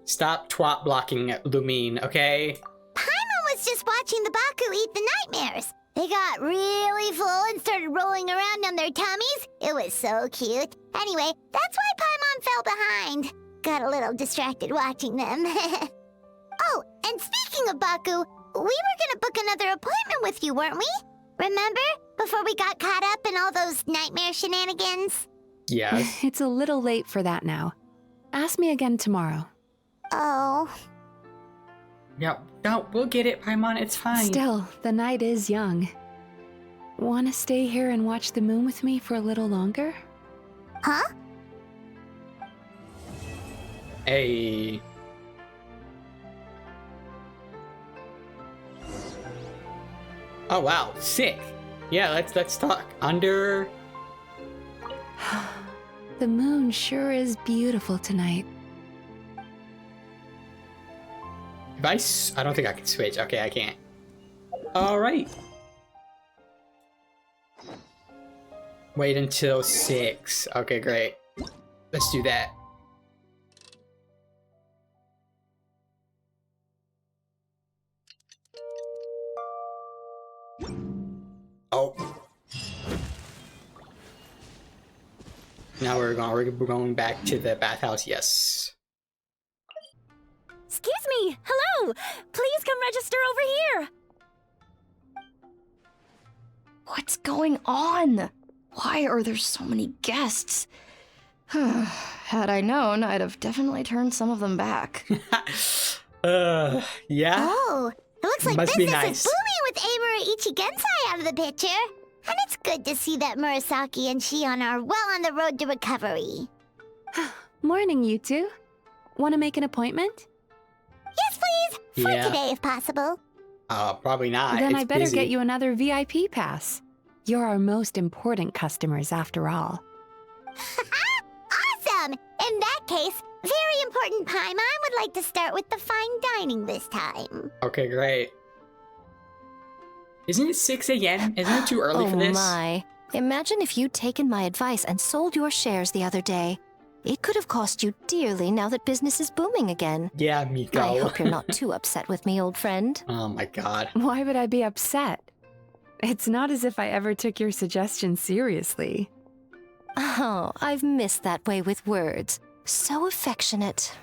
stop twat blocking Lumine, okay? Paimon was just watching the Baku eat the nightmares. They got really full and started rolling around on their tummies. It was so cute. Anyway, that's why Paimon fell behind. Got a little distracted watching them. Oh, and speaking of Baku, we were gonna book another appointment with you, weren't we? Remember? Before we got caught up in all those nightmare shenanigans? Yes. It's a little late for that now. Ask me again tomorrow. Oh. Yeah, no, we'll get it, Paimon. It's fine. Still, the night is young. Wanna stay here and watch the moon with me for a little longer? Huh? Hey. Oh wow, sick. Yeah, let's talk. Under. The moon sure is beautiful tonight. If I don't think I can switch. Okay, I can't. All right. Wait until 6. Okay, great. Let's do that. Oh. Now we're going back to the bathhouse. Yes. Excuse me! Hello! Please come register over here! What's going on? Why are there so many guests? Had I known, I'd have definitely turned some of them back. Yeah? Oh, it looks like Must business be nice. is booming with Amura Ichigensai out of the picture. And it's good to see that Murasaki and Shion are well on the road to recovery. Morning, you two. Want to make an appointment? Yes, please! For Yeah. today, if possible. Probably not. Then It's I better busy. get you another VIP pass. You're our most important customers, after all. Awesome! In that case, very important Paimon would like to start with the fine dining this time. Okay, great. Isn't it 6 a.m.? Isn't it too early for this? Oh my. Imagine if you'd taken my advice and sold your shares the other day. It could have cost you dearly now that business is booming again. Yeah, Miko. I hope you're not too upset with me, old friend. Oh my god. Why would I be upset? It's not as if I ever took your suggestion seriously. Oh, I've missed that way with words. So affectionate.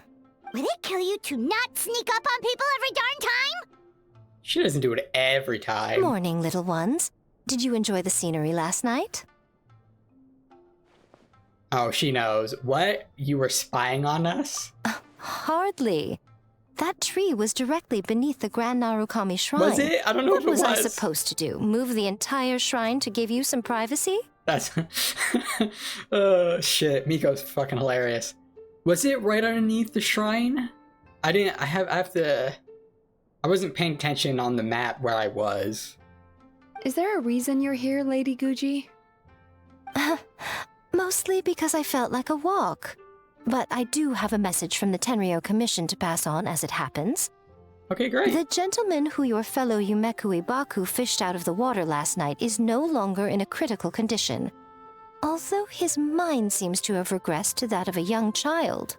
Would it kill you to not sneak up on people every darn time? She doesn't do it every time. Morning, little ones. Did you enjoy the scenery last night? Oh, she knows. What? You were spying on us? Hardly. That tree was directly beneath the Grand Narukami Shrine. Was it? I don't know what if it was. I was. supposed to do? Move the entire shrine to give you some privacy? That's... Oh, shit. Miko's fucking hilarious. Was it right underneath the shrine? I have to... I wasn't paying attention on the map where I was. Is there a reason you're here, Lady Guji? Mostly because I felt like a walk. But I do have a message from the Tenryo Commission to pass on as it happens. Okay, great. The gentleman who your fellow Yumeku Ibaku fished out of the water last night is no longer in a critical condition. Although his mind seems to have regressed to that of a young child.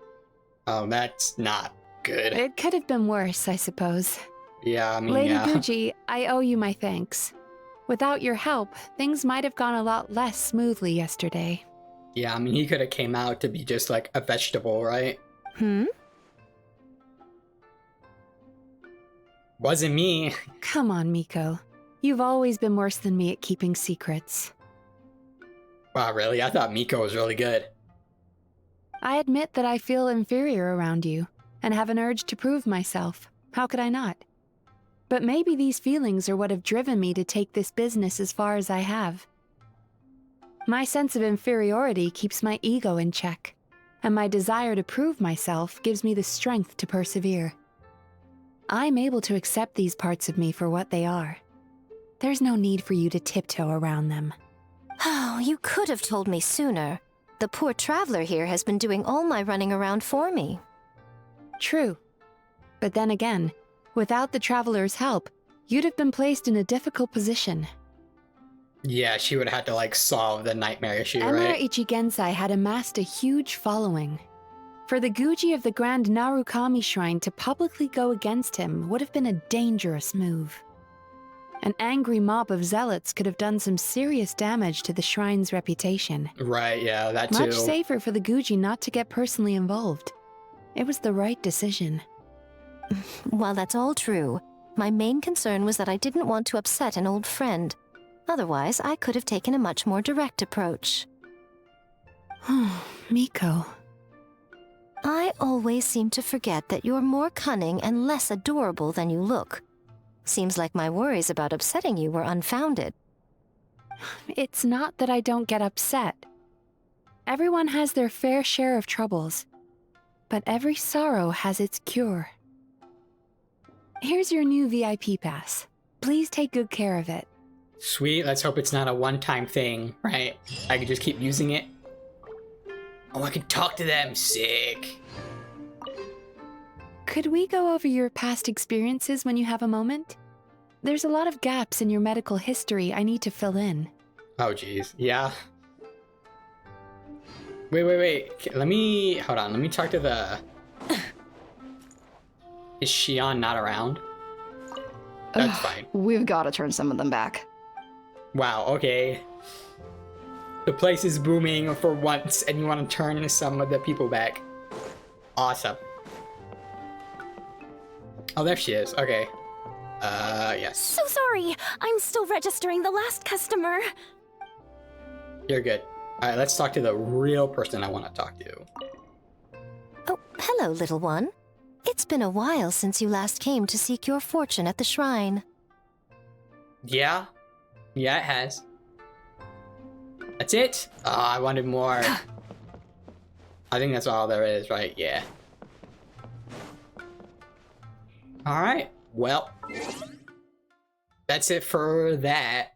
Oh, that's not good. It could have been worse, I suppose. Yeah, I mean, Lady yeah. Guji, I owe you my thanks. Without your help, things might have gone a lot less smoothly yesterday. Yeah, I mean, he could have came out to be just like a vegetable, right? Wasn't me. Come on, Miko. You've always been worse than me at keeping secrets. Wow, really? I thought Miko was really good. I admit that I feel inferior around you, and have an urge to prove myself. How could I not? But maybe these feelings are what have driven me to take this business as far as I have. My sense of inferiority keeps my ego in check, and my desire to prove myself gives me the strength to persevere. I'm able to accept these parts of me for what they are. There's no need for you to tiptoe around them. Oh, you could have told me sooner. The poor traveler here has been doing all my running around for me. True. But then again, without the traveler's help, you'd have been placed in a difficult position. Yeah, she would have had to, like, solve the nightmare issue, Emperor right? Ichigensai had amassed a huge following. For the Guji of the Grand Narukami Shrine to publicly go against him would have been a dangerous move. An angry mob of zealots could have done some serious damage to the shrine's reputation. Right, yeah, that too. Much safer for the Guji not to get personally involved. It was the right decision. While that's all true, my main concern was that I didn't want to upset an old friend. Otherwise, I could have taken a much more direct approach. Miko. I always seem to forget that you're more cunning and less adorable than you look. Seems like my worries about upsetting you were unfounded. It's not that I don't get upset. Everyone has their fair share of troubles. But every sorrow has its cure. Here's your new VIP pass. Please take good care of it. Sweet, let's hope it's not a one-time thing, right? I can just keep using it. Oh, I can talk to them, sick. Could we go over your past experiences when you have a moment? There's a lot of gaps in your medical history I need to fill in. Oh, jeez, yeah. Wait. Hold on, let me talk to the... Is Shion not around? That's fine. We've got to turn some of them back. Wow, okay. The place is booming for once, and you want to turn some of the people back. Awesome. Oh, there she is. Okay. Yes. So sorry. I'm still registering the last customer. You're good. Alright, let's talk to the real person I want to talk to. Oh, hello, little one. It's been a while since you last came to seek your fortune at the shrine. Yeah? Yeah, it has. That's it? Oh, I wanted more. I think that's all there is, right? Yeah. Alright, well. That's it for that.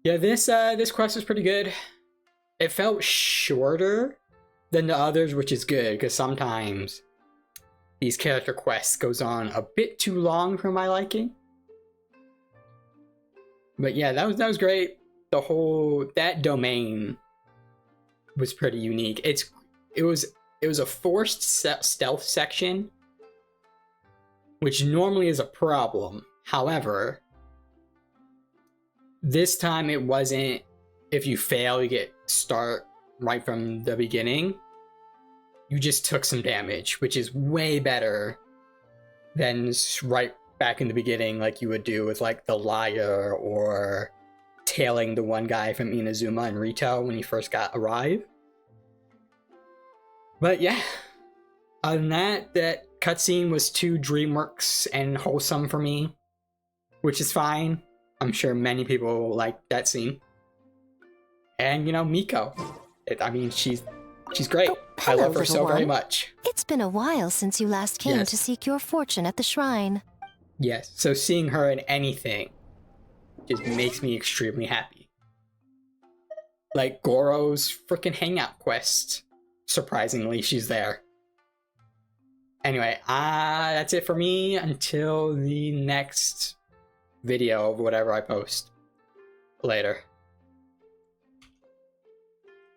Yeah, this quest was pretty good. It felt shorter than the others, which is good, because sometimes these character quests goes on a bit too long for my liking. But yeah, that was great. That domain was pretty unique. It was a forced stealth section, which normally is a problem. However, this time it wasn't. If you fail, you get start right from the beginning. You just took some damage, which is way better than right back in the beginning, like you would do with like the liar or tailing the one guy from Inazuma and Rito when he first arrived. But yeah, other than that cutscene was too DreamWorks and wholesome for me, which is fine. I'm sure many people like that scene. And you know, Miko. She's great. I love her so very much. It's been a while since you last came to seek your fortune at the shrine. Yes, so seeing her in anything just makes me extremely happy. Like Goro's freaking hangout quest. Surprisingly, she's there. Anyway, that's it for me until the next video of whatever I post later.